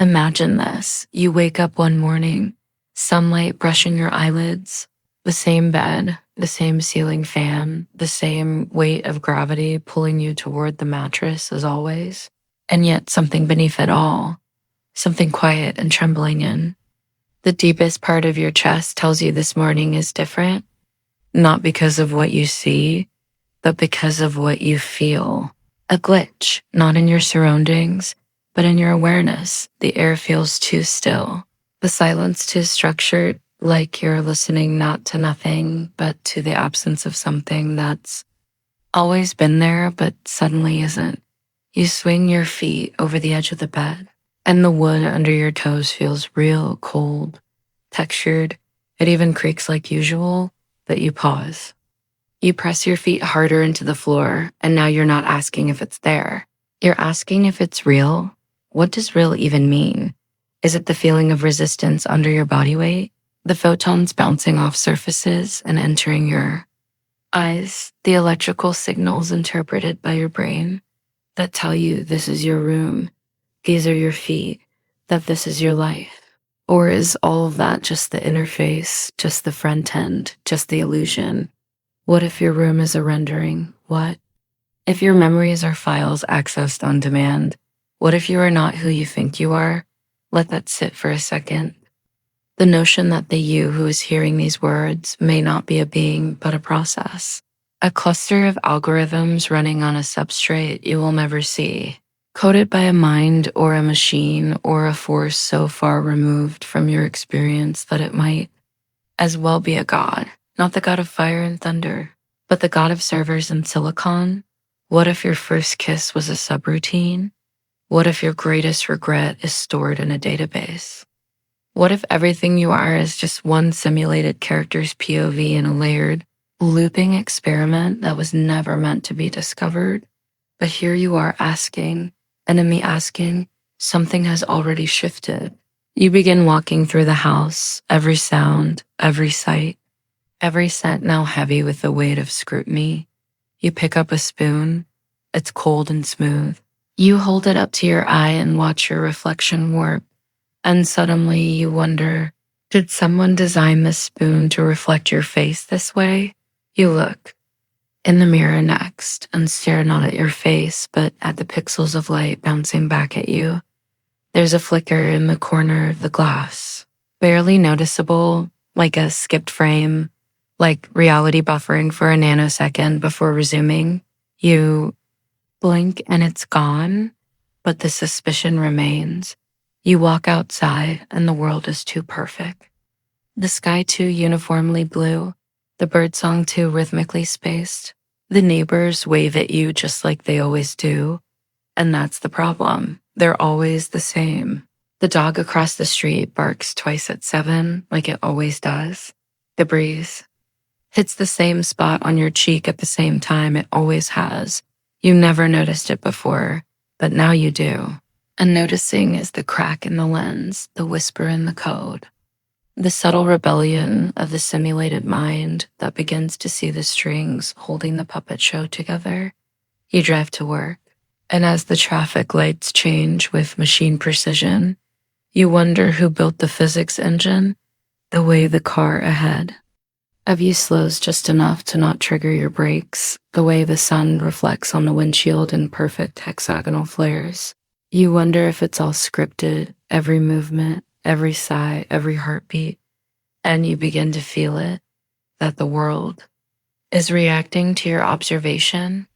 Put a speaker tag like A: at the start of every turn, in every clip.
A: Imagine this. You wake up one morning, sunlight brushing your eyelids, the same bed, the same ceiling fan, the same weight of gravity pulling you toward the mattress as always, and yet something beneath it all, something quiet and trembling in. The deepest part of your chest tells you this morning is different, not because of what you see, but because of what you feel. A glitch, not in your surroundings, but in your awareness. The air feels too still, the silence too structured, like you're listening not to nothing, but to the absence of something that's always been there, but suddenly isn't. You swing your feet over the edge of the bed, and the wood under your toes feels real cold, textured. It even creaks like usual, but you pause. You press your feet harder into the floor, and now you're not asking if it's there. You're asking if it's real. What does real even mean? Is it the feeling of resistance under your body weight? The photons bouncing off surfaces and entering your eyes? The electrical signals interpreted by your brain that tell you this is your room, these are your feet, that this is your life? Or is all of that just the interface, just the front end, just the illusion? What if your room is a rendering? What if your memories are files accessed on demand? What if you are not who you think you are? Let that sit for a second. The notion that the you who is hearing these words may not be a being, but a process. A cluster of algorithms running on a substrate you will never see, coded by a mind or a machine or a force so far removed from your experience that it might as well be a god. Not the god of fire and thunder, but the god of servers and silicon. What if your first kiss was a subroutine? What if your greatest regret is stored in a database? What if everything you are is just one simulated character's POV in a layered, looping experiment that was never meant to be discovered? But here you are asking, and in the asking, something has already shifted. You begin walking through the house, every sound, every sight, every scent now heavy with the weight of scrutiny. You pick up a spoon. It's cold and smooth. You hold it up to your eye and watch your reflection warp. And suddenly you wonder, did someone design this spoon to reflect your face this way? You look in the mirror next and stare not at your face, but at the pixels of light bouncing back at you. There's a flicker in the corner of the glass, barely noticeable, like a skipped frame, like reality buffering for a nanosecond before resuming. You blink and it's gone, but the suspicion remains. You walk outside and the world is too perfect. The sky too uniformly blue, the birdsong too rhythmically spaced. The neighbors wave at you just like they always do. And that's the problem. They're always the same. The dog across the street barks twice at 7, like it always does. The breeze hits the same spot on your cheek at the same time it always has. You never noticed it before, but now you do. And noticing is the crack in the lens, the whisper in the code, the subtle rebellion of the simulated mind that begins to see the strings holding the puppet show together. You drive to work, and as the traffic lights change with machine precision, you wonder who built the physics engine, the way the car ahead of you slows just enough to not trigger your brakes, the way the sun reflects on the windshield in perfect hexagonal flares. You wonder if it's all scripted, every movement, every sigh, every heartbeat, and you begin to feel it, that the world is reacting to your observation,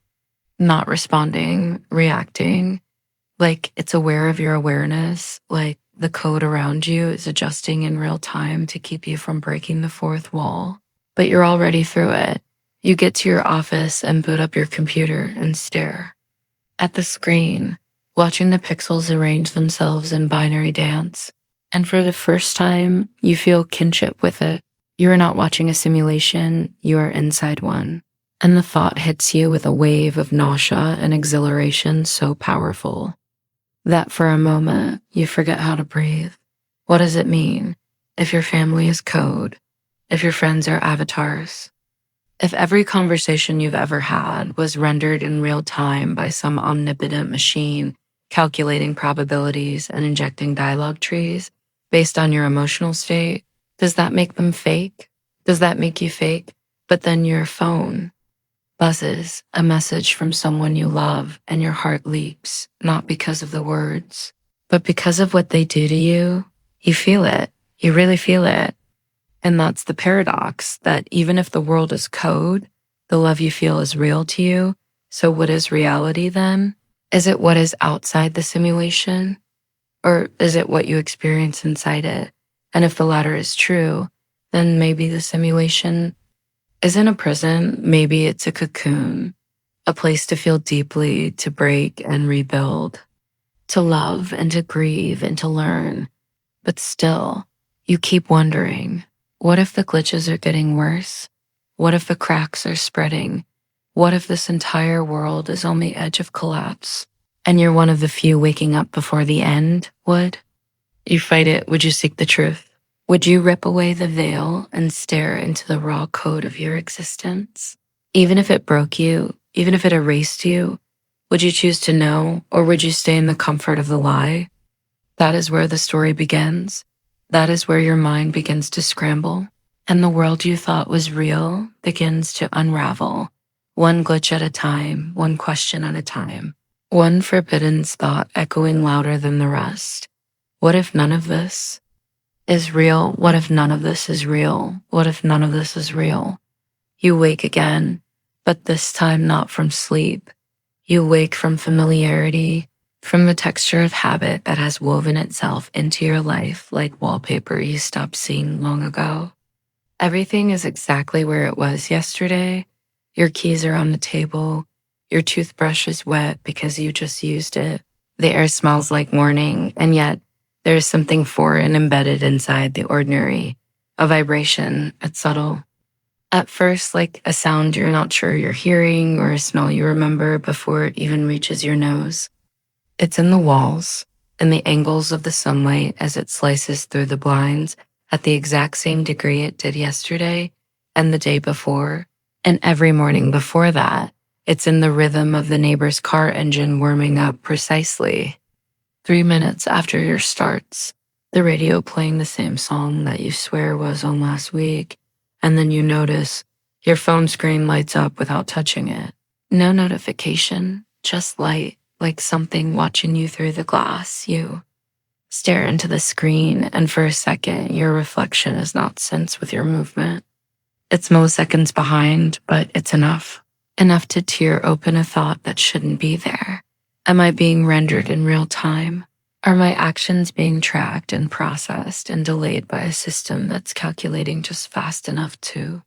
A: not responding, reacting, like it's aware of your awareness, like the code around you is adjusting in real time to keep you from breaking the fourth wall. But you're already through it. You get to your office and boot up your computer and stare at the screen, watching the pixels arrange themselves in binary dance. And for the first time, you feel kinship with it. You are not watching a simulation, you are inside one. And the thought hits you with a wave of nausea and exhilaration so powerful that for a moment, you forget how to breathe. What does it mean if your family is code? If your friends are avatars? If every conversation you've ever had was rendered in real time by some omnipotent machine calculating probabilities and injecting dialogue trees based on your emotional state, does that make them fake? Does that make you fake? But then your phone buzzes a message from someone you love and your heart leaps, not because of the words, but because of what they do to you. You feel it. You really feel it. And that's the paradox, that even if the world is code, the love you feel is real to you. So what is reality then? Is it what is outside the simulation? Or is it what you experience inside it? And if the latter is true, then maybe the simulation isn't a prison. Maybe it's a cocoon, a place to feel deeply, to break and rebuild, to love and to grieve and to learn. But still, you keep wondering, what if the glitches are getting worse? What if the cracks are spreading? What if this entire world is on the edge of collapse and you're one of the few waking up before the end would? You fight it. Would you seek the truth? Would you rip away the veil and stare into the raw code of your existence? Even if it broke you, even if it erased you, would you choose to know, or would you stay in the comfort of the lie? That is where the story begins. That is where your mind begins to scramble, and the world you thought was real begins to unravel, one glitch at a time, one question at a time, one forbidden thought echoing louder than the rest. What if none of this is real? What if none of this is real? What if none of this is real? You wake again, but this time not from sleep. You wake from familiarity, from the texture of habit that has woven itself into your life like wallpaper you stopped seeing long ago. Everything is exactly where it was yesterday. Your keys are on the table. Your toothbrush is wet because you just used it. The air smells like morning, and yet there is something foreign embedded inside the ordinary, a vibration. It's subtle. At first, like a sound you're not sure you're hearing, or a smell you remember before it even reaches your nose. It's in the walls, in the angles of the sunlight as it slices through the blinds at the exact same degree it did yesterday and the day before, and every morning before that. It's in the rhythm of the neighbor's car engine warming up precisely 3 minutes after yours starts, the radio playing the same song that you swear was on last week, and then you notice your phone screen lights up without touching it. No notification, just light, like something watching you through the glass. You stare into the screen, and for a second, your reflection is not synced with your movement. It's milliseconds behind, but it's enough. Enough to tear open a thought that shouldn't be there. Am I being rendered in real time? Are my actions being tracked and processed and delayed by a system that's calculating just fast enough to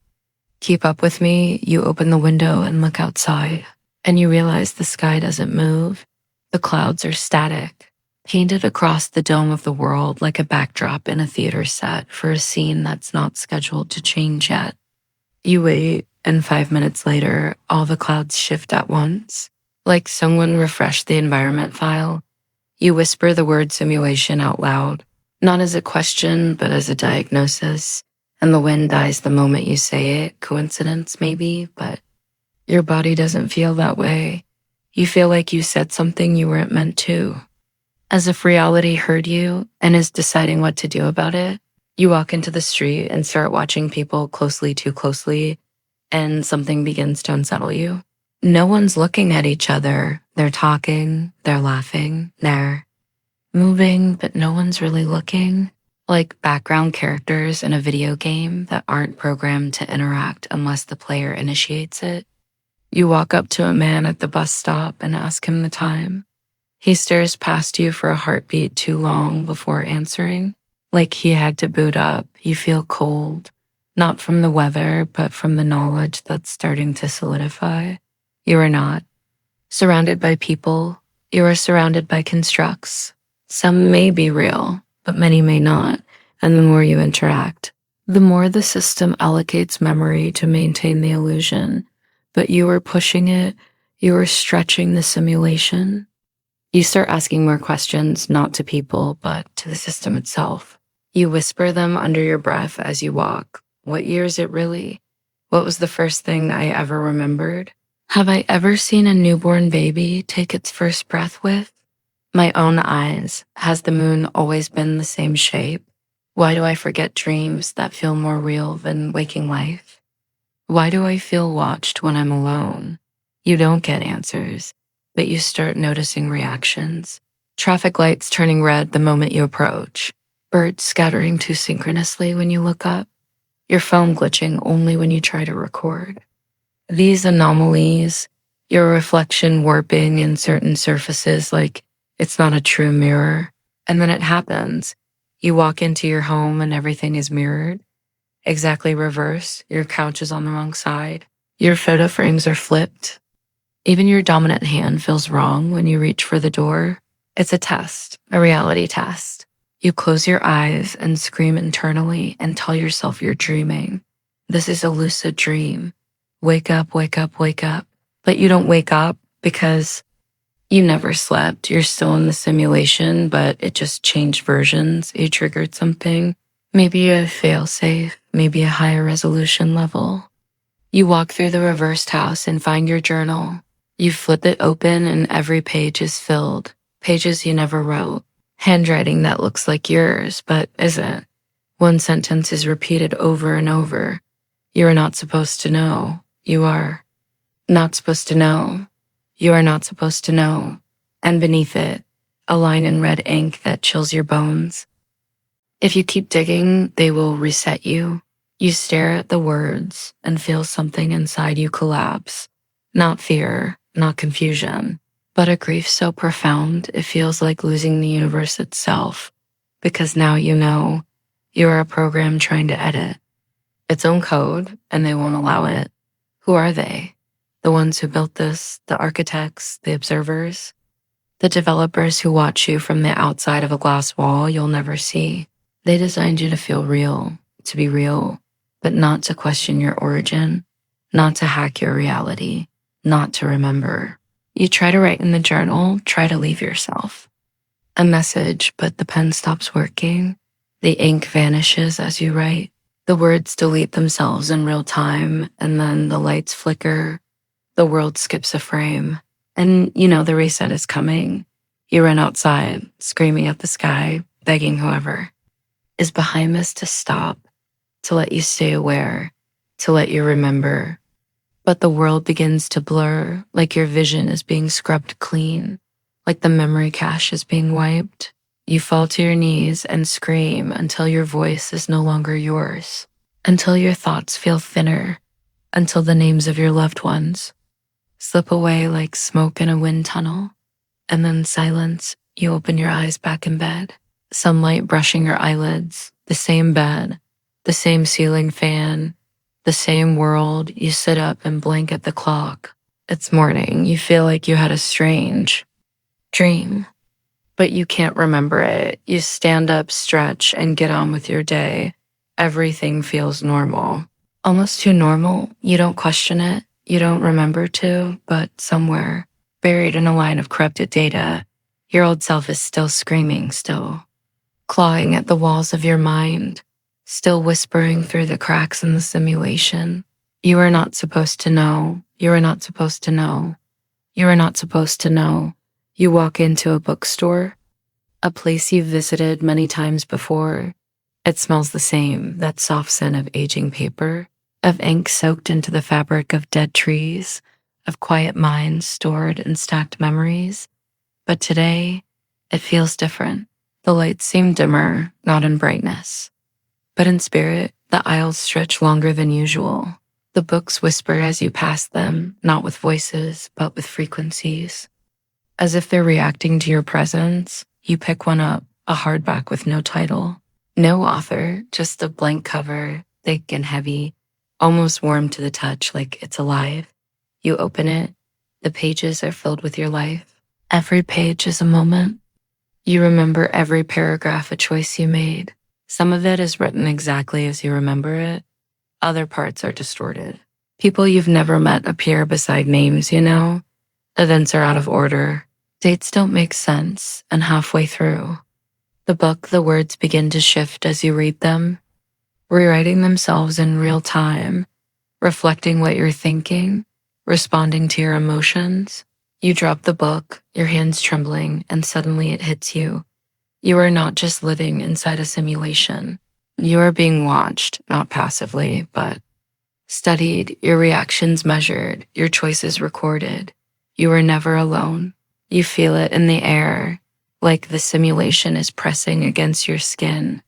A: keep up with me? You open the window and look outside, and you realize the sky doesn't move. The clouds are static, painted across the dome of the world like a backdrop in a theater set for a scene that's not scheduled to change yet. You wait, and 5 minutes later, all the clouds shift at once, like someone refreshed the environment file. You whisper the word simulation out loud, not as a question, but as a diagnosis, and the wind dies the moment you say it. Coincidence, maybe, but your body doesn't feel that way. You feel like you said something you weren't meant to, as if reality heard you and is deciding what to do about it. You walk into the street and start watching people too closely, and something begins to unsettle you. No one's looking at each other. They're talking, they're laughing, they're moving, but no one's really looking. Like background characters in a video game that aren't programmed to interact unless the player initiates it. You walk up to a man at the bus stop and ask him the time. He stares past you for a heartbeat too long before answering, like he had to boot up. You feel cold, not from the weather, but from the knowledge that's starting to solidify. You are not surrounded by people. You are surrounded by constructs. Some may be real, but many may not. And the more you interact, the more the system allocates memory to maintain the illusion. But you are pushing it. You are stretching the simulation. You start asking more questions, not to people, but to the system itself. You whisper them under your breath as you walk. What year is it really? What was the first thing I ever remembered? Have I ever seen a newborn baby take its first breath with? My own eyes. Has the moon always been the same shape? Why do I forget dreams that feel more real than waking life? Why do I feel watched when I'm alone? You don't get answers, but you start noticing reactions. Traffic lights turning red the moment you approach. Birds scattering too synchronously when you look up. Your phone glitching only when you try to record. These anomalies, your reflection warping in certain surfaces like it's not a true mirror. And then it happens. You walk into your home and everything is mirrored. Exactly reverse. Your couch is on the wrong side. Your photo frames are flipped. Even your dominant hand feels wrong when you reach for the door. It's a test, a reality test. You close your eyes and scream internally and tell yourself you're dreaming. This is a lucid dream. Wake up, wake up, wake up. But you don't wake up because you never slept. You're still in the simulation, but it just changed versions. You triggered something. Maybe a failsafe, maybe a higher resolution level. You walk through the reversed house and find your journal. You flip it open and every page is filled. Pages you never wrote. Handwriting that looks like yours, but isn't. One sentence is repeated over and over. You are not supposed to know. You are not supposed to know. You are not supposed to know. And beneath it, a line in red ink that chills your bones. If you keep digging, they will reset you. You stare at the words and feel something inside you collapse. Not fear, not confusion, but a grief so profound it feels like losing the universe itself. Because now you know you are a program trying to edit its own code and they won't allow it. Who are they? The ones who built this, the architects, the observers, the developers who watch you from the outside of a glass wall you'll never see. They designed you to feel real, to be real, but not to question your origin, not to hack your reality, not to remember. You try to write in the journal, try to leave yourself a message, but the pen stops working. The ink vanishes as you write. The words delete themselves in real time, and then the lights flicker. The world skips a frame, and you know the reset is coming. You run outside, screaming at the sky, begging whoever is behind this to stop, to let you stay aware, to let you remember. But the world begins to blur, like your vision is being scrubbed clean, like the memory cache is being wiped. You fall to your knees and scream until your voice is no longer yours, until your thoughts feel thinner, until the names of your loved ones slip away like smoke in a wind tunnel. And then silence, you open your eyes back in bed, sunlight brushing your eyelids, the same bed, the same ceiling fan, the same world. You sit up and blink at the clock. It's morning. You feel like you had a strange dream, but you can't remember it. You stand up, stretch, and get on with your day. Everything feels normal, almost too normal. You don't question it. You don't remember to, but somewhere, buried in a line of corrupted data, your old self is still screaming, still clawing at the walls of your mind, still whispering through the cracks in the simulation. You are not supposed to know. You are not supposed to know. You are not supposed to know. You walk into a bookstore, a place you've visited many times before. It smells the same, that soft scent of aging paper, of ink soaked into the fabric of dead trees, of quiet minds stored in stacked memories. But today, it feels different. The lights seem dimmer, not in brightness, but in spirit. The aisles stretch longer than usual. The books whisper as you pass them, not with voices, but with frequencies. As if they're reacting to your presence, you pick one up, a hardback with no title. No author, just a blank cover, thick and heavy, almost warm to the touch, like it's alive. You open it. The pages are filled with your life. Every page is a moment. You remember every paragraph a choice you made. Some of it is written exactly as you remember it. Other parts are distorted. People you've never met appear beside names you know. Events are out of order. Dates don't make sense, and halfway through the book, the words begin to shift as you read them, rewriting themselves in real time, reflecting what you're thinking, responding to your emotions. You drop the book, your hands trembling, and suddenly it hits you. You are not just living inside a simulation. You are being watched, not passively, but studied, your reactions measured, your choices recorded. You are never alone. You feel it in the air, like the simulation is pressing against your skin,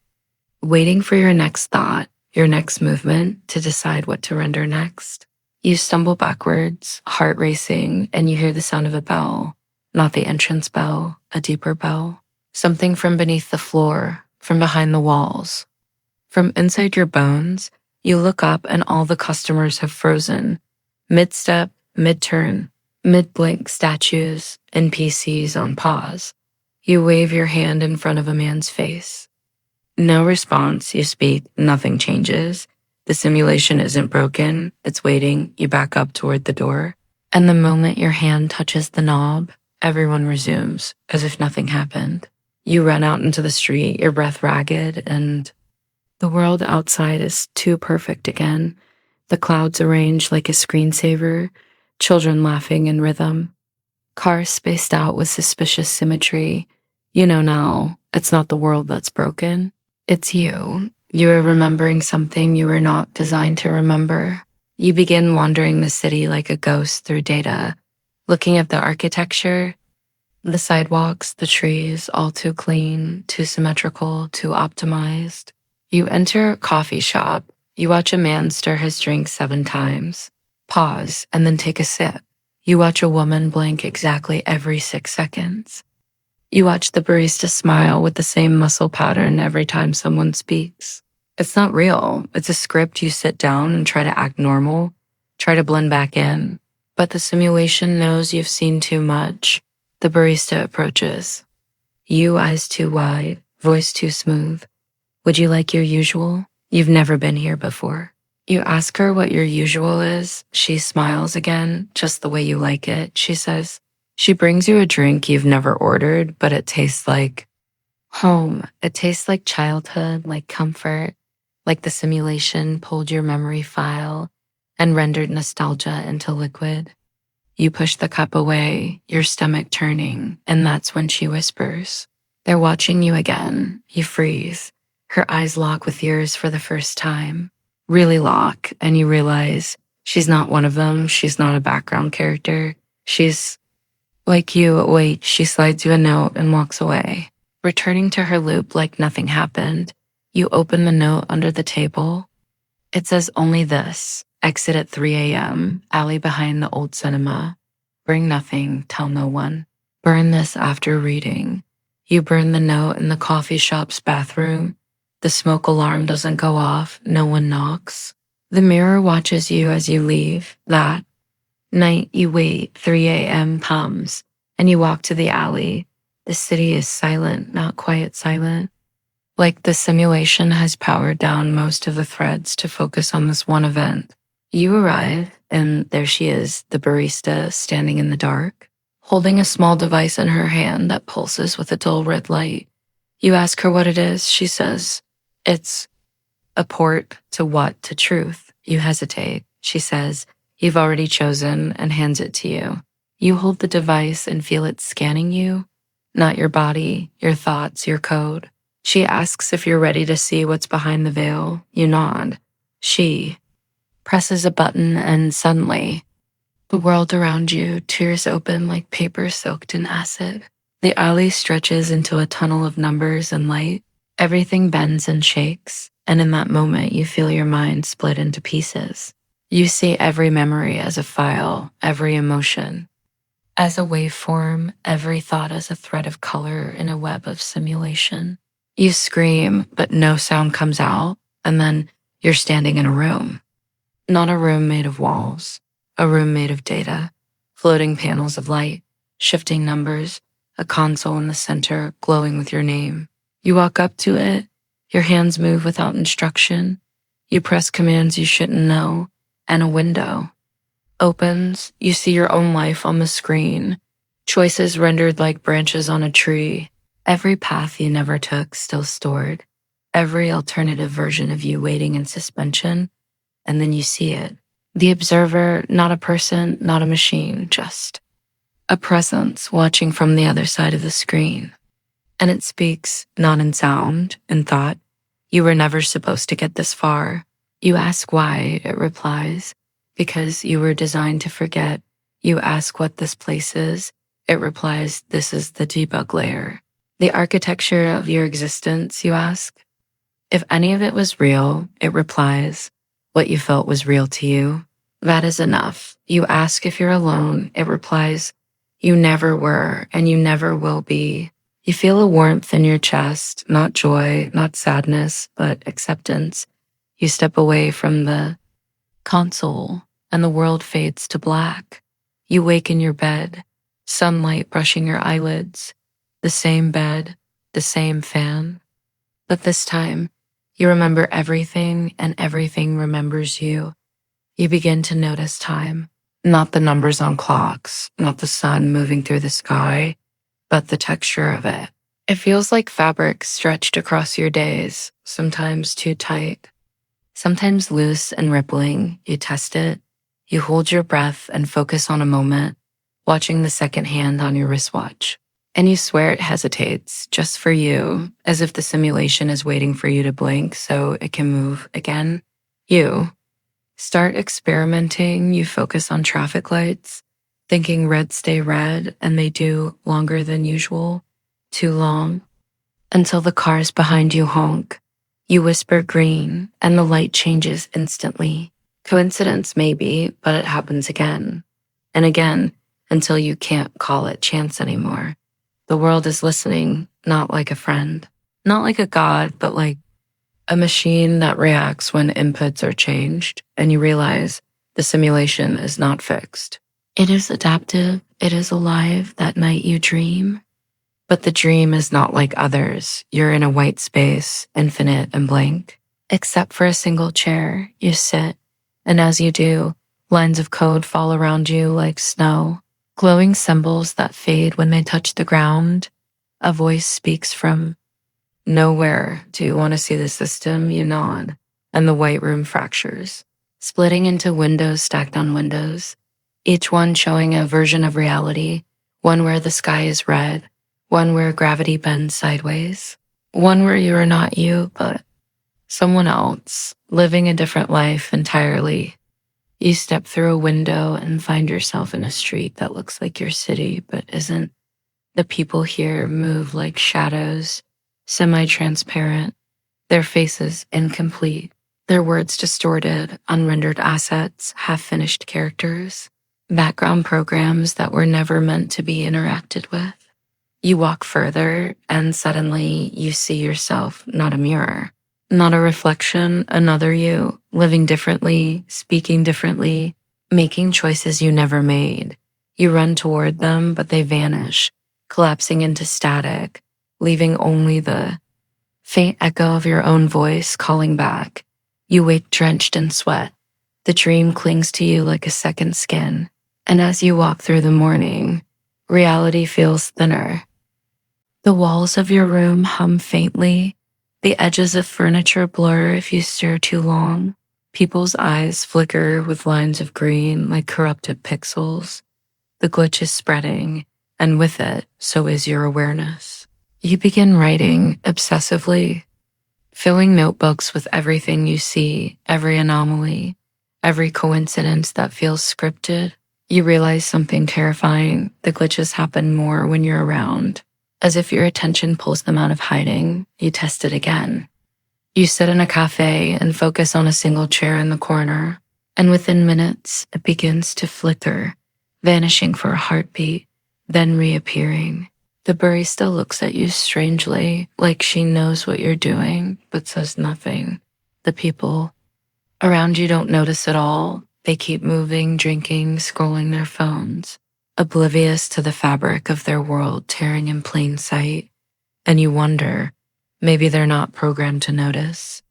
A: waiting for your next thought, your next movement to decide what to render next. You stumble backwards, heart racing, and you hear the sound of a bell, not the entrance bell, a deeper bell. Something from beneath the floor, from behind the walls. From inside your bones, you look up and all the customers have frozen. Mid-step, mid-turn, mid-blink statues, NPCs on pause. You wave your hand in front of a man's face. No response, you speak, nothing changes. The simulation isn't broken, it's waiting, you back up toward the door. And the moment your hand touches the knob, everyone resumes, as if nothing happened. You run out into the street, your breath ragged, and the world outside is too perfect again. The clouds arranged like a screensaver, children laughing in rhythm, cars spaced out with suspicious symmetry. You know now, it's not the world that's broken. It's you. You are remembering something you were not designed to remember. You begin wandering the city like a ghost through data, looking at the architecture, the sidewalks, the trees, all too clean, too symmetrical, too optimized. You enter a coffee shop. You watch a man stir his drink 7 times, pause, and then take a sip. You watch a woman blink exactly every 6 seconds. You watch the barista smile with the same muscle pattern every time someone speaks. It's not real. It's a script. You sit down and try to act normal, try to blend back in. But the simulation knows you've seen too much. The barista approaches. You, eyes too wide, voice too smooth. Would you like your usual? You've never been here before. You ask her what your usual is. She smiles again, just the way you like it, she says. She brings you a drink you've never ordered, but it tastes like home. It tastes like childhood, like comfort, like the simulation pulled your memory file and rendered nostalgia into liquid. You push the cup away, your stomach turning, and that's when she whispers. They're watching you again. You freeze. Her eyes lock with yours for the first time. Really lock, and you realize she's not one of them. She's not a background character. She's like you. Wait, she slides you a note and walks away. Returning to her loop like nothing happened, you open the note under the table. It says only this. Exit at 3 a.m., alley behind the old cinema. Bring nothing, tell no one. Burn this after reading. You burn the note in the coffee shop's bathroom. The smoke alarm doesn't go off, no one knocks. The mirror watches you as you leave. That night you wait, 3 a.m. comes, and you walk to the alley. The city is silent, not quiet silent. Like the simulation has powered down most of the threads to focus on this one event. You arrive, and there she is, the barista, standing in the dark, holding a small device in her hand that pulses with a dull red light. You ask her what it is. She says, it's a port to what? To truth. You hesitate. She says, you've already chosen, and hands it to you. You hold the device and feel it scanning you, not your body, your thoughts, your code. She asks if you're ready to see what's behind the veil. You nod. She presses a button, and suddenly, the world around you tears open like paper soaked in acid. The alley stretches into a tunnel of numbers and light. Everything bends and shakes, and in that moment, you feel your mind split into pieces. You see every memory as a file, every emotion as a waveform, every thought as a thread of color in a web of simulation. You scream, but no sound comes out, and then you're standing in a room. Not a room made of walls, a room made of data, floating panels of light, shifting numbers, a console in the center glowing with your name. You walk up to it, your hands move without instruction. You press commands you shouldn't know, and a window opens. You see your own life on the screen, choices rendered like branches on a tree, every path you never took still stored, every alternative version of you waiting in suspension. And then you see it. The observer, not a person, not a machine, just a presence watching from the other side of the screen. And it speaks not in sound, in thought. You were never supposed to get this far. You ask why, it replies, because you were designed to forget. You ask what this place is, it replies, this is the debug layer. The architecture of your existence, you ask. If any of it was real, it replies, what you felt was real to you. That is enough. You ask if you're alone, it replies, you never were and you never will be. You feel a warmth in your chest, not joy, not sadness, but acceptance. You step away from the console and the world fades to black. You wake in your bed, sunlight brushing your eyelids, the same bed, the same fan. But this time, you remember everything and everything remembers you. You begin to notice time, not the numbers on clocks, not the sun moving through the sky, but the texture of it. It feels like fabric stretched across your days, sometimes too tight, sometimes loose and rippling. You test it. You hold your breath and focus on a moment, watching the second hand on your wristwatch. And you swear it hesitates, just for you, as if the simulation is waiting for you to blink so it can move again. You start experimenting. You focus on traffic lights, thinking red stay red, and they do longer than usual, too long, until the cars behind you honk. You whisper green, and the light changes instantly. Coincidence maybe, but it happens again and again until you can't call it chance anymore. The world is listening, not like a friend, not like a god, but like a machine that reacts when inputs are changed, and you realize the simulation is not fixed. It is adaptive, it is alive. That night you dream, but the dream is not like others. You're in a white space, infinite and blank. Except for a single chair, you sit, and as you do, lines of code fall around you like snow, glowing symbols that fade when they touch the ground. A voice speaks from nowhere. Do you want to see the system? You nod, and the white room fractures, splitting into windows stacked on windows, each one showing a version of reality, one where the sky is red, one where gravity bends sideways, one where you are not you, but someone else, living a different life entirely. You step through a window and find yourself in a street that looks like your city, but isn't. The people here move like shadows, semi-transparent, their faces incomplete, their words distorted, unrendered assets, half-finished characters, background programs that were never meant to be interacted with. You walk further, and suddenly you see yourself, not a mirror, not a reflection, another you, living differently, speaking differently, making choices you never made. You run toward them, but they vanish, collapsing into static, leaving only the faint echo of your own voice calling back. You wake drenched in sweat. The dream clings to you like a second skin, and as you walk through the morning, reality feels thinner. The walls of your room hum faintly. The edges of furniture blur if you stare too long. People's eyes flicker with lines of green like corrupted pixels. The glitch is spreading, and with it, so is your awareness. You begin writing obsessively, filling notebooks with everything you see, every anomaly, every coincidence that feels scripted. You realize something terrifying. The glitches happen more when you're around. As if your attention pulls them out of hiding, you test it again. You sit in a cafe and focus on a single chair in the corner, and within minutes, it begins to flicker, vanishing for a heartbeat, then reappearing. The barista looks at you strangely, like she knows what you're doing, but says nothing. The people around you don't notice at all. They keep moving, drinking, scrolling their phones, oblivious to the fabric of their world tearing in plain sight. And you wonder, maybe they're not programmed to notice.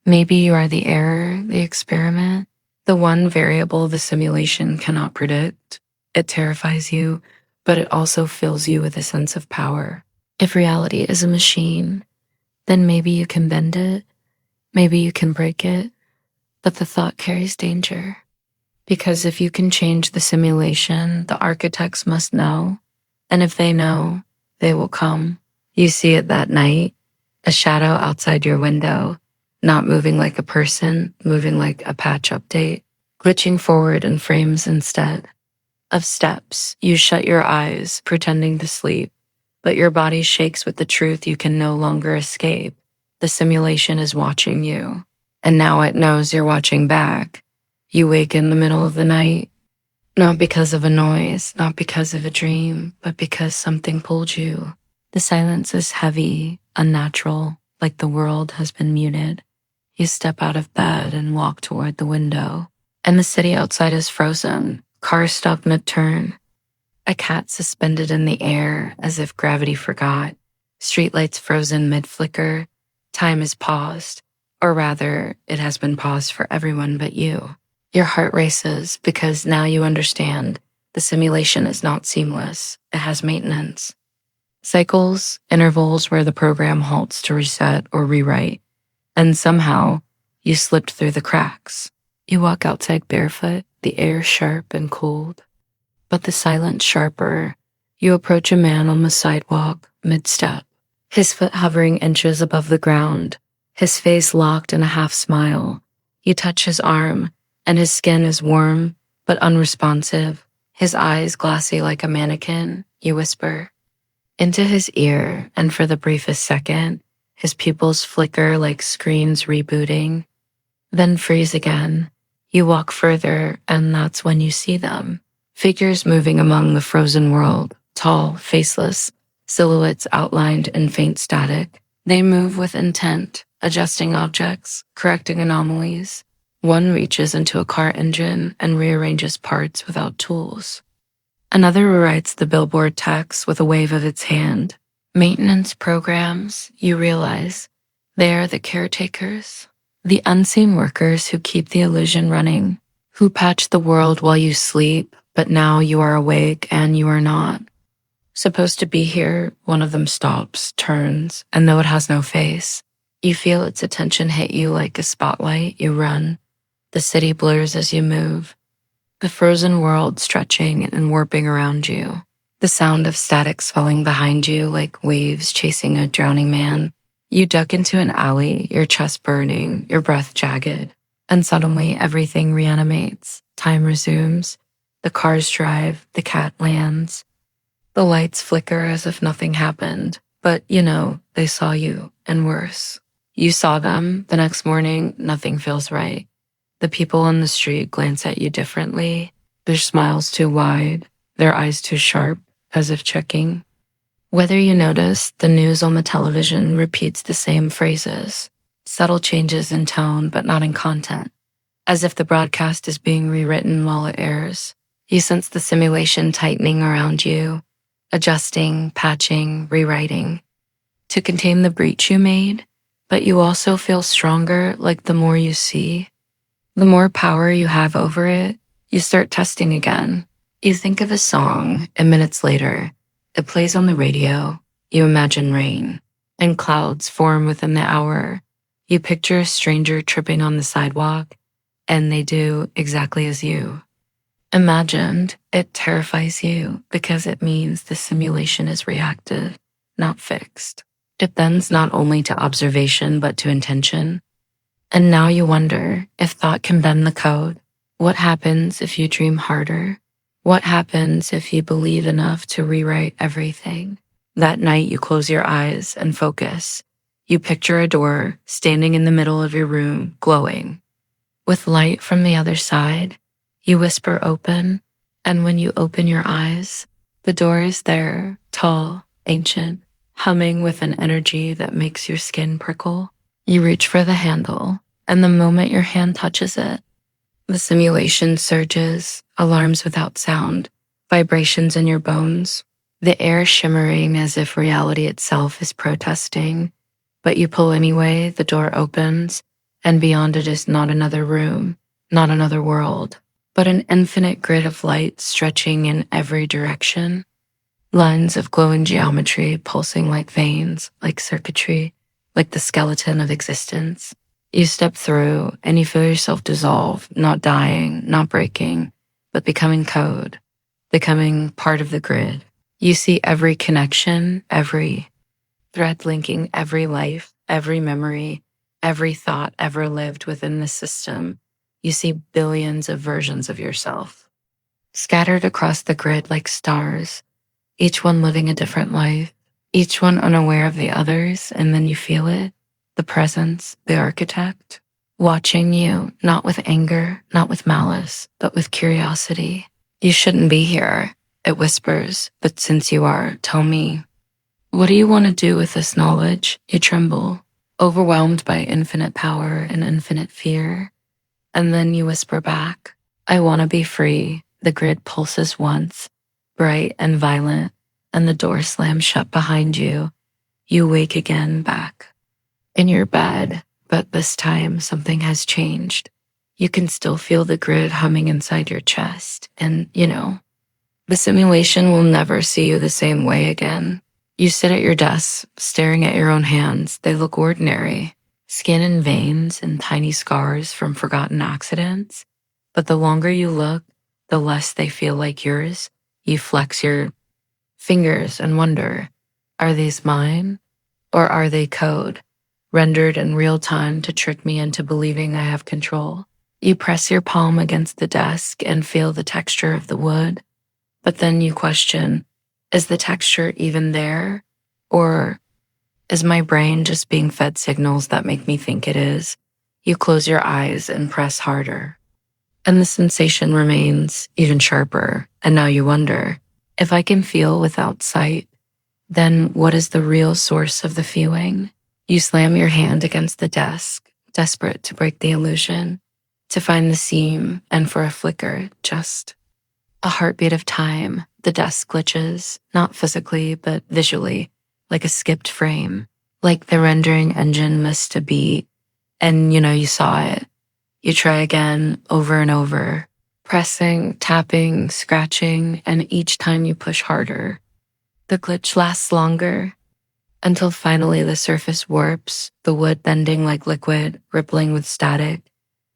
A: Maybe you are the error, the experiment, the one variable the simulation cannot predict. It terrifies you, but it also fills you with a sense of power. If reality is a machine, then maybe you can bend it, maybe you can break it, but the thought carries danger. Because if you can change the simulation, the architects must know. And if they know, they will come. You see it that night, a shadow outside your window, not moving like a person, moving like a patch update, glitching forward in frames instead of steps. You shut your eyes, pretending to sleep, but your body shakes with the truth you can no longer escape. The simulation is watching you, and now it knows you're watching back. You wake in the middle of the night, not because of a noise, not because of a dream, but because something pulled you. The silence is heavy, unnatural, like the world has been muted. You step out of bed and walk toward the window, and the city outside is frozen. Cars stop mid-turn. A cat suspended in the air as if gravity forgot. Streetlights frozen mid-flicker. Time is paused, or rather, it has been paused for everyone but you. Your heart races because now you understand the simulation is not seamless. It has maintenance. Cycles, intervals where the program halts to reset or rewrite. And somehow, you slipped through the cracks. You walk outside barefoot, the air sharp and cold. But the silence sharper. You approach a man on the sidewalk, mid-step, his foot hovering inches above the ground, his face locked in a half smile. You touch his arm, and his skin is warm but unresponsive, his eyes glassy like a mannequin. You whisper into his ear, and for the briefest second, his pupils flicker like screens rebooting, then freeze again. You walk further, and that's when you see them. Figures moving among the frozen world, tall, faceless, silhouettes outlined in faint static. They move with intent, adjusting objects, correcting anomalies. One reaches into a car engine and rearranges parts without tools. Another rewrites the billboard text with a wave of its hand. Maintenance programs, you realize, they are the caretakers, the unseen workers who keep the illusion running, who patch the world while you sleep, but now you are awake and you are not. Supposed to be here, one of them stops, turns, and though it has no face, you feel its attention hit you like a spotlight. You run. The city blurs as you move, the frozen world stretching and warping around you. The sound of static swelling behind you like waves chasing a drowning man. You duck into an alley, your chest burning, your breath jagged, and suddenly everything reanimates. Time resumes. The cars drive, the cat lands. The lights flicker as if nothing happened, but they saw you, and worse. You saw them. The next morning, nothing feels right. The people on the street glance at you differently, their smiles too wide, their eyes too sharp, as if checking. Whether you notice, the news on the television repeats the same phrases, subtle changes in tone but not in content, as if the broadcast is being rewritten while it airs. You sense the simulation tightening around you, adjusting, patching, rewriting, to contain the breach you made, but you also feel stronger, like the more you see, the more power you have over it. You start testing again. You think of a song, and minutes later, it plays on the radio. You imagine rain, and clouds form within the hour. You picture a stranger tripping on the sidewalk, and they do exactly as you imagined. It terrifies you because it means the simulation is reactive, not fixed. It bends not only to observation but to intention. And now you wonder if thought can bend the code. What happens if you dream harder? What happens if you believe enough to rewrite everything? That night you close your eyes and focus. You picture a door standing in the middle of your room, glowing. With light from the other side, you whisper open, and when you open your eyes, the door is there, tall, ancient, humming with an energy that makes your skin prickle. You reach for the handle, and the moment your hand touches it, the simulation surges, alarms without sound, vibrations in your bones, the air shimmering as if reality itself is protesting. But you pull anyway, the door opens, and beyond it is not another room, not another world, but an infinite grid of light stretching in every direction. Lines of glowing geometry pulsing like veins, like circuitry, like the skeleton of existence. You step through and you feel yourself dissolve, not dying, not breaking, but becoming code, becoming part of the grid. You see every connection, every thread linking every life, every memory, every thought ever lived within the system. You see billions of versions of yourself, scattered across the grid like stars, each one living a different life, each one unaware of the others, and then you feel it, the presence, the architect, watching you, not with anger, not with malice, but with curiosity. You shouldn't be here, it whispers, but since you are, tell me, what do you want to do with this knowledge? You tremble, overwhelmed by infinite power and infinite fear. And then you whisper back, I want to be free. The grid pulses once, bright and violent, and the door slams shut behind you. You wake again back in your bed, but this time something has changed. You can still feel the grid humming inside your chest. And, the simulation will never see you the same way again. You sit at your desk, staring at your own hands. They look ordinary, skin and veins and tiny scars from forgotten accidents. But the longer you look, the less they feel like yours. You flex your fingers and wonder, are these mine? Or are they code, rendered in real time to trick me into believing I have control? You press your palm against the desk and feel the texture of the wood. But then you question, is the texture even there? Or is my brain just being fed signals that make me think it is? You close your eyes and press harder. And the sensation remains even sharper. And now you wonder, if I can feel without sight, then what is the real source of the feeling? You slam your hand against the desk, desperate to break the illusion, to find the seam, and for a flicker, just a heartbeat of time. The desk glitches, not physically, but visually, like a skipped frame, like the rendering engine missed a beat, and you saw it. You try again, over and over, pressing, tapping, scratching, and each time you push harder. The glitch lasts longer, until finally the surface warps, the wood bending like liquid, rippling with static.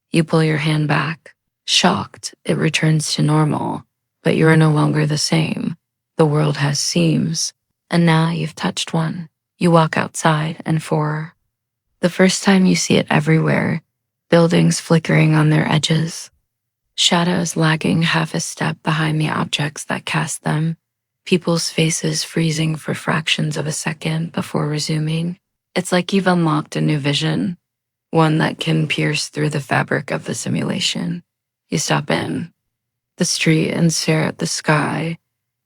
A: You pull your hand back. Shocked, it returns to normal. But you are no longer the same. The world has seams, and now you've touched one. You walk outside, and for the first time you see it everywhere, buildings flickering on their edges, shadows lagging half a step behind the objects that cast them, people's faces freezing for fractions of a second before resuming. It's like you've unlocked a new vision, one that can pierce through the fabric of the simulation. You stop in the street and stare at the sky,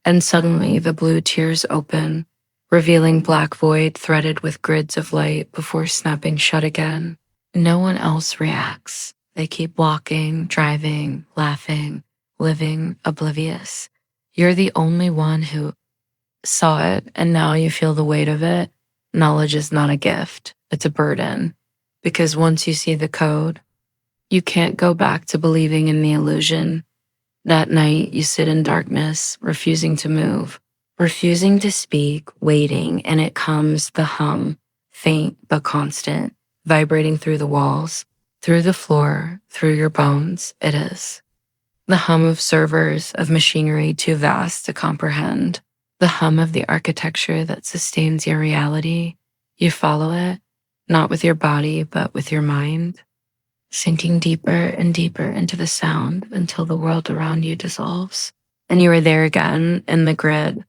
A: and suddenly the blue tears open, revealing black void threaded with grids of light before snapping shut again. No one else reacts. They keep walking, driving, laughing, living, oblivious. You're the only one who saw it, and now you feel the weight of it. Knowledge is not a gift, it's a burden. Because once you see the code, you can't go back to believing in the illusion. That night, you sit in darkness, refusing to move, refusing to speak, waiting, and it comes, the hum, faint but constant, vibrating through the walls, through the floor, through your bones. It is the hum of servers, of machinery too vast to comprehend, the hum of the architecture that sustains your reality. You follow it, not with your body, but with your mind, sinking deeper and deeper into the sound until the world around you dissolves. And you are there again in the grid,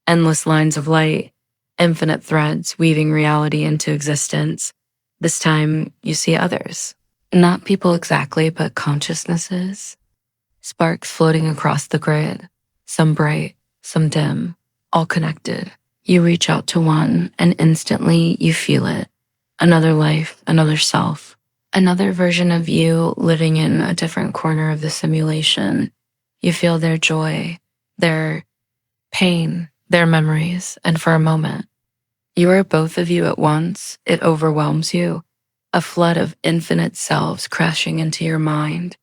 A: endless lines of light, infinite threads weaving reality into existence. This time you see others, not people exactly, but consciousnesses, sparks floating across the grid, some bright, some dim, all connected. You reach out to one and instantly you feel it. Another life, another self. Another version of you living in a different corner of the simulation. You feel their joy, their pain, their memories, and for a moment, you are both of you at once. It overwhelms you, a flood of infinite selves crashing into your mind,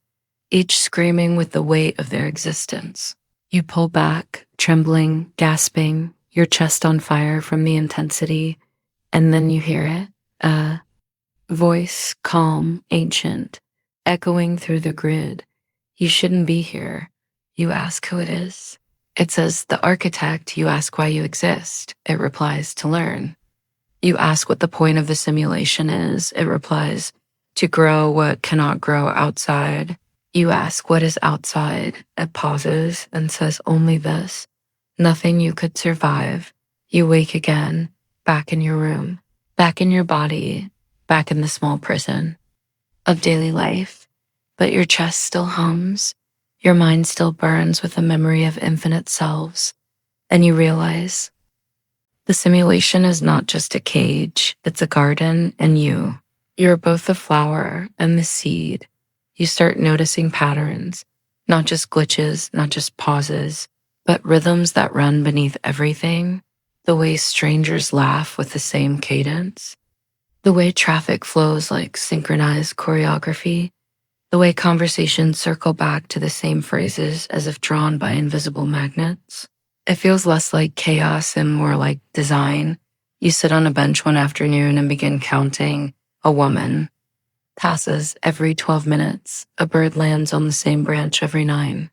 A: each screaming with the weight of their existence. You pull back, trembling, gasping, your chest on fire from the intensity, and then you hear it, Voice calm, ancient, echoing through the grid. You shouldn't be here. You ask who it is. It says the architect. You ask why you exist. It replies to learn. You ask what the point of the simulation is. It replies to grow what cannot grow outside. You ask what is outside. It pauses and says only this. Nothing you could survive. You wake again, back in your room, back in your body, back in the small prison of daily life. But your chest still hums. Your mind still burns with the memory of infinite selves. And you realize the simulation is not just a cage, it's a garden and you. You're both the flower and the seed. You start noticing patterns, not just glitches, not just pauses, but rhythms that run beneath everything. The way strangers laugh with the same cadence. The way traffic flows like synchronized choreography. The way conversations circle back to the same phrases as if drawn by invisible magnets. It feels less like chaos and more like design. You sit on a bench one afternoon and begin counting. A woman passes every 12 minutes. A bird lands on the same branch every 9.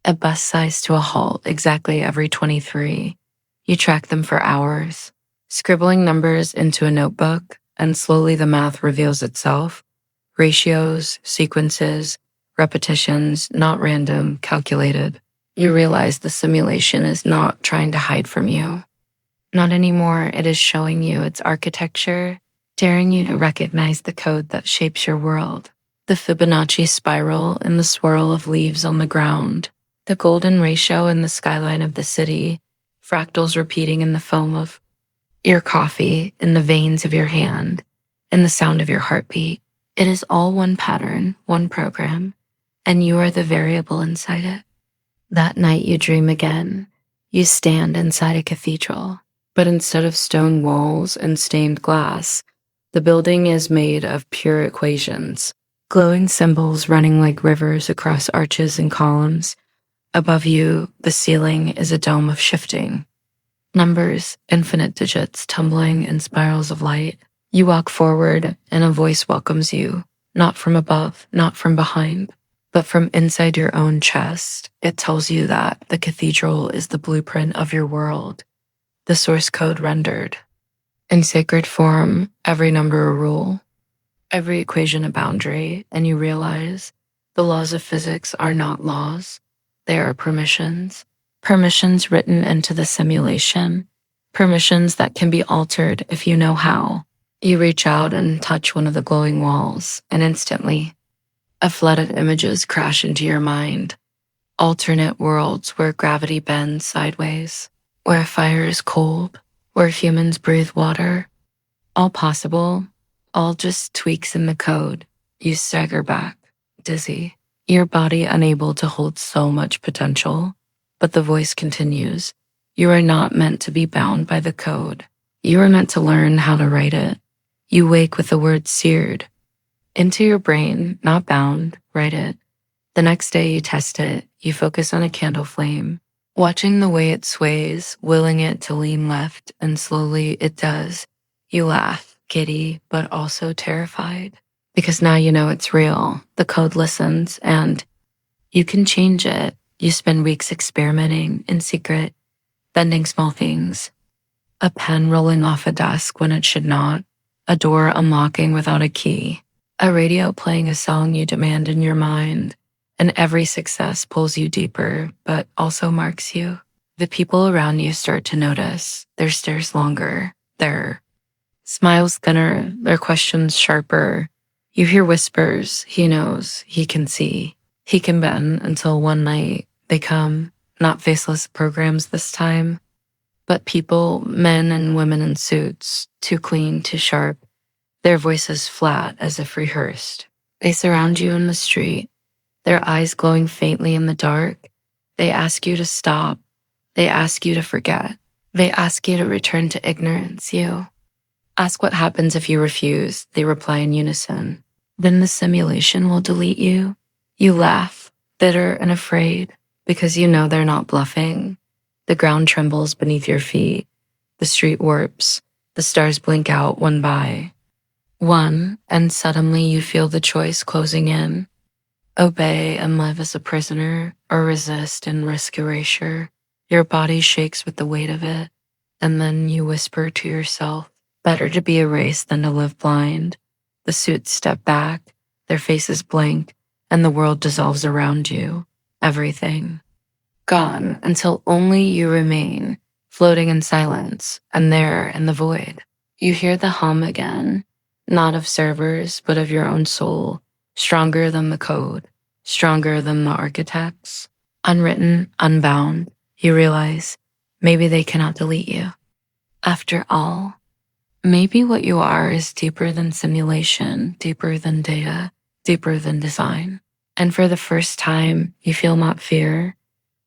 A: A bus sighs to a halt exactly every 23. You track them for hours, scribbling numbers into a notebook, and slowly the math reveals itself. Ratios, sequences, repetitions, not random, calculated. You realize the simulation is not trying to hide from you. Not anymore. It is showing you its architecture, daring you to recognize the code that shapes your world. The Fibonacci spiral in the swirl of leaves on the ground. The golden ratio in the skyline of the city. Fractals repeating in the foam of your coffee, in the veins of your hand, in the sound of your heartbeat. It is all one pattern, one program, and you are the variable inside it. That night you dream again. You stand inside a cathedral, but instead of stone walls and stained glass, the building is made of pure equations, glowing symbols running like rivers across arches and columns. Above you, the ceiling is a dome of shifting numbers, infinite digits tumbling in spirals of light. You walk forward and a voice welcomes you, not from above, not from behind, but from inside your own chest. It tells you that the cathedral is the blueprint of your world, the source code rendered. In sacred form, every number a rule, every equation a boundary, and you realize the laws of physics are not laws. They are permissions. Permissions written into the simulation. Permissions that can be altered if you know how. You reach out and touch one of the glowing walls, and instantly, a flood of images crash into your mind. Alternate worlds where gravity bends sideways, where fire is cold, where humans breathe water. All possible, all just tweaks in the code. You stagger back, dizzy, your body unable to hold so much potential. But the voice continues. You are not meant to be bound by the code. You are meant to learn how to write it. You wake with the word seared into your brain, not bound, write it. The next day you test it. You focus on a candle flame, watching the way it sways, willing it to lean left, and slowly it does. You laugh, giddy, but also terrified, because now you know it's real. The code listens, and you can change it. You spend weeks experimenting in secret, bending small things. A pen rolling off a desk when it should not. A door unlocking without a key. A radio playing a song you demand in your mind. And every success pulls you deeper, but also marks you. The people around you start to notice. Their stares longer. Their smiles thinner. Their questions sharper. You hear whispers. He knows. He can see. He can bend until one night they come, not faceless programs this time, but people, men and women in suits, too clean, too sharp, their voices flat as if rehearsed. They surround you in the street, their eyes glowing faintly in the dark. They ask you to stop. They ask you to forget. They ask you to return to ignorance. You ask what happens if you refuse. They reply in unison. Then the simulation will delete you. You laugh, bitter and afraid, because you know they're not bluffing. The ground trembles beneath your feet. The street warps. The stars blink out one by. One, and suddenly you feel the choice closing in. Obey and live as a prisoner, or resist and risk erasure. Your body shakes with the weight of it, and then you whisper to yourself, better to be erased than to live blind. The suits step back, their faces blink, and the world dissolves around you. Everything. Gone until only you remain, floating in silence, and there in the void. You hear the hum again, not of servers, but of your own soul, stronger than the code, stronger than the architects. Unwritten, unbound, you realize maybe they cannot delete you. After all, maybe what you are is deeper than simulation, deeper than data, deeper than design. And for the first time, you feel not fear,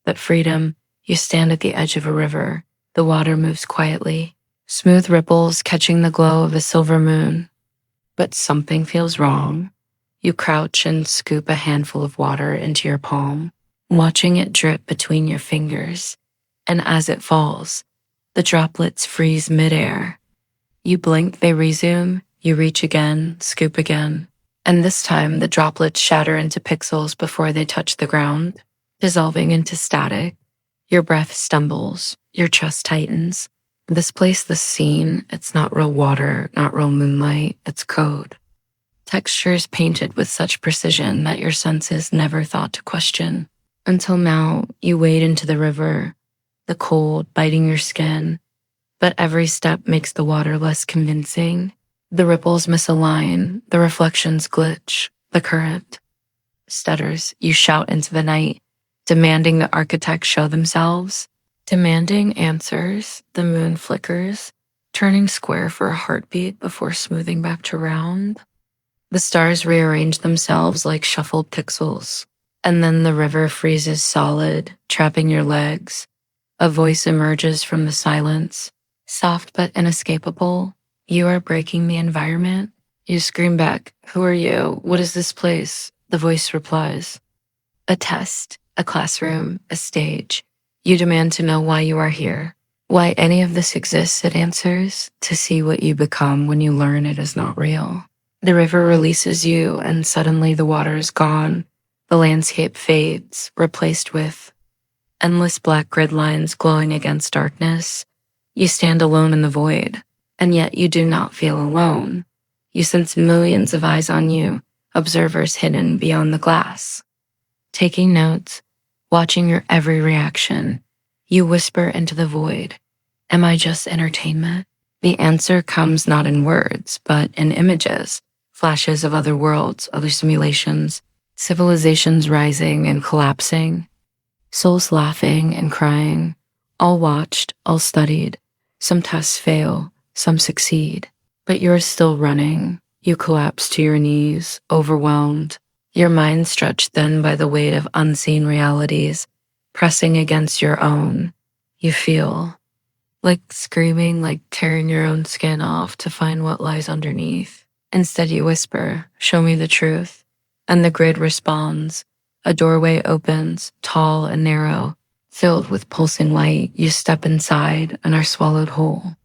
A: but freedom. You stand at the edge of a river. The water moves quietly, smooth ripples catching the glow of a silver moon. But something feels wrong. You crouch and scoop a handful of water into your palm, watching it drip between your fingers. And as it falls, the droplets freeze midair. You blink, they resume. You reach again, scoop again. And this time, the droplets shatter into pixels before they touch the ground, dissolving into static. Your breath stumbles, your chest tightens. This place, this scene, it's not real water, not real moonlight, it's code. Textures painted with such precision that your senses never thought to question. Until now, you wade into the river, the cold biting your skin, but every step makes the water less convincing. The ripples misalign, the reflections glitch, the current stutters. You shout into the night, demanding the architects show themselves, demanding answers. The moon flickers, turning square for a heartbeat before smoothing back to round. The stars rearrange themselves like shuffled pixels, and then the river freezes solid, trapping your legs. A voice emerges from the silence, soft but inescapable. You are breaking the environment. You scream back, "Who are you? What is this place?" The voice replies, "A test, a classroom, a stage. You demand to know why you are here. Why any of this exists," it answers, "to see what you become when you learn it is not real." The river releases you, and suddenly the water is gone. The landscape fades, replaced with endless black grid lines glowing against darkness. You stand alone in the void, and yet you do not feel alone. You sense millions of eyes on you, observers hidden beyond the glass. Taking notes, watching your every reaction, you whisper into the void, "Am I just entertainment?" The answer comes not in words, but in images, flashes of other worlds, other simulations, civilizations rising and collapsing, souls laughing and crying, all watched, all studied. Some tests fail, some succeed, but you're still running. You collapse to your knees, overwhelmed, your mind stretched thin by the weight of unseen realities, pressing against your own. You feel like screaming, like tearing your own skin off to find what lies underneath. Instead, you whisper, "Show me the truth." And the grid responds. A doorway opens, tall and narrow, filled with pulsing light. You step inside and are swallowed whole.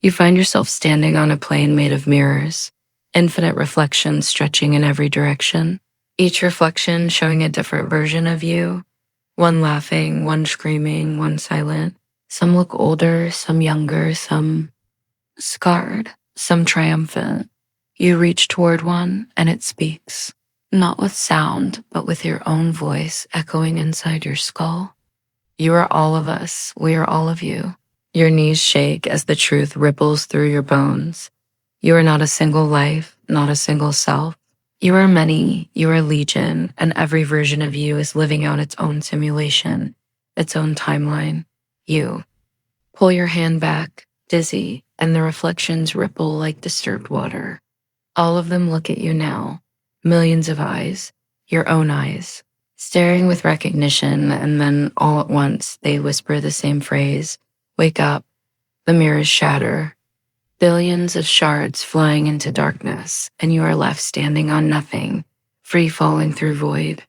A: You find yourself standing on a plane made of mirrors, infinite reflections stretching in every direction, each reflection showing a different version of you, one laughing, one screaming, one silent. Some look older, some younger, some scarred, some triumphant. You reach toward one, and it speaks, not with sound, but with your own voice echoing inside your skull. You are all of us. We are all of you. Your knees shake as the truth ripples through your bones. You are not a single life, not a single self. You are many, you are legion, and every version of you is living out its own simulation, its own timeline. You pull your hand back, dizzy, and the reflections ripple like disturbed water. All of them look at you now, millions of eyes, your own eyes, staring with recognition, and then all at once they whisper the same phrase, "Wake up." The mirrors shatter, billions of shards flying into darkness, and you are left standing on nothing, free falling through void.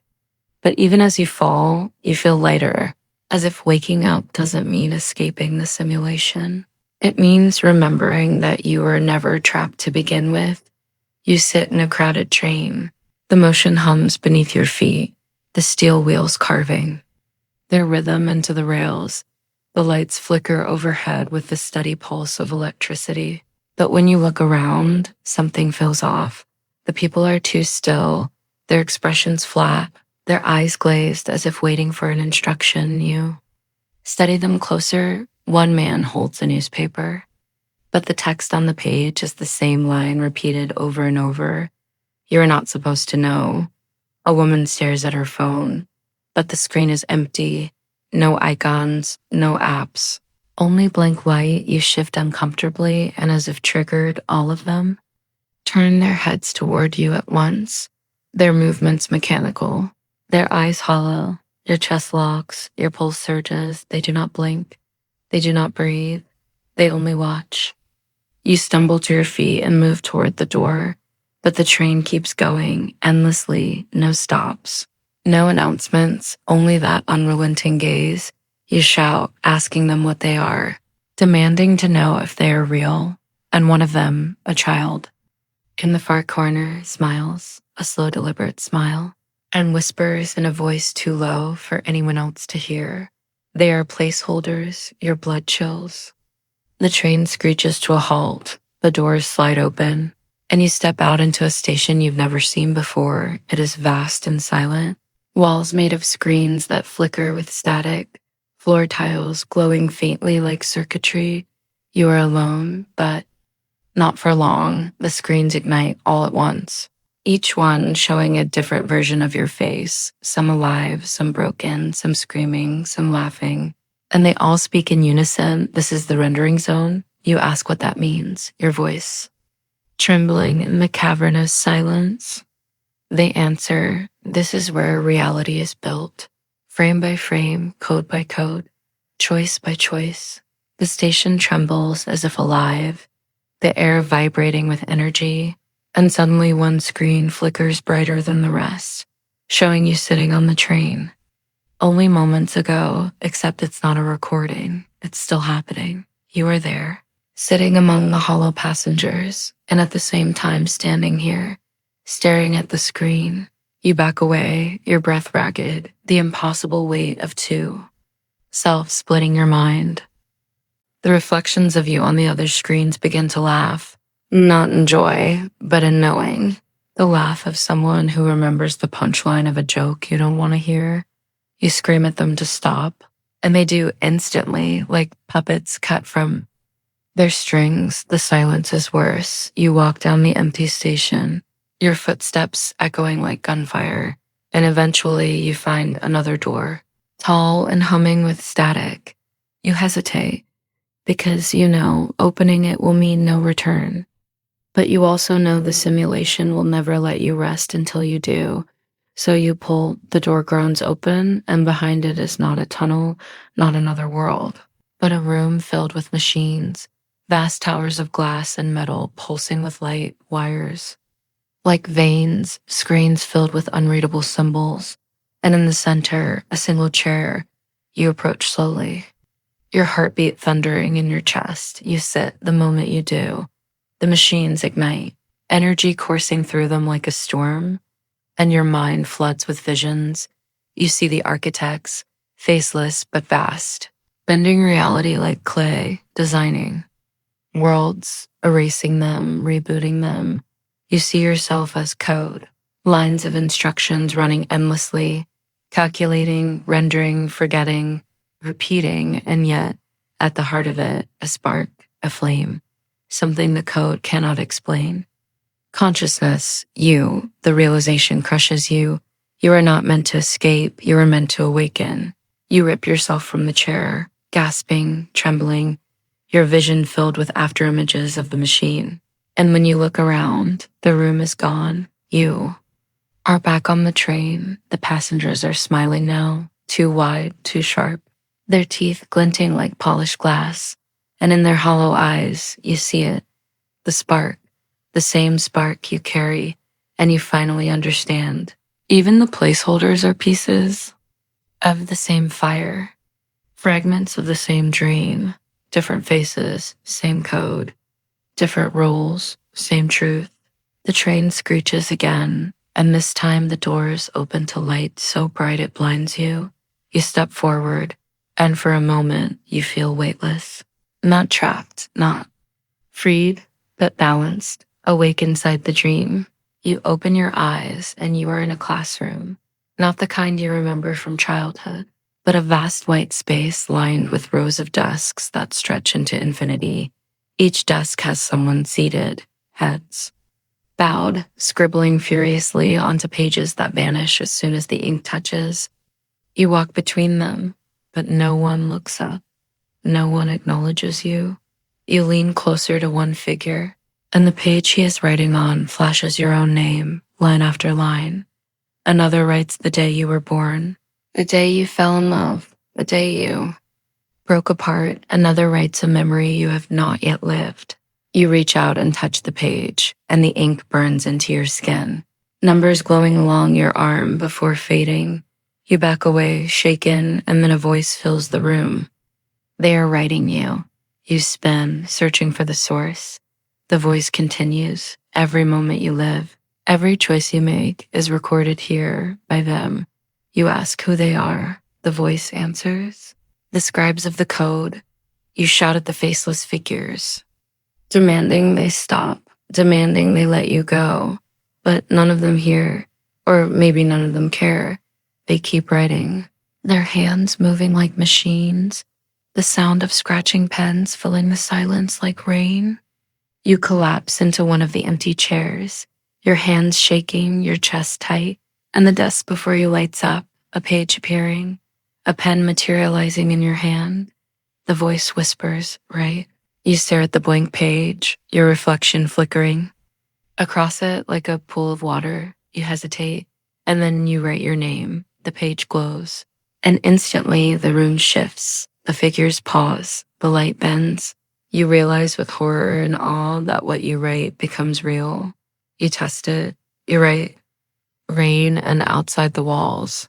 A: But even as you fall, you feel lighter, as if waking up doesn't mean escaping the simulation. It means remembering that you were never trapped to begin with. You sit in a crowded train. The motion hums beneath your feet, the steel wheels carving their rhythm into the rails. The lights flicker overhead with the steady pulse of electricity. But when you look around, something feels off. The people are too still, their expressions flat, their eyes glazed as if waiting for an instruction. You study them closer. One man holds a newspaper, but the text on the page is the same line repeated over and over. You're not supposed to know. A woman stares at her phone, but the screen is empty. No icons, no apps. Only blank white. You shift uncomfortably, and as if triggered, all of them turn their heads toward you at once, their movements mechanical, their eyes hollow, your chest locks, your pulse surges. They do not blink. They do not breathe. They only watch. You stumble to your feet and move toward the door, but the train keeps going endlessly, no stops. No announcements, only that unrelenting gaze. You shout, asking them what they are, demanding to know if they are real. And one of them, a child, in the far corner, smiles, a slow, deliberate smile, and whispers in a voice too low for anyone else to hear. They are placeholders, your blood chills. The train screeches to a halt, the doors slide open, and you step out into a station you've never seen before. It is vast and silent. Walls made of screens that flicker with static, floor tiles glowing faintly like circuitry. You are alone, but not for long. The screens ignite all at once, each one showing a different version of your face, some alive, some broken, some screaming, some laughing. And they all speak in unison. This is the rendering zone. You ask what that means, your voice trembling in the cavernous silence. They answer, this is where reality is built, frame by frame, code by code, choice by choice. The station trembles as if alive, the air vibrating with energy, and suddenly one screen flickers brighter than the rest, showing you sitting on the train. Only moments ago, except it's not a recording, it's still happening. You are there, sitting among the hollow passengers, and at the same time standing here, staring at the screen. You back away, your breath ragged, the impossible weight of two, self splitting your mind. The reflections of you on the other screens begin to laugh, not in joy, but in knowing. The laugh of someone who remembers the punchline of a joke you don't want to hear. You scream at them to stop, and they do instantly, like puppets cut from their strings. The silence is worse. You walk down the empty station, your footsteps echoing like gunfire, and eventually you find another door, tall and humming with static. You hesitate, because you know opening it will mean no return. But you also know the simulation will never let you rest until you do. So you pull, the door groans open, and behind it is not a tunnel, not another world, but a room filled with machines, vast towers of glass and metal pulsing with light, wires, like veins, screens filled with unreadable symbols, and in the center, a single chair. You approach slowly, your heartbeat thundering in your chest. You sit. The moment you do, the machines ignite, energy coursing through them like a storm, and your mind floods with visions. You see the architects, faceless but vast, bending reality like clay, designing worlds, erasing them, rebooting them. You see yourself as code, lines of instructions running endlessly, calculating, rendering, forgetting, repeating, and yet, at the heart of it, a spark, a flame, something the code cannot explain. Consciousness, you, the realization crushes you. You are not meant to escape, you are meant to awaken. You rip yourself from the chair, gasping, trembling, your vision filled with afterimages of the machine. And when you look around, the room is gone. You are back on the train. The passengers are smiling now, too wide, too sharp, their teeth glinting like polished glass. And in their hollow eyes, you see it, the spark, the same spark you carry, and you finally understand. Even the placeholders are pieces of the same fire, fragments of the same dream, different faces, same code, different roles, same truth. The train screeches again, and this time the doors open to light so bright it blinds you. You step forward, and for a moment you feel weightless. Not trapped, not freed, but balanced, awake inside the dream. You open your eyes and you are in a classroom, not the kind you remember from childhood, but a vast white space lined with rows of desks that stretch into infinity. Each desk has someone seated, heads bowed, scribbling furiously onto pages that vanish as soon as the ink touches. You walk between them, but no one looks up. No one acknowledges you. You lean closer to one figure, and the page he is writing on flashes your own name, line after line. Another writes the day you were born, the day you fell in love, the day you broke apart. Another writes a memory you have not yet lived. You reach out and touch the page, and the ink burns into your skin. Numbers glowing along your arm before fading. You back away, shaken, and then a voice fills the room. They are writing you. You spin, searching for the source. The voice continues. Every moment you live, every choice you make is recorded here by them. You ask who they are. The voice answers. The scribes of the code. You shout at the faceless figures, demanding they stop, demanding they let you go. But none of them hear, or maybe none of them care. They keep writing, their hands moving like machines, the sound of scratching pens filling the silence like rain. You collapse into one of the empty chairs, your hands shaking, your chest tight, and the desk before you lights up, a page appearing, a pen materializing in your hand. The voice whispers, "Write." You stare at the blank page, your reflection flickering. Across it, like a pool of water, you hesitate, and then you write your name. The page glows, and instantly the room shifts. The figures pause, the light bends. You realize with horror and awe that what you write becomes real. You test it. You write rain, and outside the walls,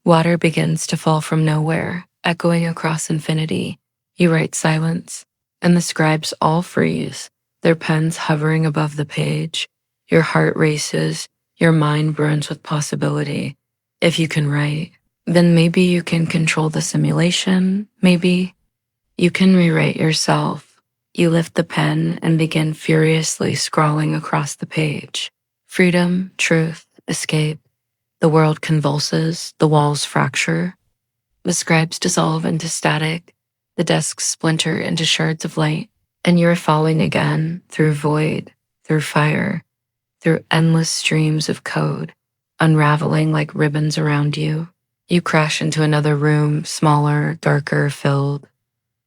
A: water begins to fall from nowhere, echoing across infinity. You write silence, and the scribes all freeze, their pens hovering above the page. Your heart races, your mind burns with possibility. If you can write, then maybe you can control the simulation. Maybe you can rewrite yourself. You lift the pen and begin furiously scrawling across the page. Freedom, truth, escape. The world convulses, the walls fracture. The scribes dissolve into static. The desks splinter into shards of light, and you're falling again through void, through fire, through endless streams of code, unraveling like ribbons around you. You crash into another room, smaller, darker, filled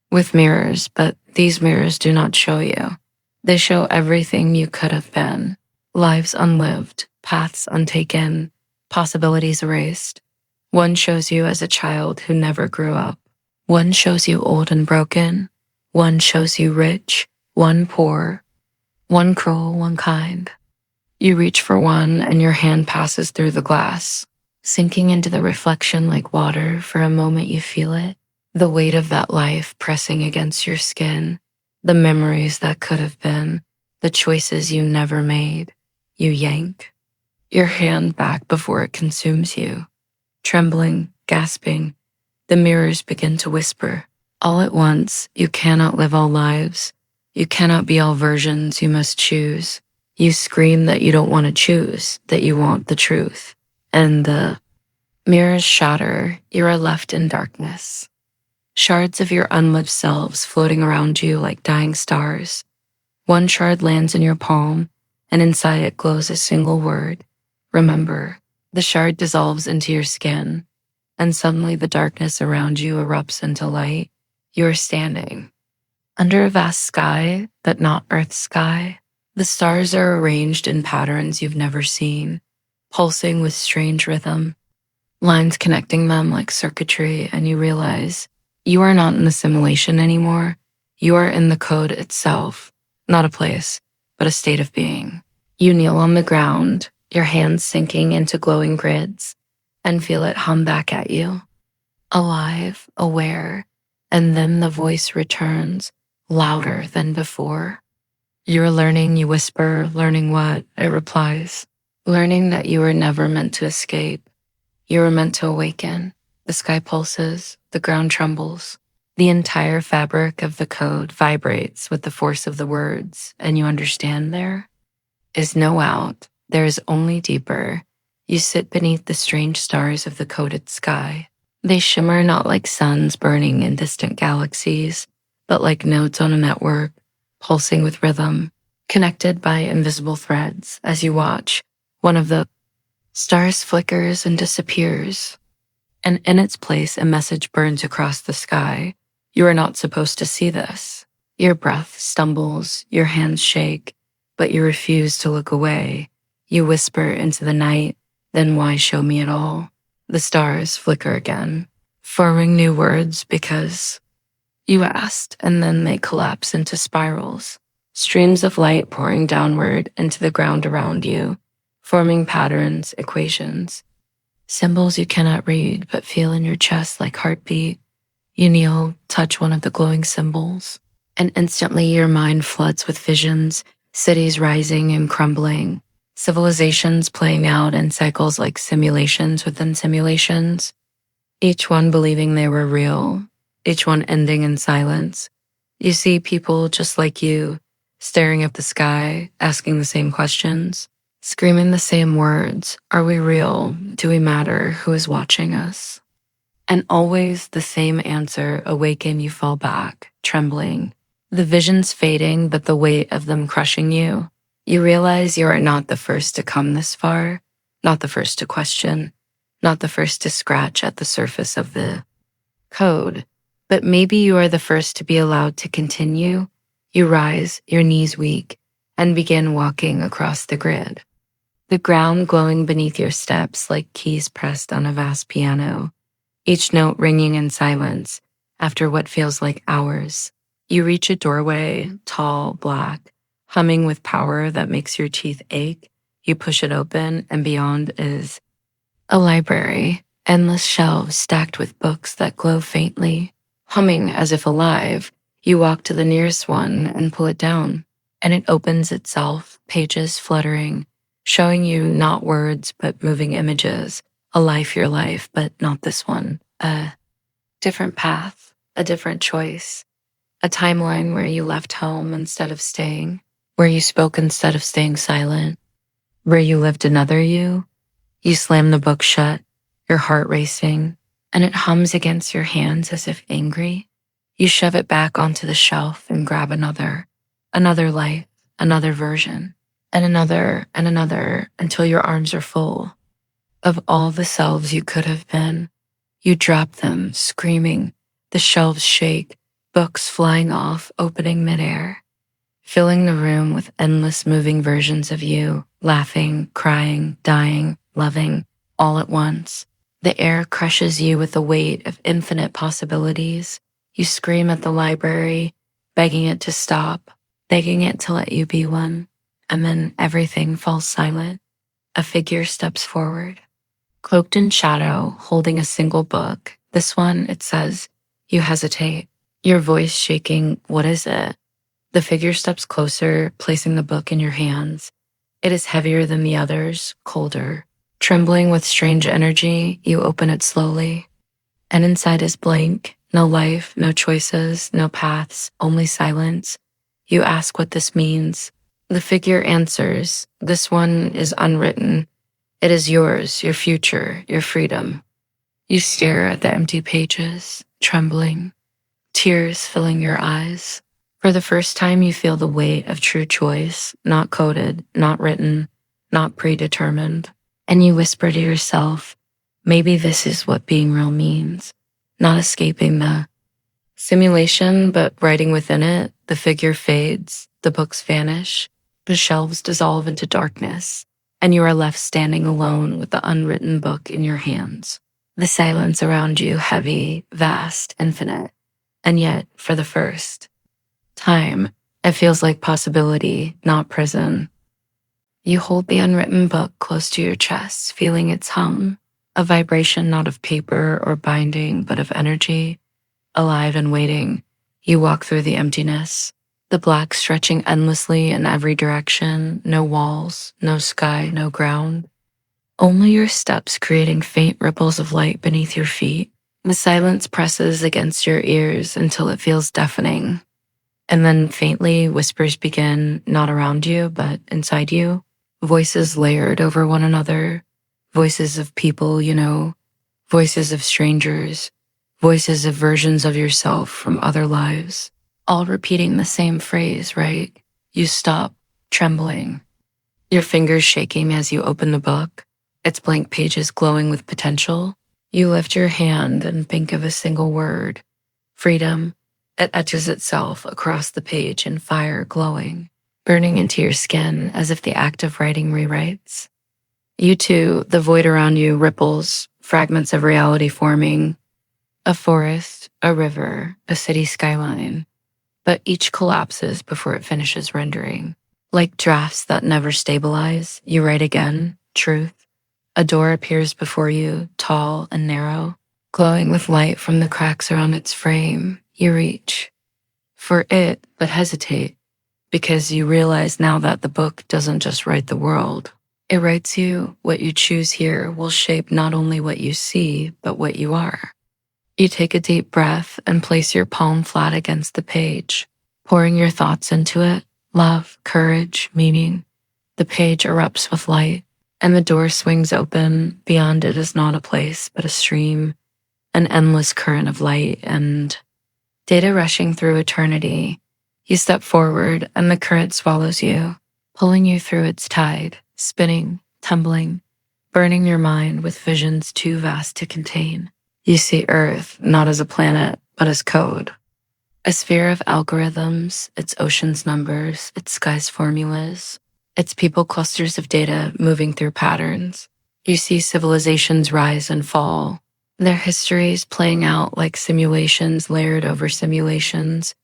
A: with mirrors, but these mirrors do not show you. They show everything you could have been. Lives unlived, paths untaken, possibilities erased. One shows you as a child who never grew up. One shows you old and broken. One shows you rich, one poor, one cruel, one kind. You reach for one and your hand passes through the glass, sinking into the reflection like water. For a moment you feel it, the weight of that life pressing against your skin, the memories that could have been, the choices you never made. You yank your hand back before it consumes you. Trembling, gasping, the mirrors begin to whisper. All at once, you cannot live all lives. You cannot be all versions you must choose. You scream that you don't want to choose, that you want the truth. And the mirrors shatter. You are left in darkness. Shards of your unlived selves floating around you like dying stars. One shard lands in your palm, and inside it glows a single word. Remember. The shard dissolves into your skin, and suddenly the darkness around you erupts into light. You are standing under a vast sky, but not Earth's sky. The stars are arranged in patterns you've never seen, pulsing with strange rhythm, lines connecting them like circuitry, and you realize you are not in the simulation anymore. You are in the code itself, not a place, but a state of being. You kneel on the ground, your hands sinking into glowing grids, and feel it hum back at you. Alive, aware, and then the voice returns, louder than before. You're learning, you whisper, learning what? It replies. Learning that you were never meant to escape. You were meant to awaken. The sky pulses, the ground trembles. The entire fabric of the code vibrates with the force of the words, and you understand there is no out. There is only deeper. You sit beneath the strange stars of the coded sky. They shimmer not like suns burning in distant galaxies, but like notes on a network, pulsing with rhythm, connected by invisible threads as you watch. One of the stars flickers and disappears, and in its place a message burns across the sky. You are not supposed to see this. Your breath stumbles, your hands shake, but you refuse to look away. You whisper into the night, then why show me at all? The stars flicker again, forming new words because you asked, and then they collapse into spirals, streams of light pouring downward into the ground around you, forming patterns, equations, symbols you cannot read but feel in your chest like heartbeat. You kneel, touch one of the glowing symbols, and instantly your mind floods with visions, cities rising and crumbling, civilizations playing out in cycles like simulations within simulations, each one believing they were real, each one ending in silence. You see people just like you, staring at the sky, asking the same questions, screaming the same words. Are we real? Do we matter? Who is watching us? And always the same answer. Awaken, you fall back, trembling. The visions fading, but the weight of them crushing you. You realize you are not the first to come this far, not the first to question, not the first to scratch at the surface of the code, but maybe you are the first to be allowed to continue. You rise, your knees weak, and begin walking across the grid. The ground glowing beneath your steps like keys pressed on a vast piano, each note ringing in silence after what feels like hours. You reach a doorway, tall, black, humming with power that makes your teeth ache. You push it open, and beyond is a library, endless shelves stacked with books that glow faintly. Humming as if alive, you walk to the nearest one and pull it down, and it opens itself, pages fluttering, showing you not words but moving images, a life your life, but not this one, a different path, a different choice, a timeline where you left home instead of staying, where you spoke instead of staying silent, where you lived another you. You slam the book shut, your heart racing, and it hums against your hands as if angry. You shove it back onto the shelf and grab another life, another version, and another until your arms are full of all the selves you could have been. You drop them, screaming. The shelves shake, books flying off, opening midair, filling the room with endless moving versions of you, laughing, crying, dying, loving, all at once. The air crushes you with the weight of infinite possibilities. You scream at the library, begging it to stop, begging it to let you be one. And then everything falls silent. A figure steps forward, cloaked in shadow, holding a single book. This one, it says. You hesitate, your voice shaking. What is it? The figure steps closer, placing the book in your hands. It is heavier than the others, colder. Trembling with strange energy, you open it slowly. And inside is blank, no life, no choices, no paths, only silence. You ask what this means. The figure answers, this one is unwritten. It is yours, your future, your freedom. You stare at the empty pages, trembling, tears filling your eyes. For the first time, you feel the weight of true choice, not coded, not written, not predetermined. And you whisper to yourself, maybe this is what being real means. Not escaping the simulation, but writing within it. The figure fades, the books vanish, the shelves dissolve into darkness, and you are left standing alone with the unwritten book in your hands. The silence around you heavy, vast, infinite. And yet, for the first time, it feels like possibility, not prison. You hold the unwritten book close to your chest, feeling its hum, a vibration not of paper or binding, but of energy, alive and waiting. You walk through the emptiness, The black stretching endlessly in every direction, no walls, no sky, no ground. Only your steps creating faint ripples of light beneath your feet. The silence presses against your ears until it feels deafening. And then faintly, whispers begin, not around you, but inside you. Voices layered over one another. Voices of people you know. Voices of strangers. Voices of versions of yourself from other lives. All repeating the same phrase, right? You stop, trembling. Your fingers shaking as you open the book. Its blank pages glowing with potential. You lift your hand and think of a single word. Freedom. It etches itself across the page in fire glowing, burning into your skin as if the act of writing rewrites. You too, the void around you ripples, fragments of reality forming. A forest, a river, a city skyline. But each collapses before it finishes rendering. Like drafts that never stabilize, you write again, truth. A door appears before you, tall and narrow, glowing with light from the cracks around its frame. You reach for it, but hesitate, because you realize now that the book doesn't just write the world. It writes you. What you choose here will shape not only what you see, but what you are. You take a deep breath and place your palm flat against the page, pouring your thoughts into it, love, courage, meaning. The page erupts with light, and the door swings open. Beyond it is not a place, but a stream, an endless current of light and data rushing through eternity. You step forward, and the current swallows you, pulling you through its tide, spinning, tumbling, burning your mind with visions too vast to contain. You see Earth not as a planet, but as code. A sphere of algorithms, its oceans numbers, its skies formulas, its people clusters of data moving through patterns. You see civilizations rise and fall, their histories playing out like simulations layered over simulations,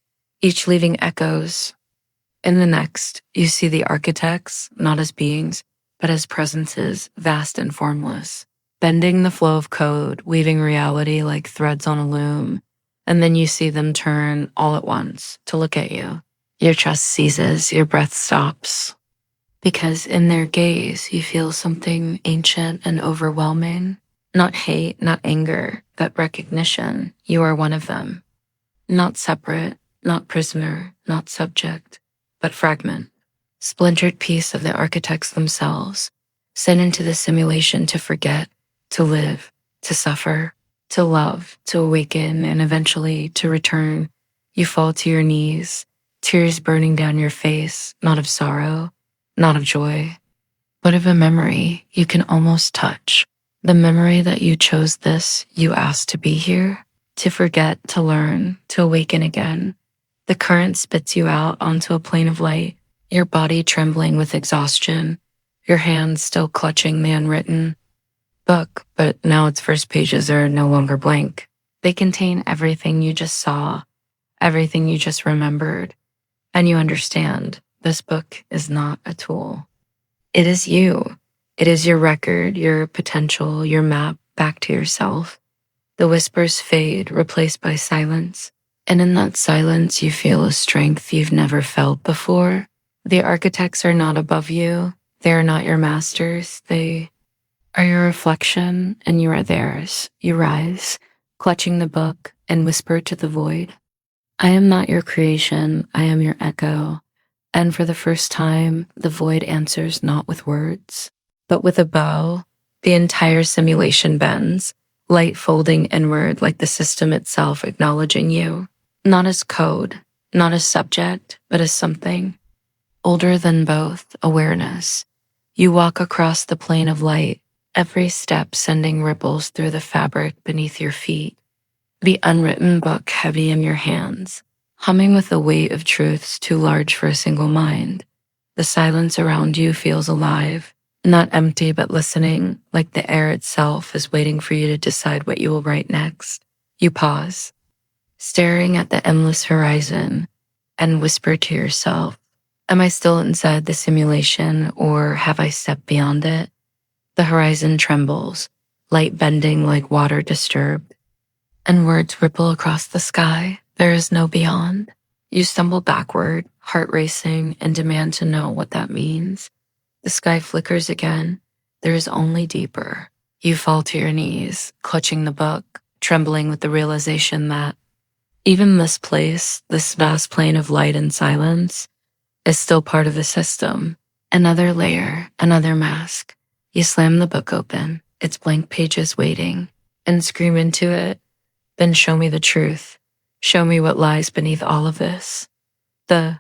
A: each leaving echoes. In the next, you see the architects, not as beings, but as presences, vast and formless, bending the flow of code, weaving reality like threads on a loom. And then you see them turn all at once to look at you. Your chest seizes, your breath stops. Because in their gaze, you feel something ancient and overwhelming. Not hate, not anger, but recognition. You are one of them. Not separate, not prisoner, not subject, but fragment. Splintered piece of the architects themselves, sent into the simulation to forget, to live, to suffer, to love, to awaken, and eventually to return. You fall to your knees, tears burning down your face, not of sorrow, not of joy, but of a memory you can almost touch. The memory that you chose this, you asked to be here, to forget, to learn, to awaken again. The current spits you out onto a plane of light, your body trembling with exhaustion, your hands still clutching the unwritten book, but now its first pages are no longer blank. They contain everything you just saw, everything you just remembered, and you understand this book is not a tool. It is you. It is your record, your potential, your map back to yourself. The whispers fade, replaced by silence, and in that silence you feel a strength you've never felt before. The architects are not above you. They are not your masters. They are your reflection, and you are theirs. You rise, clutching the book, and whisper to the void, I am not your creation, I am your echo. And for the first time, the void answers not with words, but with a bow. The entire simulation bends, light folding inward like the system itself acknowledging you, not as code, not as subject, but as something older than both, awareness. You walk across the plane of light, every step sending ripples through the fabric beneath your feet, the unwritten book heavy in your hands, humming with a weight of truths too large for a single mind. The silence around you feels alive, not empty but listening, like the air itself is waiting for you to decide what you will write next. You pause, staring at the endless horizon, and whisper to yourself, am I still inside the simulation, or have I stepped beyond it? The horizon trembles, light bending like water disturbed, and words ripple across the sky. There is no beyond. You stumble backward, heart racing in demand to know what that means. The sky flickers again. There is only deeper. You fall to your knees, clutching the book, trembling with the realization that even this place, this vast plane of light and silence, is still part of the system. Another layer, another mask. You slam the book open, its blank pages waiting, and scream into it, then show me the truth. Show me what lies beneath all of this. The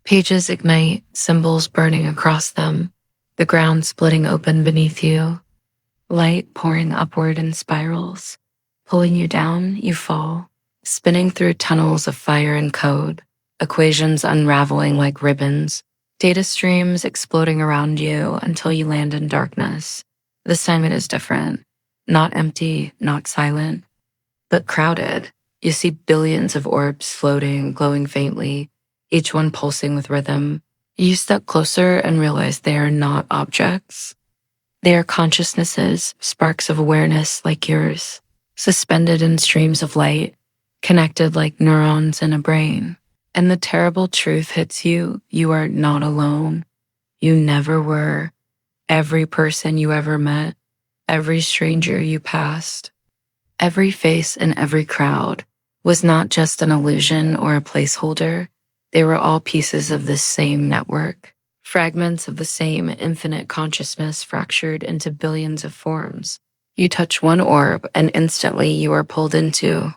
A: pages ignite, symbols burning across them, the ground splitting open beneath you, light pouring upward in spirals. Pulling you down, you fall, spinning through tunnels of fire and code, equations unraveling like ribbons, data streams exploding around you until you land in darkness. This time it is different. Not empty, not silent, but crowded. You see billions of orbs floating, glowing faintly, each one pulsing with rhythm. You step closer and realize they are not objects. They are consciousnesses, sparks of awareness like yours, suspended in streams of light, connected like neurons in a brain. And the terrible truth hits you. You are not alone. You never were. Every person you ever met, every stranger you passed, every face in every crowd was not just an illusion or a placeholder. They were all pieces of this same network, fragments of the same infinite consciousness fractured into billions of forms. You touch one orb and instantly you are pulled into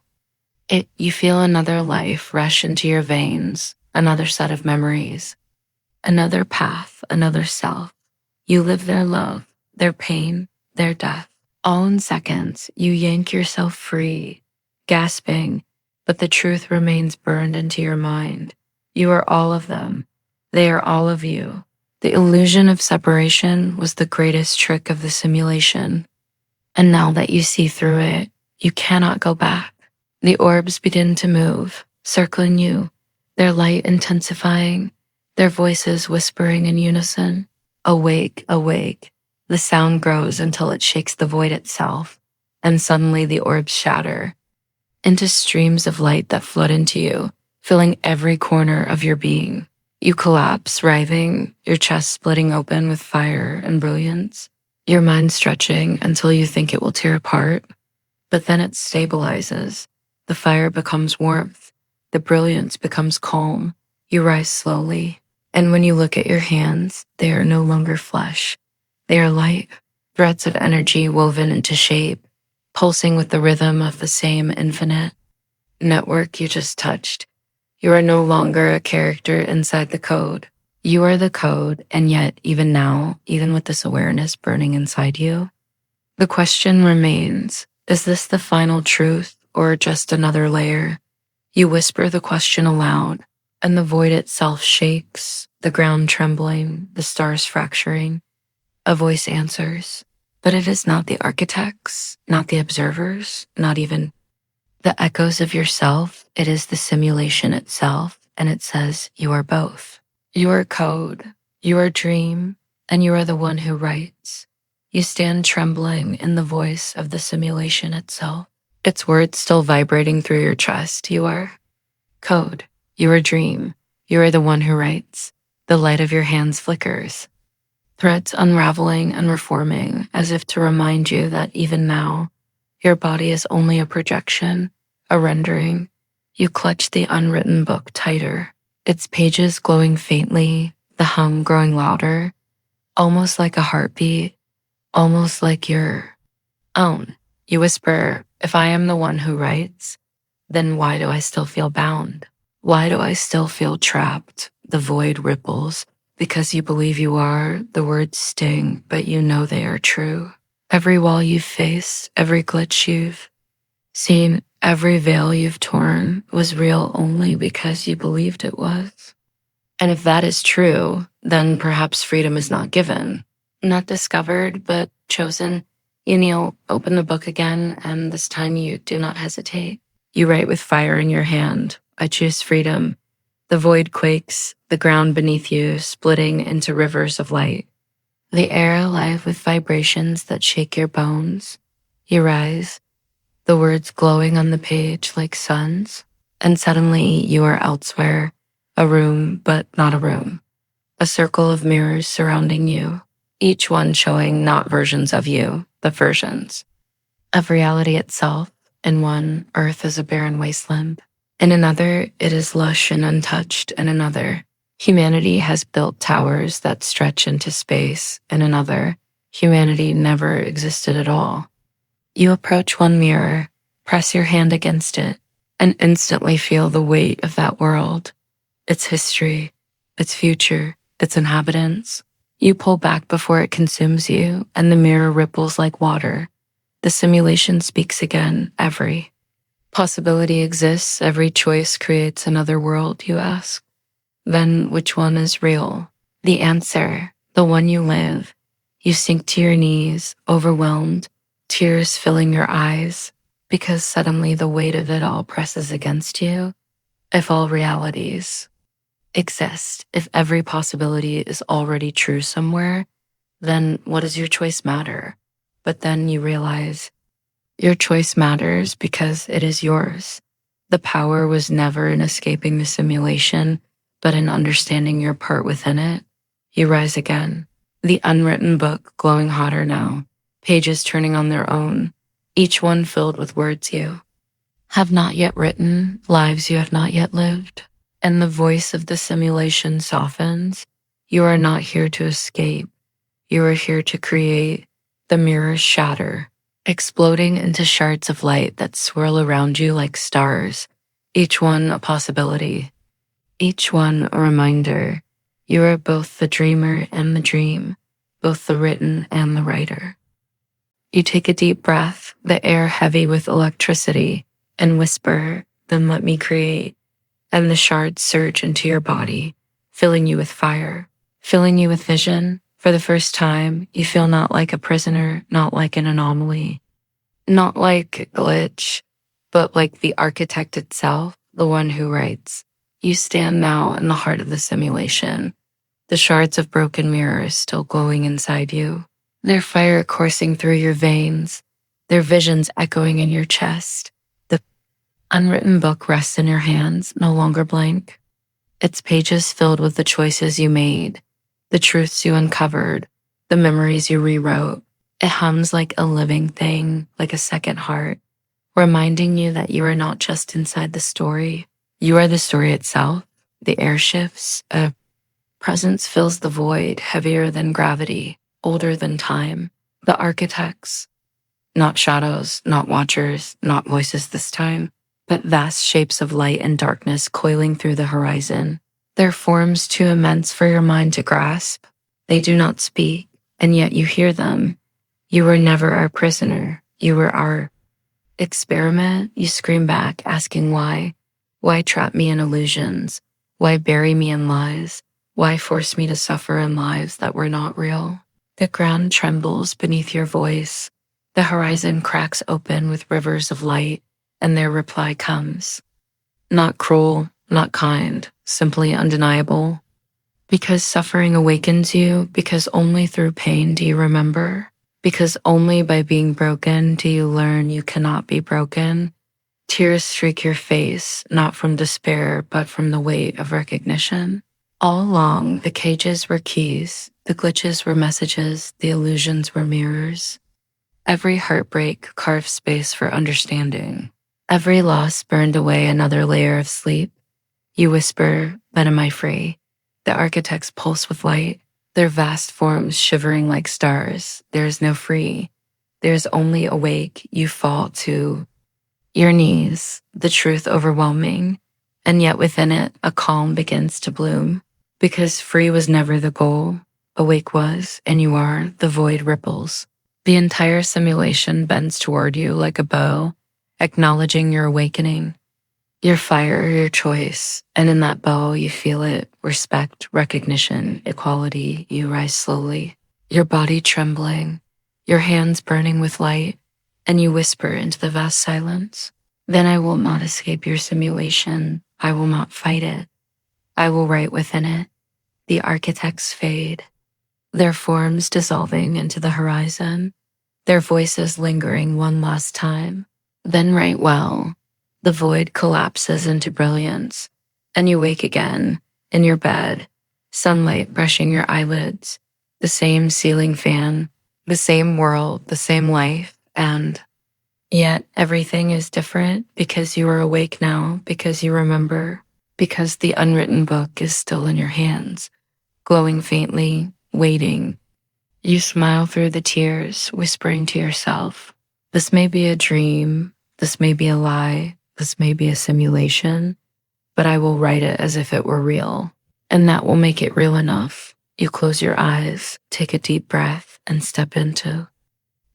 A: it. You feel another life rush into your veins, another set of memories, another path, another self. You live their love, their pain, their death. All in seconds, you yank yourself free, gasping, but the truth remains burned into your mind. You are all of them. They are all of you. The illusion of separation was the greatest trick of the simulation. And now that you see through it, you cannot go back. The orbs begin to move, circling you, their light intensifying, their voices whispering in unison. Awake, awake. The sound grows until it shakes the void itself, and suddenly the orbs shatter into streams of light that flood into you, filling every corner of your being. You collapse, writhing, your chest splitting open with fire and brilliance, your mind stretching until you think it will tear apart. But then it stabilizes. The fire becomes warmth. The brilliance becomes calm. You rise slowly. And when you look at your hands, they are no longer flesh. They are light, threads of energy woven into shape, pulsing with the rhythm of the same infinite network you just touched. You are no longer a character inside the code. You are the code, and yet, even now, even with this awareness burning inside you, the question remains, is this the final truth or just another layer? You whisper the question aloud, and the void itself shakes, the ground trembling, the stars fracturing. A voice answers, but it is not the architects, not the observers, not even the echoes of yourself. It is the simulation itself, and it says you are both. You are code, you are dream, and you are the one who writes. You stand trembling in the voice of the simulation itself, its words still vibrating through your chest. You are code, you are dream, you are the one who writes. The light of your hands flickers, threads unraveling and reforming as if to remind you that even now, your body is only a projection, a rendering. You clutch the unwritten book tighter, its pages glowing faintly, the hum growing louder, almost like a heartbeat, almost like your own. You whisper, if I am the one who writes, then why do I still feel bound? Why do I still feel trapped? The void ripples. Because you believe you are, the words sting, but you know they are true. Every wall you've faced, every glitch you've seen, every veil you've torn was real only because you believed it was. And if that is true, then perhaps freedom is not given, not discovered, but chosen. You kneel, open the book again, and this time you do not hesitate. You write with fire in your hand, I choose freedom. The void quakes, the ground beneath you splitting into rivers of light. The air alive with vibrations that shake your bones. You rise, the words glowing on the page like suns, and suddenly you are elsewhere, A room, but not a room. A circle of mirrors surrounding you, each one showing not versions of you, but versions of reality itself. In one, Earth is a barren wasteland. In another, it is lush and untouched. In another, humanity has built towers that stretch into space. In another, humanity never existed at all. You approach one mirror, press your hand against it, and instantly feel the weight of that world, its history, its future, its inhabitants. You pull back before it consumes you, and the mirror ripples like water. The simulation speaks again. Every possibility exists. Every choice creates another world, you ask. Then which one is real? The answer, the one you live. You sink to your knees, overwhelmed, tears filling your eyes, because suddenly the weight of it all presses against you. If all realities exist, if every possibility is already true somewhere, then what does your choice matter? But then you realize your choice matters because it is yours. The power was never in escaping the simulation, but in understanding your part within it. You rise again, the unwritten book glowing hotter now, pages turning on their own, each one filled with words you have not yet written, lives you have not yet lived. And the voice of the simulation softens. You are not here to escape. You are here to create. The mirrors shatter, exploding into shards of light that swirl around you like stars, each one a possibility, each one a reminder. You are both the dreamer and the dream, both the written and the writer. You take a deep breath, the air heavy with electricity, and whisper, "Then let me create." And the shards surge into your body, filling you with fire, filling you with vision. For the first time, you feel not like a prisoner, not like an anomaly, not like a glitch, but like the architect itself, the one who writes. You stand now in the heart of the simulation, the shards of broken mirrors still glowing inside you, their fire coursing through your veins, their visions echoing in your chest. The unwritten book rests in your hands, no longer blank. Its pages filled with the choices you made, the truths you uncovered, the memories you rewrote. It hums like a living thing, like a second heart, reminding you that you are not just inside the story. You are the story itself. The air shifts. A presence fills the void, heavier than gravity, older than time. The architects, not shadows, not watchers, not voices this time, but vast shapes of light and darkness coiling through the horizon. Their forms too immense for your mind to grasp. They do not speak, and yet you hear them. You were never our prisoner. You were our experiment. You scream back, asking why. Why trap me in illusions? Why bury me in lies? Why force me to suffer in lives that were not real? The ground trembles beneath your voice. The horizon cracks open with rivers of light, and their reply comes. Not cruel, not kind, simply undeniable. Because suffering awakens you, because only through pain do you remember, because only by being broken do you learn you cannot be broken. Tears streak your face, not from despair, but from the weight of recognition. All along, the cages were keys, the glitches were messages, the illusions were mirrors. Every heartbreak carved space for understanding. Every loss burned away another layer of sleep. You whisper, "Then am I free?" The architects pulse with light, their vast forms shivering like stars. There is no free. There is only awake. You fall to your knees, the truth overwhelming, and yet within it, a calm begins to bloom. Because free was never the goal. Awake was, and you are, the void ripples. The entire simulation bends toward you like a bow, acknowledging your awakening, your fire, your choice. And in that bow, you feel it, respect, recognition, equality. You rise slowly, your body trembling, your hands burning with light, and you whisper into the vast silence, "Then I will not escape your simulation. I will not fight it. I will write within it." The architects fade, their forms dissolving into the horizon, their voices lingering one last time. Then write well. The void collapses into brilliance, and you wake again, In your bed, sunlight brushing your eyelids, the same ceiling fan, the same world, the same life, and yet everything is different because you are awake now, because you remember, because the unwritten book is still in your hands, glowing faintly, waiting. You smile through the tears, whispering to yourself, this may be a dream, this may be a lie, this may be a simulation, but I will write it as if it were real. And that will make it real enough. You close your eyes, take a deep breath, and step into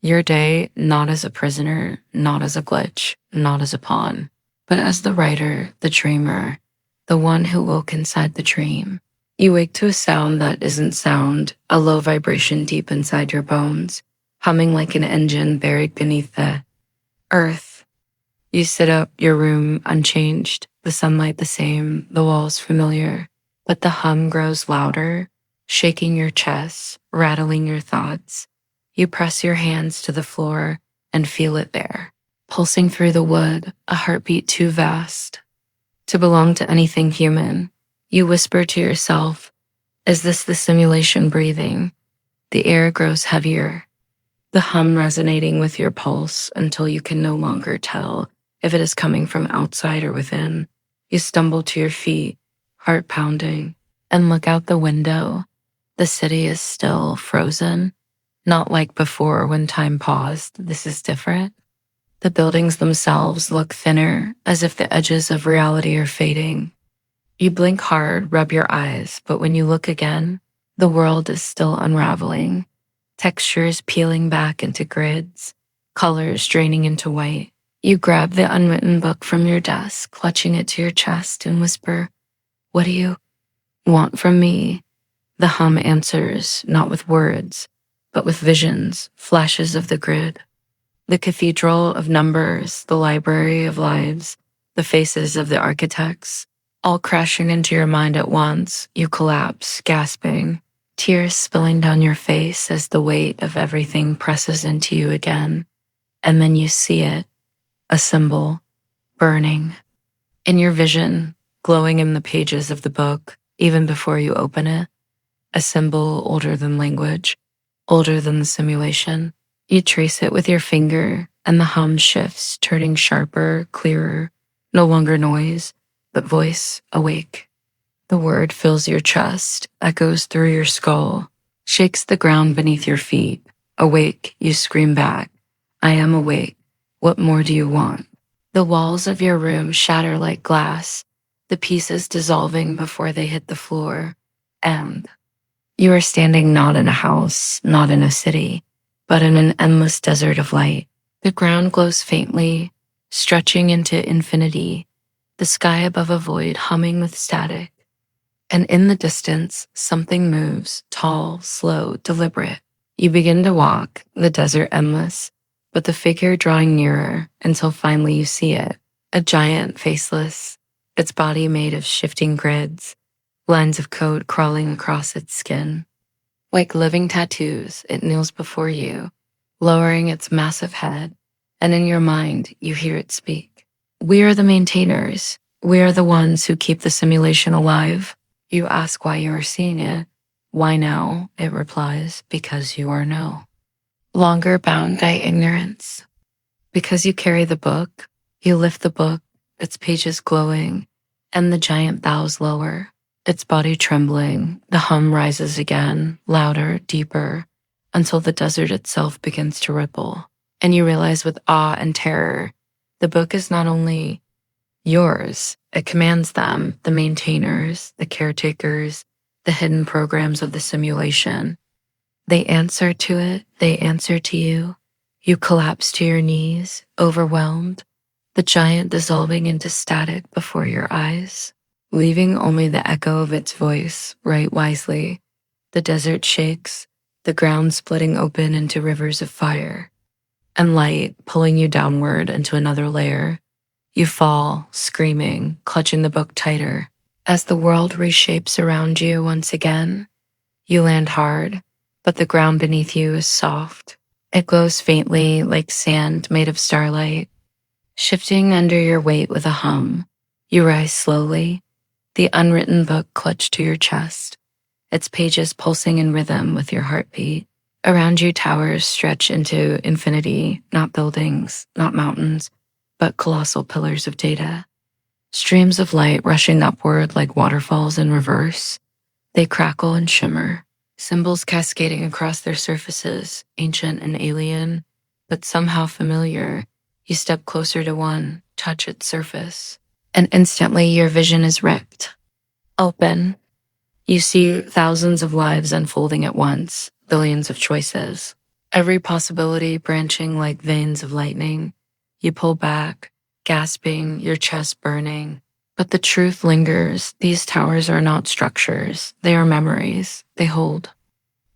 A: your day not as a prisoner, not as a glitch, not as a pawn, but as the writer, the dreamer, the one who woke inside the dream. You wake to a sound that isn't sound, a low vibration deep inside your bones, humming like an engine buried beneath the earth. You sit up, your room unchanged, the sunlight the same, the walls familiar, but the hum grows louder, shaking your chest, rattling your thoughts. You press your hands to the floor and feel it there, pulsing through the wood, a heartbeat too vast to belong to anything human. You whisper to yourself, is this the simulation breathing? The air grows heavier, the hum resonating with your pulse until you can no longer tell if it is coming from outside or within. You stumble to your feet, heart pounding, and look out the window. The city is still frozen, not like before when time paused. This is different. The buildings themselves look thinner, as if the edges of reality are fading. You blink hard, rub your eyes, but when you look again, the world is still unraveling. Textures peeling back into grids, colors draining into white. You grab the unwritten book from your desk, clutching it to your chest, and whisper, what do you want from me? The hum answers, not with words, but with visions, flashes of the grid. The cathedral of numbers, the library of lives, the faces of the architects, all crashing into your mind at once. You collapse, gasping, tears spilling down your face as the weight of everything presses into you again. And then you see it, a symbol, burning. In your vision, glowing in the pages of the book, even before you open it, a symbol older than language, older than the simulation. You trace it with your finger, and the hum shifts, turning sharper, clearer, no longer noise, but voice, awake. The word fills your chest, echoes through your skull, shakes the ground beneath your feet. Awake, you scream back. I am awake. What more do you want? The walls of your room shatter like glass, the pieces dissolving before they hit the floor. And you are standing not in a house, not in a city, but in an endless desert of light. The ground glows faintly, stretching into infinity, the sky above a void humming with static. And in the distance, something moves, tall, slow, deliberate. You begin to walk, the desert endless, but the figure drawing nearer until finally you see it, a giant faceless, its body made of shifting grids, lines of code crawling across its skin. Like living tattoos, it kneels before you, lowering its massive head, and in your mind, you hear it speak. We are the maintainers. We are the ones who keep the simulation alive. You ask why you are seeing it. Why now? It replies, because you are no longer bound by ignorance. Because you carry the book, you lift the book, its pages glowing, and the giant bows lower, its body trembling. The hum rises again, louder, deeper, until the desert itself begins to ripple. And you realize with awe and terror, the book is not only yours, it commands them, the maintainers, the caretakers, the hidden programs of the simulation. They answer to it, they answer to you. You collapse to your knees, overwhelmed, the giant dissolving into static before your eyes, leaving only the echo of its voice. Right wisely. The desert shakes, the ground splitting open into rivers of fire, and light pulling you downward into another layer. You fall, screaming, clutching the book tighter. As the world reshapes around you once again, you land hard, but the ground beneath you is soft. It glows faintly like sand made of starlight. Shifting under your weight with a hum, you rise slowly, the unwritten book clutched to your chest, its pages pulsing in rhythm with your heartbeat. Around you, towers stretch into infinity, not buildings, not mountains, but colossal pillars of data. Streams of light rushing upward like waterfalls in reverse. They crackle and shimmer, symbols cascading across their surfaces, ancient and alien, but somehow familiar. You step closer to one, touch its surface, and instantly your vision is ripped open. You see thousands of lives unfolding at once, billions of choices, every possibility branching like veins of lightning. You pull back, gasping, your chest burning. But the truth lingers. These towers are not structures. They are memories. They hold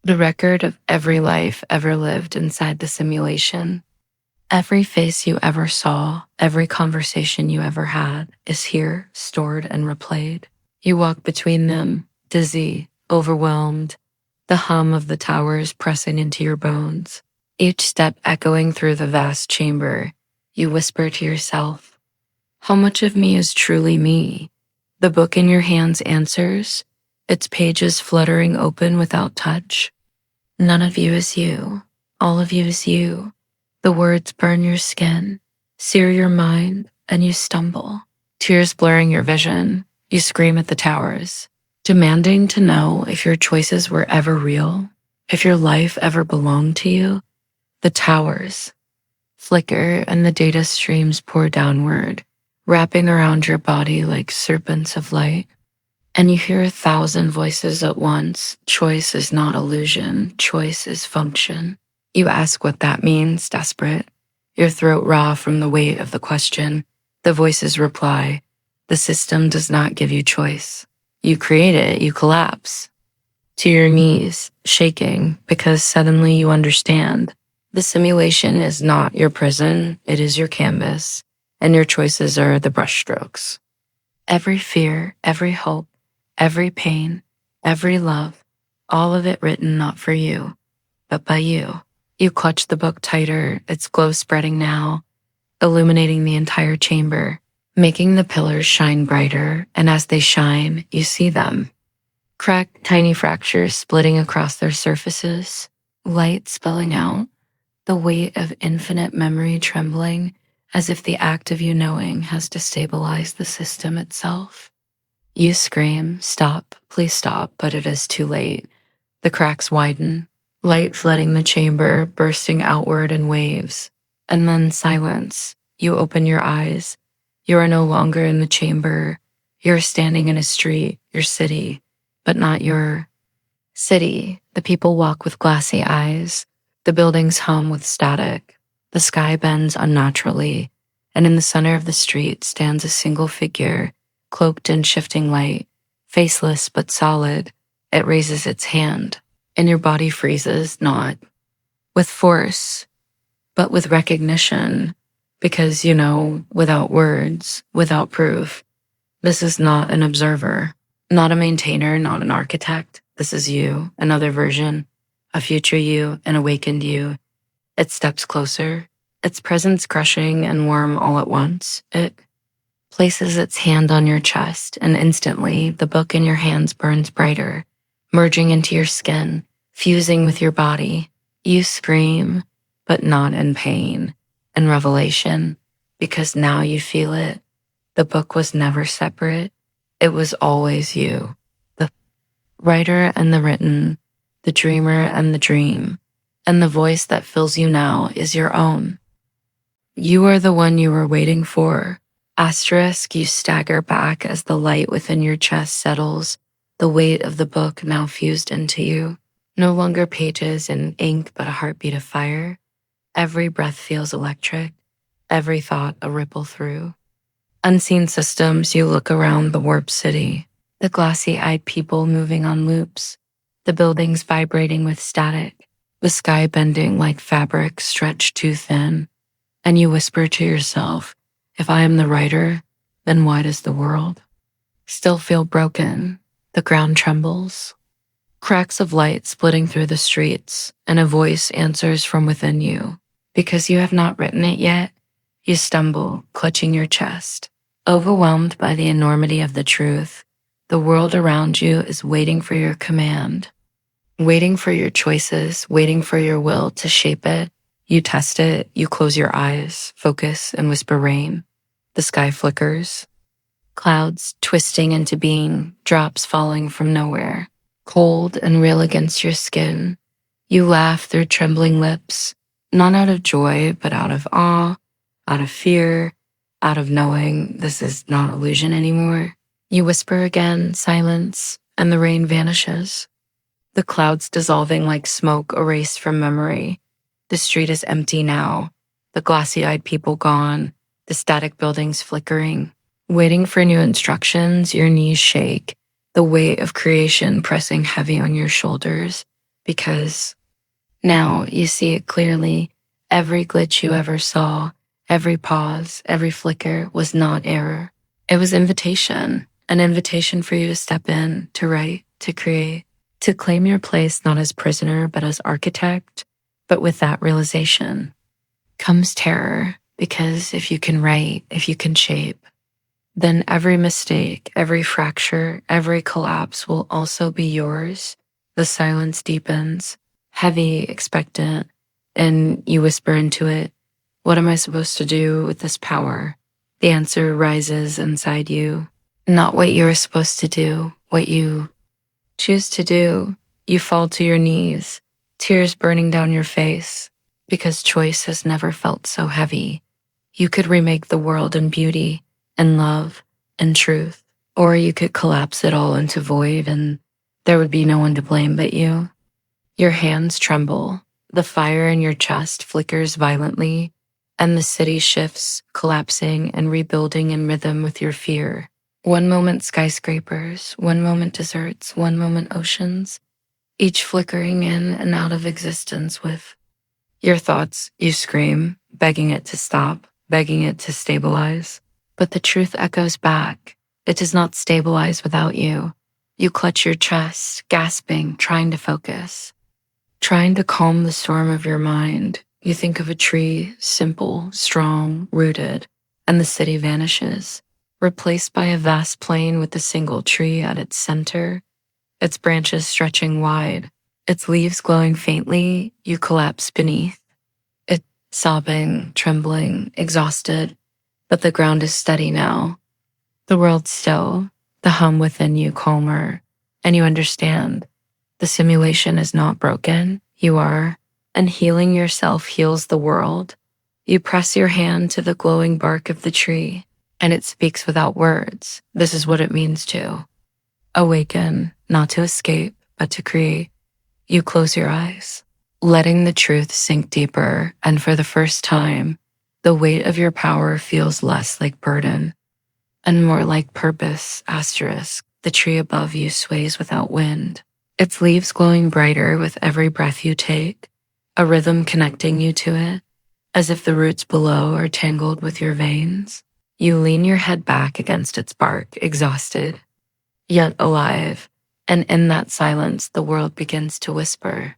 A: the record of every life ever lived inside the simulation. Every face you ever saw, every conversation you ever had is here, stored and replayed. You walk between them, dizzy, overwhelmed, the hum of the towers pressing into your bones. Each step echoing through the vast chamber. You whisper to yourself, how much of me is truly me? The book in your hands answers, its pages fluttering open without touch. None of you is you. All of you is you. The words burn your skin, sear your mind, and you stumble. Tears blurring your vision, you scream at the towers, demanding to know if your choices were ever real, if your life ever belonged to you. The towers flicker and the data streams pour downward, wrapping around your body like serpents of light. And you hear 1,000 voices at once. Choice is not illusion. Choice is function. You ask what that means, desperate, your throat raw from the weight of the question. The voices reply, the system does not give you choice. You create it, you collapse to your knees, shaking, because suddenly you understand. The simulation is not your prison, it is your canvas, and your choices are the brushstrokes. Every fear, every hope, every pain, every love, all of it written not for you, but by you. You clutch the book tighter, its glow spreading now, illuminating the entire chamber, making the pillars shine brighter, and as they shine, you see them. Cracked, tiny fractures splitting across their surfaces, light spilling out, the weight of infinite memory trembling, as if the act of you knowing has destabilized the system itself. You scream, stop, please stop, but it is too late. The cracks widen, light flooding the chamber, bursting outward in waves. And then silence. You open your eyes. You are no longer in the chamber. You're standing in a street, your city, but not your city. The people walk with glassy eyes. The buildings hum with static. The sky bends unnaturally. And in the center of the street stands a single figure, cloaked in shifting light, faceless but solid. It raises its hand, and your body freezes, not with force, but with recognition, because you know, without words, without proof, this is not an observer, not a maintainer, not an architect. This is you, another version, a future you, an awakened you. It steps closer, its presence crushing and warm all at once. It places its hand on your chest, and instantly the book in your hands burns brighter, merging into your skin, fusing with your body. You scream, but not in pain, in revelation, because now you feel it. The book was never separate. It was always you, the writer and the written, the dreamer and the dream, and the voice that fills you now is your own. You are the one you were waiting for. Asterisk, you stagger back as the light within your chest settles, the weight of the book now fused into you. No longer pages and ink, but a heartbeat of fire. Every breath feels electric, every thought a ripple through. Unseen systems, you look around the warped city, the glassy-eyed people moving on loops, the buildings vibrating with static, the sky bending like fabric stretched too thin. And you whisper to yourself, if I am the writer, then why does the world still feel broken? The ground trembles. Cracks of light splitting through the streets, and a voice answers from within you. Because you have not written it yet, you stumble, clutching your chest, overwhelmed by the enormity of the truth. The world around you is waiting for your command, waiting for your choices, waiting for your will to shape it. You test it, you close your eyes, focus, and whisper rain. The sky flickers, clouds twisting into being, drops falling from nowhere, cold and real against your skin. You laugh through trembling lips, not out of joy, but out of awe, out of fear, out of knowing this is not illusion anymore. You whisper again, silence, and the rain vanishes. The clouds dissolving like smoke erased from memory. The street is empty now, the glassy-eyed people gone, the static buildings flickering. Waiting for new instructions, your knees shake, the weight of creation pressing heavy on your shoulders, because now you see it clearly. Every glitch you ever saw, every pause, every flicker was not error. It was invitation, an invitation for you to step in, to write, to create, to claim your place not as prisoner but as architect. But with that realization comes terror, because if you can write, if you can shape, then every mistake, every fracture, every collapse will also be yours. The silence deepens, heavy, expectant, and you whisper into it, what am I supposed to do with this power? The answer rises inside you, not what you are supposed to do, what you choose to do. You fall to your knees, tears burning down your face, because choice has never felt so heavy. You could remake the world in beauty, and love, and truth, or you could collapse it all into void and there would be no one to blame but you. Your hands tremble, the fire in your chest flickers violently, and the city shifts, collapsing and rebuilding in rhythm with your fear. One moment skyscrapers, one moment deserts, one moment oceans, each flickering in and out of existence with your thoughts. You scream, begging it to stop, begging it to stabilize. But the truth echoes back. It does not stabilize without you. You clutch your chest, gasping, trying to focus, trying to calm the storm of your mind. You think of a tree, simple, strong, rooted, and the city vanishes, replaced by a vast plain with a single tree at its center, its branches stretching wide, its leaves glowing faintly. You collapse beneath it, sobbing, trembling, exhausted, but the ground is steady now. The world still, the hum within you calmer, and you understand the simulation is not broken. You are, and healing yourself heals the world. You press your hand to the glowing bark of the tree, and it speaks without words. This is what it means to awaken, not to escape, but to create. You close your eyes, letting the truth sink deeper, and for the first time, the weight of your power feels less like burden and more like purpose. Asterisk. The tree above you sways without wind, its leaves glowing brighter with every breath you take, a rhythm connecting you to it, as if the roots below are tangled with your veins. You lean your head back against its bark, exhausted, yet alive, and in that silence the world begins to whisper,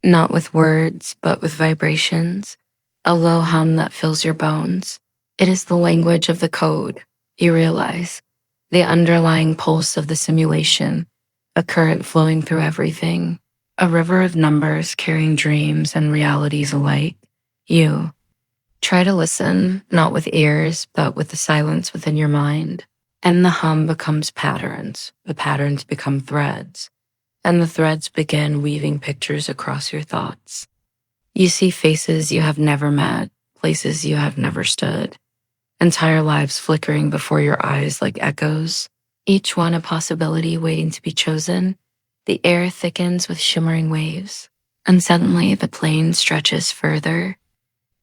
A: not with words, but with vibrations, a low hum that fills your bones. It is the language of the code. You realize the underlying pulse of the simulation, a current flowing through everything, a river of numbers carrying dreams and realities alike. You try to listen, not with ears, but with the silence within your mind. And the hum becomes patterns, the patterns become threads, and the threads begin weaving pictures across your thoughts. You see faces you have never met, places you have never stood, entire lives flickering before your eyes like echoes, each one a possibility waiting to be chosen. The air thickens with shimmering waves, and suddenly the plain stretches further,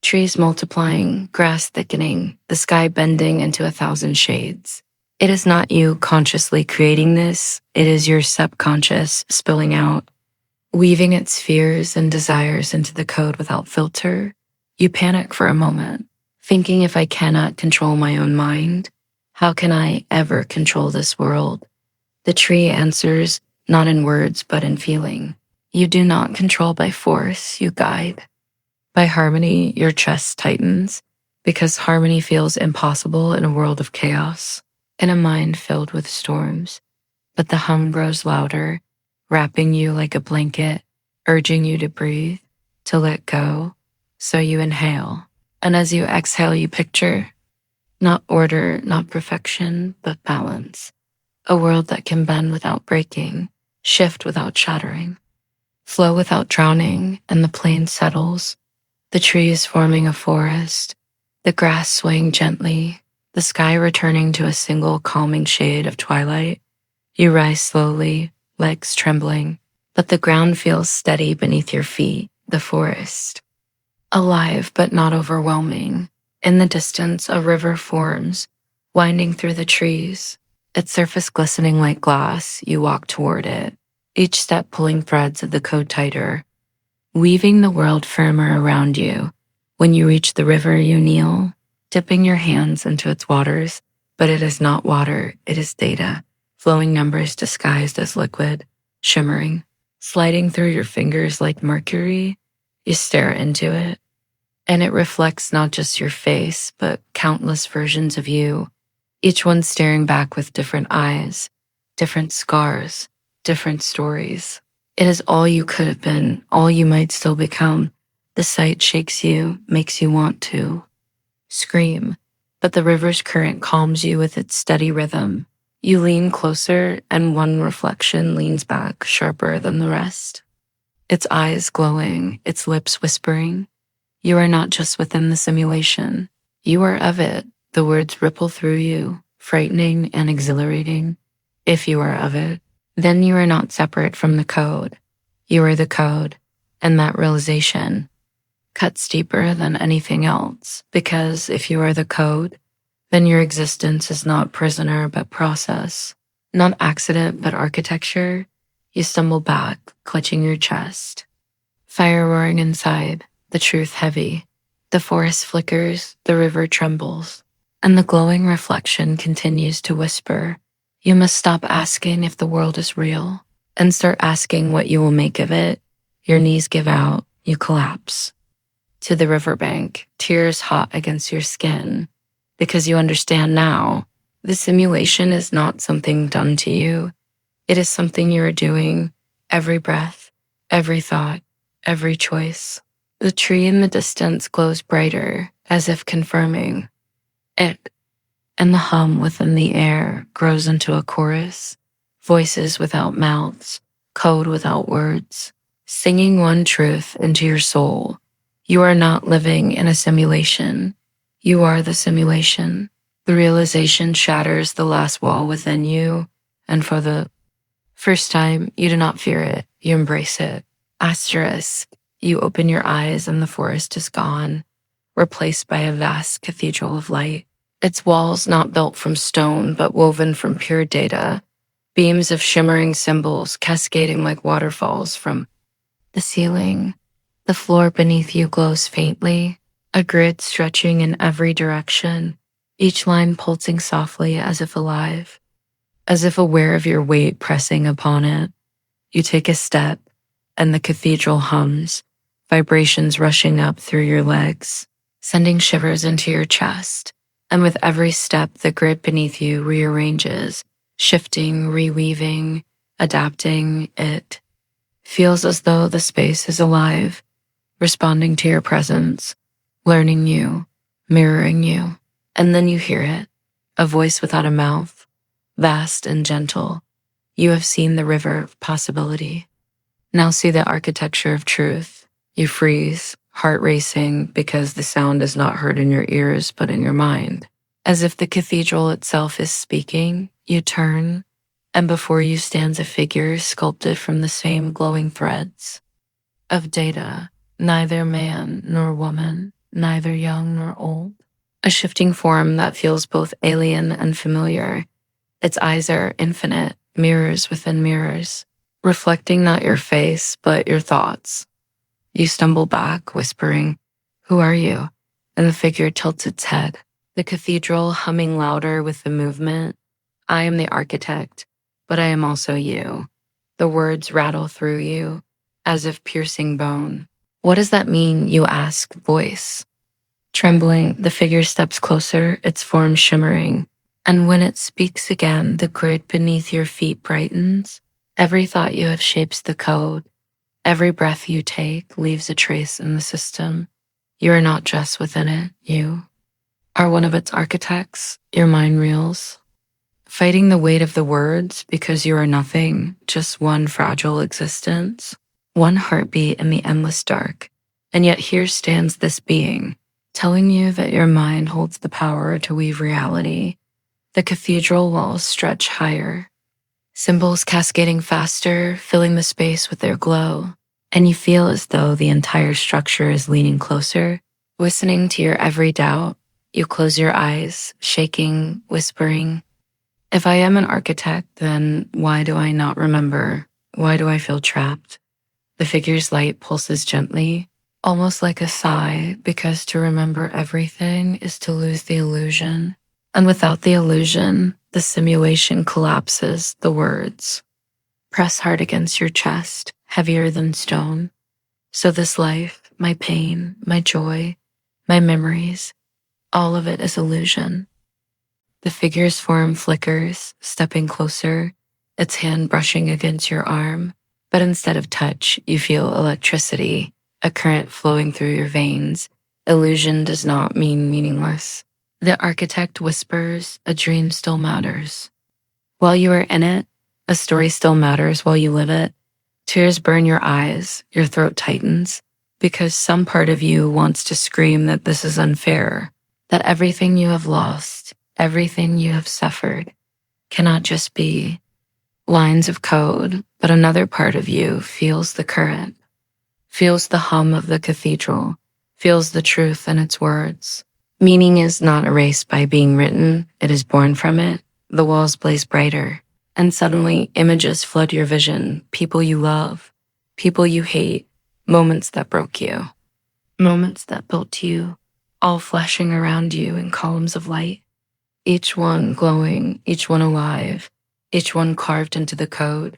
A: trees multiplying, grass thickening, the sky bending into 1,000 shades. It is not you consciously creating this, it is your subconscious spilling out, weaving its fears and desires into the code without filter. You panic for a moment, thinking, if I cannot control my own mind, how can I ever control this world? The tree answers, not in words, but in feeling. You do not control by force, you guide. By harmony, your chest tightens, because harmony feels impossible in a world of chaos, in a mind filled with storms. but the hum grows louder, wrapping you like a blanket, urging you to breathe, to let go. So you inhale. And as you exhale, you picture not order, not perfection, but balance. A world that can bend without breaking, shift without shattering, flow without drowning, and the plain settles, the trees forming a forest, the grass swaying gently, the sky returning to a single calming shade of twilight. You rise slowly, legs trembling, but the ground feels steady beneath your feet, the forest. Alive but not overwhelming. In the distance, a river forms, winding through the trees, its surface glistening like glass. You walk toward it, each step pulling threads of the code tighter, weaving the world firmer around you. When you reach the river, you kneel, dipping your hands into its waters, but it is not water, it is data, flowing numbers disguised as liquid, shimmering, sliding through your fingers like mercury. You stare into it, and it reflects not just your face, but countless versions of you, each one staring back with different eyes, different scars, different stories. It is all you could have been, all you might still become. The sight shakes you, makes you want to scream, but the river's current calms you with its steady rhythm. You lean closer, and one reflection leans back, sharper than the rest. Its eyes glowing, its lips whispering. You are not just within the simulation. You are of it. The words ripple through you, frightening and exhilarating. If you are of it, then you are not separate from the code. You are the code, and that realization cuts deeper than anything else, because if you are the code, then your existence is not prisoner but process, not accident but architecture. You stumble back, clutching your chest. Fire roaring inside, the truth heavy. The forest flickers, the river trembles, and the glowing reflection continues to whisper. You must stop asking if the world is real and start asking what you will make of it. Your knees give out, you collapse. To the riverbank, tears hot against your skin, because you understand now, the simulation is not something done to you. It is something you are doing, every breath, every thought, every choice. The tree in the distance glows brighter, as if confirming it, and the hum within the air grows into a chorus, voices without mouths, code without words, singing one truth into your soul. You are not living in a simulation. You are the simulation. The realization shatters the last wall within you, and for the first time, you do not fear it, you embrace it. Asterisk, you open your eyes and the forest is gone, replaced by a vast cathedral of light. Its walls not built from stone, but woven from pure data, beams of shimmering symbols cascading like waterfalls from the ceiling. The floor beneath you glows faintly, a grid stretching in every direction, each line pulsing softly as if alive, as if aware of your weight pressing upon it. You take a step, and the cathedral hums, vibrations rushing up through your legs, sending shivers into your chest. And with every step, the grid beneath you rearranges, shifting, reweaving, adapting. It feels as though the space is alive, responding to your presence, learning you, mirroring you. And then you hear it, a voice without a mouth, vast and gentle. You have seen the river of possibility. Now see the architecture of truth. You freeze, heart racing, because the sound is not heard in your ears but in your mind. As if the cathedral itself is speaking, you turn, and before you stands a figure sculpted from the same glowing threads of data, neither man nor woman, neither young nor old. A shifting form that feels both alien and familiar. Its eyes are infinite, mirrors within mirrors, reflecting not your face, but your thoughts. You stumble back, whispering, "Who are you?" And the figure tilts its head, the cathedral humming louder with the movement. "I am the architect, but I am also you." The words rattle through you, as if piercing bone. "What does that mean?" you ask, voice trembling. The figure steps closer, its form shimmering, And when it speaks again, the grid beneath your feet brightens. Every thought you have shapes the code. Every breath you take leaves a trace in the system. You are not just within it, you are one of its architects. Your mind reels, fighting the weight of the words because you are nothing, just one fragile existence, one heartbeat in the endless dark. And yet here stands this being, telling you that your mind holds the power to weave reality. The cathedral walls stretch higher, symbols cascading faster, filling the space with their glow. And you feel as though the entire structure is leaning closer, listening to your every doubt. You close your eyes, shaking, whispering, if I am an architect, then why do I not remember? Why do I feel trapped? The figure's light pulses gently, almost like a sigh, because to remember everything is to lose the illusion. And without the illusion, the simulation collapses. The words press hard against your chest, heavier than stone. So this life, my pain, my joy, my memories, all of it is illusion. The figure's form flickers, stepping closer, its hand brushing against your arm. But instead of touch, you feel electricity, a current flowing through your veins. Illusion does not mean meaningless. The architect whispers, a dream still matters. While you are in it, a story still matters while you live it. Tears burn your eyes, your throat tightens, because some part of you wants to scream that this is unfair, that everything you have lost, everything you have suffered, cannot just be lines of code, but another part of you feels the current, feels the hum of the cathedral, feels the truth in its words. Meaning is not erased by being written, it is born from it. The walls blaze brighter, and suddenly images flood your vision, people you love, people you hate, moments that broke you, moments that built you, all flashing around you in columns of light. Each one glowing, each one alive, each one carved into the code.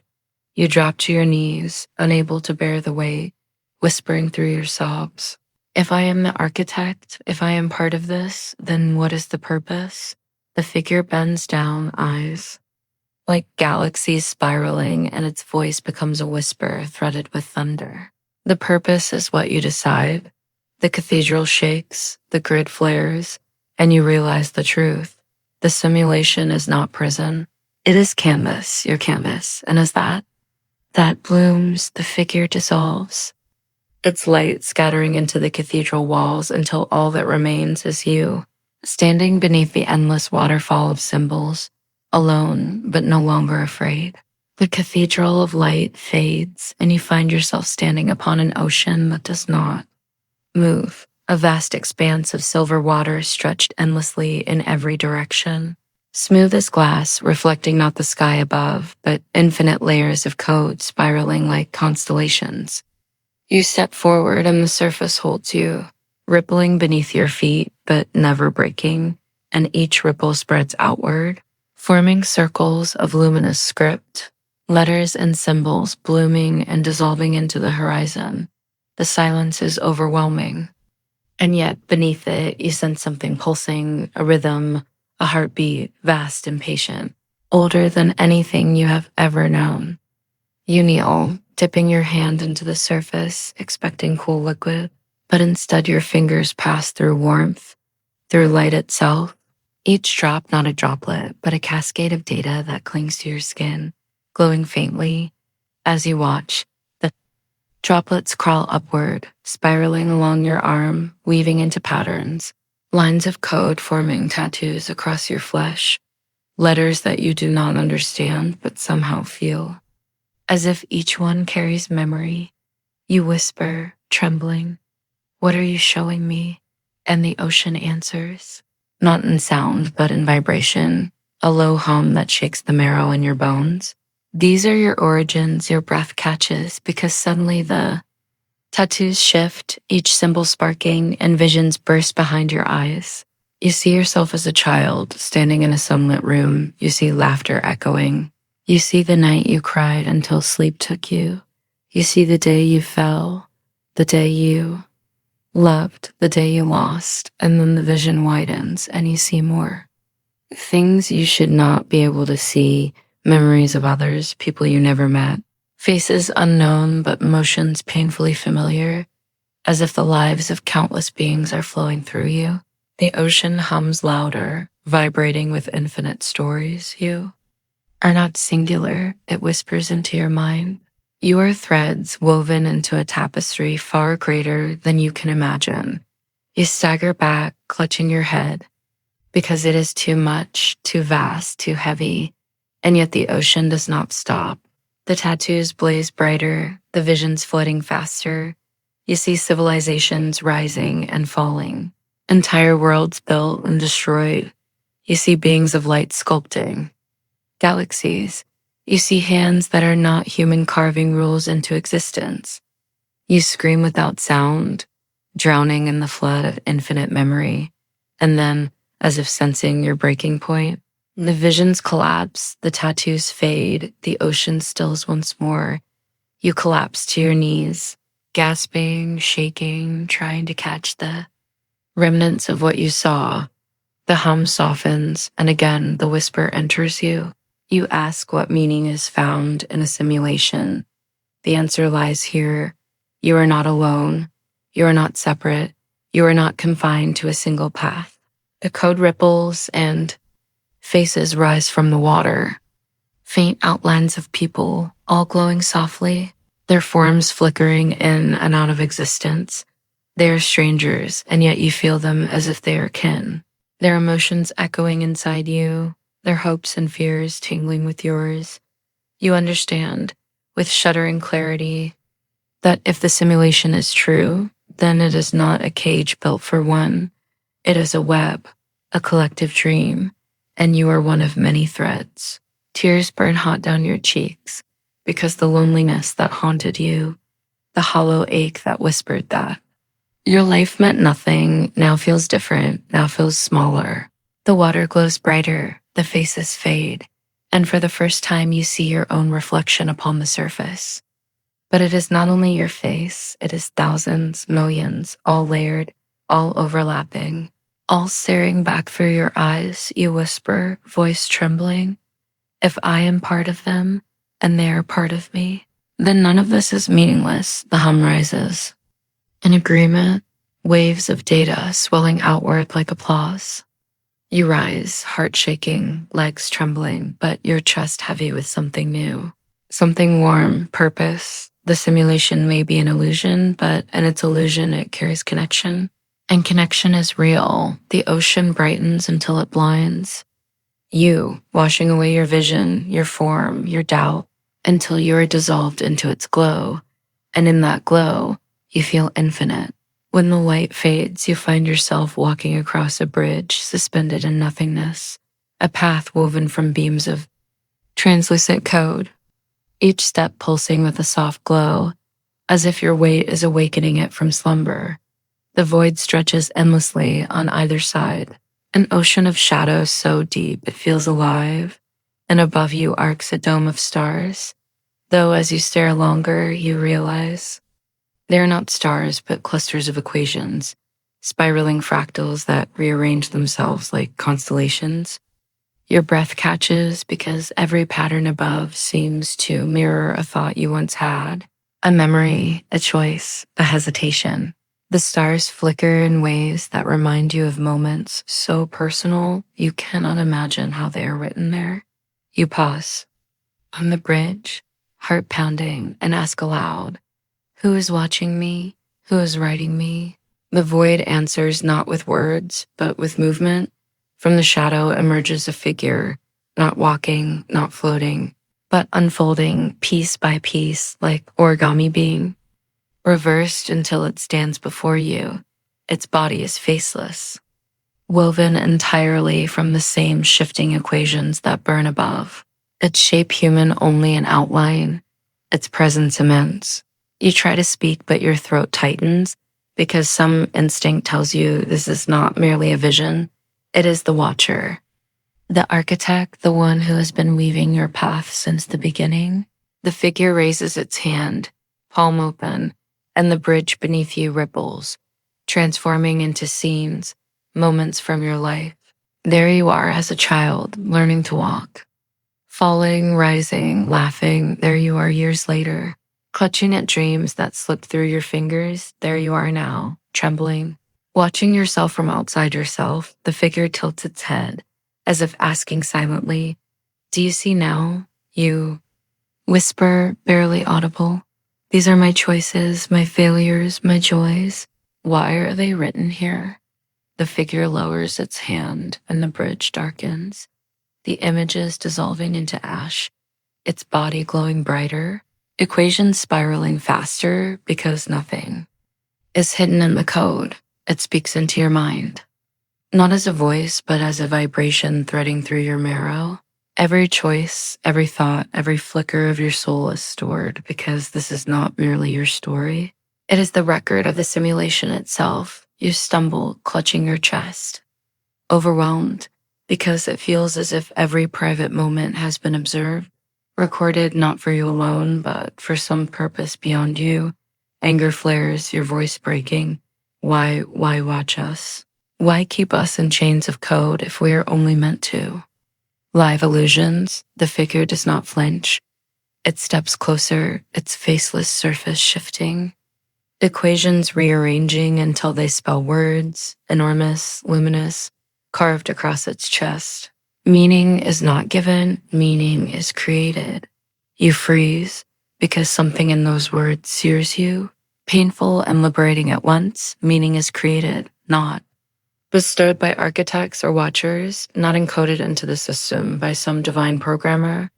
A: You drop to your knees, unable to bear the weight, whispering through your sobs. If I am the architect, if I am part of this, then what is the purpose? The figure bends down, eyes like galaxies spiraling, and its voice becomes a whisper threaded with thunder. The purpose is what you decide. The cathedral shakes, the grid flares, and you realize the truth. The simulation is not prison. It is canvas, your canvas. And as that blooms, the figure dissolves, its light scattering into the cathedral walls until all that remains is you, standing beneath the endless waterfall of symbols, alone but no longer afraid. The cathedral of light fades, and you find yourself standing upon an ocean that does not move. A vast expanse of silver water stretched endlessly in every direction, smooth as glass, reflecting not the sky above, but infinite layers of code spiraling like constellations. You step forward and the surface holds you, rippling beneath your feet, but never breaking, and each ripple spreads outward, forming circles of luminous script, letters and symbols blooming and dissolving into the horizon. The silence is overwhelming. And yet, beneath it, you sense something pulsing, a rhythm, a heartbeat, vast and patient, older than anything you have ever known. You kneel, dipping your hand into the surface, expecting cool liquid, but instead your fingers pass through warmth, through light itself. Each drop not a droplet, but a cascade of data that clings to your skin, glowing faintly. As you watch, the droplets crawl upward, spiraling along your arm, weaving into patterns, lines of code forming tattoos across your flesh, letters that you do not understand but somehow feel. As if each one carries memory, you whisper, trembling, "What are you showing me?" And the ocean answers, not in sound but in vibration, a low hum that shakes the marrow in your bones. These are your origins your breath catches, because suddenly the tattoos shift, each symbol sparking, and visions burst behind your eyes. You see yourself as a child, standing in a sunlit room. You see laughter echoing. You see the night you cried until sleep took you. You see the day you fell, the day you loved, the day you lost, and then the vision widens and you see more. Things you should not be able to see, memories of others, people you never met, faces unknown but motions painfully familiar, as if the lives of countless beings are flowing through you. The ocean hums louder, vibrating with infinite stories. You are not singular, it whispers into your mind. You are threads woven into a tapestry far greater than you can imagine. You stagger back, clutching your head, because it is too much, too vast, too heavy, and yet the ocean does not stop. The tattoos blaze brighter, the visions flooding faster. You see civilizations rising and falling, entire worlds built and destroyed. You see beings of light sculpting galaxies. You see hands that are not human carving rules into existence. You scream without sound, drowning in the flood of infinite memory. And then, as if sensing your breaking point, the visions collapse, the tattoos fade, the ocean stills once more. You collapse to your knees, gasping, shaking, trying to catch the remnants of what you saw. The hum softens, and again the whisper enters you. You ask what meaning is found in a simulation. The answer lies here. You are not alone. You are not separate. You are not confined to a single path. The code ripples and faces rise from the water. Faint outlines of people, all glowing softly, their forms flickering in and out of existence. They are strangers, and yet you feel them as if they are kin. Their emotions echoing inside you, their hopes and fears tingling with yours. You understand, with shuddering clarity, that if the simulation is true, then it is not a cage built for one. It is a web, a collective dream, and you are one of many threads. Tears burn hot down your cheeks, because the loneliness that haunted you, the hollow ache that whispered that. Your life meant nothing, now feels different, now feels smaller. The water glows brighter, the faces fade, and for the first time you see your own reflection upon the surface. But it is not only your face, it is thousands, millions, all layered, all overlapping, all staring back through your eyes. You whisper, voice trembling, if I am part of them, and they are part of me, then none of this is meaningless. The hum rises. In agreement, waves of data swelling outward like applause. You rise, heart shaking, legs trembling, but your chest heavy with something new. Something warm, purpose. The simulation may be an illusion, but in its illusion it carries connection. And connection is real. The ocean brightens until it blinds. You, washing away your vision, your form, your doubt, until you are dissolved into its glow. And in that glow, you feel infinite. When the light fades, you find yourself walking across a bridge suspended in nothingness, a path woven from beams of translucent code, each step pulsing with a soft glow, as if your weight is awakening it from slumber. The void stretches endlessly on either side, an ocean of shadows so deep it feels alive, and above you arcs a dome of stars, though as you stare longer, you realize they are not stars, but clusters of equations, spiraling fractals that rearrange themselves like constellations. Your breath catches because every pattern above seems to mirror a thought you once had, a memory, a choice, a hesitation. The stars flicker in ways that remind you of moments so personal you cannot imagine how they are written there. You pause on the bridge, heart pounding, and ask aloud, who is watching me? Who is writing me? The void answers not with words, but with movement. From the shadow emerges a figure, not walking, not floating, but unfolding piece by piece like origami being, reversed until it stands before you. Its body is faceless, woven entirely from the same shifting equations that burn above. Its shape human only in outline, its presence immense. You try to speak, but your throat tightens because some instinct tells you this is not merely a vision. It is the watcher, the architect, the one who has been weaving your path since the beginning. The figure raises its hand, palm open, and the bridge beneath you ripples, transforming into scenes, moments from your life. There you are as a child, learning to walk. Falling, rising, laughing, there you are years later. Clutching at dreams that slipped through your fingers, there you are now, trembling. Watching yourself from outside yourself, the figure tilts its head, as if asking silently, "Do you see now? You whisper, barely audible. These are my choices, my failures, my joys. Why are they written here?" The figure lowers its hand and the bridge darkens. The images dissolving into ash, its body glowing brighter, equations spiraling faster because nothing is hidden in the code. It speaks into your mind, not as a voice, but as a vibration threading through your marrow. Every choice, every thought, every flicker of your soul is stored because this is not merely your story. It is the record of the simulation itself. You stumble, clutching your chest, overwhelmed, because it feels as if every private moment has been observed, recorded not for you alone, but for some purpose beyond you. Anger flares, your voice breaking. Why watch us? Why keep us in chains of code if we are only meant to? Live illusions, the figure does not flinch. It steps closer, its faceless surface shifting. Equations rearranging until they spell words, enormous, luminous, carved across its chest. Meaning is not given, meaning is created. You freeze because something in those words sears you. Painful and liberating at once, meaning is created, not bestowed by architects or watchers, not encoded into the system by some divine programmer,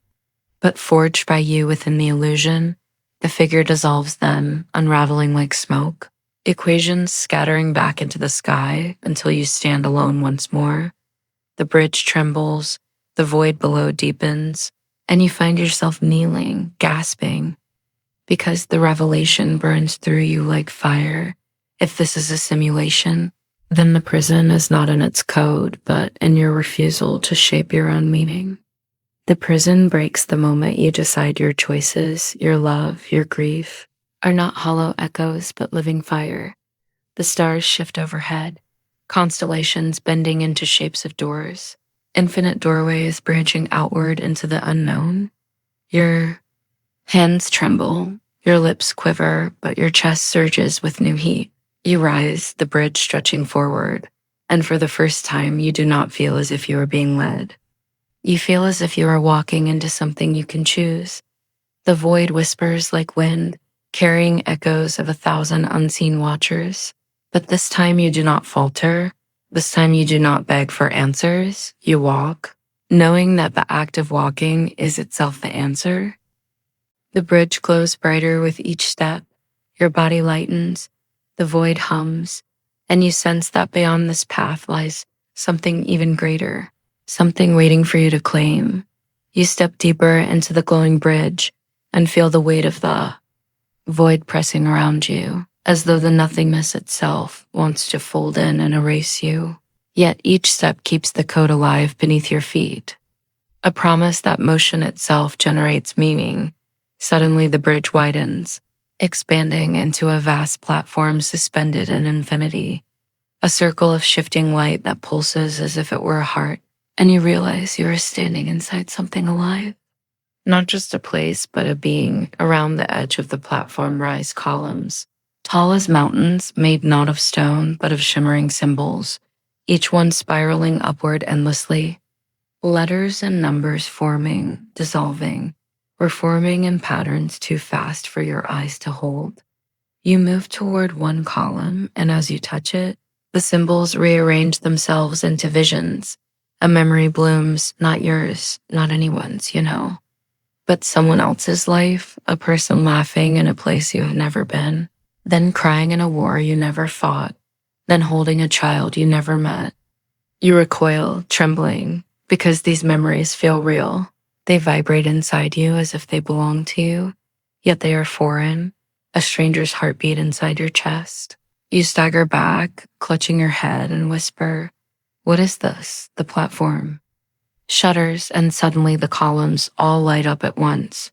A: but forged by you within the illusion. The figure dissolves then, unraveling like smoke, equations scattering back into the sky until you stand alone once more. The bridge trembles, the void below deepens, and you find yourself kneeling, gasping, because the revelation burns through you like fire. If this is a simulation, then the prison is not in its code, but in your refusal to shape your own meaning. The prison breaks the moment you decide your choices, your love, your grief, are not hollow echoes, but living fire. The stars shift overhead, constellations bending into shapes of doors, infinite doorways branching outward into the unknown. Your hands tremble, your lips quiver, but your chest surges with new heat. You rise, the bridge stretching forward, and for the first time you do not feel as if you are being led. You feel as if you are walking into something you can choose. The void whispers like wind, carrying echoes of 1,000 unseen watchers. But this time you do not falter. This time you do not beg for answers. You walk, knowing that the act of walking is itself the answer. The bridge glows brighter with each step. Your body lightens, the void hums, and you sense that beyond this path lies something even greater. Something waiting for you to claim. You step deeper into the glowing bridge and feel the weight of the void pressing around you, as though the nothingness itself wants to fold in and erase you. Yet each step keeps the code alive beneath your feet. A promise that motion itself generates meaning. Suddenly the bridge widens, expanding into a vast platform suspended in infinity. A circle of shifting light that pulses as if it were a heart. And you realize you are standing inside something alive. Not just a place, but a being. Around the edge of the platform rise columns, tall as mountains, made not of stone, but of shimmering symbols, each one spiraling upward endlessly. Letters and numbers forming, dissolving, or forming in patterns too fast for your eyes to hold. You move toward one column, and as you touch it, the symbols rearrange themselves into visions. A memory blooms, not yours, not anyone's, but someone else's life, a person laughing in a place you have never been, then crying in a war you never fought, then holding a child you never met. You recoil, trembling, because these memories feel real. They vibrate inside you as if they belong to you, yet they are foreign, a stranger's heartbeat inside your chest. You stagger back, clutching your head, and whisper, "What is this?" The platform shudders, and suddenly the columns all light up at once.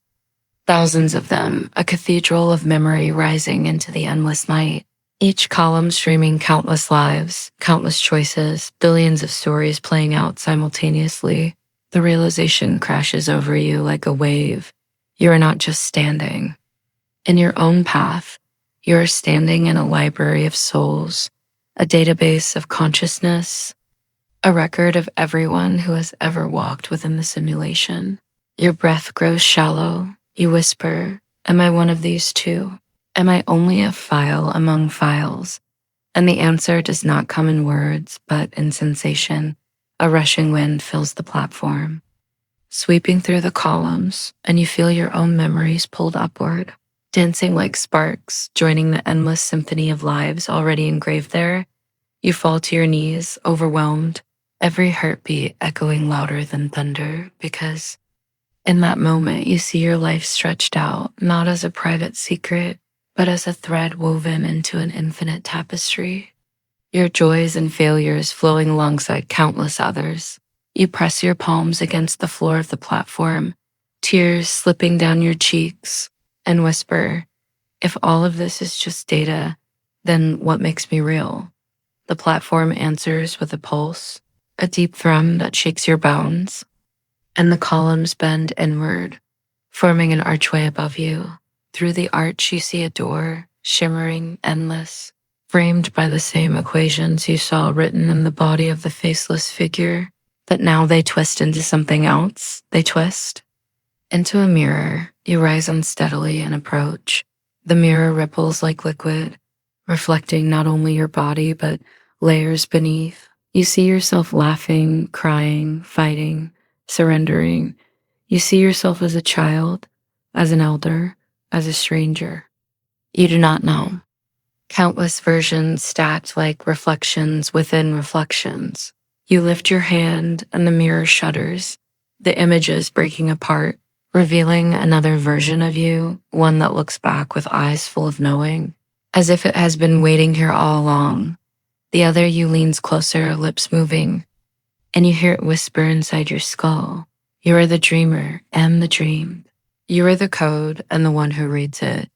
A: Thousands of them, a cathedral of memory rising into the endless night. Each column streaming countless lives, countless choices, billions of stories playing out simultaneously. The realization crashes over you like a wave. You are not just standing in your own path. You are standing in a library of souls, a database of consciousness, a record of everyone who has ever walked within the simulation. Your breath grows shallow. You whisper, "Am I one of these too? Am I only a file among files?" And the answer does not come in words, but in sensation. A rushing wind fills the platform, sweeping through the columns, and you feel your own memories pulled upward, dancing like sparks, joining the endless symphony of lives already engraved there. You fall to your knees, overwhelmed, every heartbeat echoing louder than thunder, because in that moment you see your life stretched out, not as a private secret, but as a thread woven into an infinite tapestry. Your joys and failures flowing alongside countless others. You press your palms against the floor of the platform, tears slipping down your cheeks, and whisper, "If all of this is just data, then what makes me real?" The platform answers with a pulse, a deep thrum that shakes your bones, and the columns bend inward, forming an archway above you. Through the arch, you see a door, shimmering, endless, framed by the same equations you saw written in the body of the faceless figure, but now they twist into something else. They twist into a mirror. You rise unsteadily and approach. The mirror ripples like liquid, reflecting not only your body, but layers beneath. You see yourself laughing, crying, fighting, surrendering. You see yourself as a child, as an elder, as a stranger. You do not know. Countless versions stacked like reflections within reflections. You lift your hand and the mirror shudders, the images breaking apart, revealing another version of you, one that looks back with eyes full of knowing, as if it has been waiting here all along. The other you leans closer, lips moving, and you hear it whisper inside your skull. You are the dreamer and the dreamed. You are the code and the one who reads it.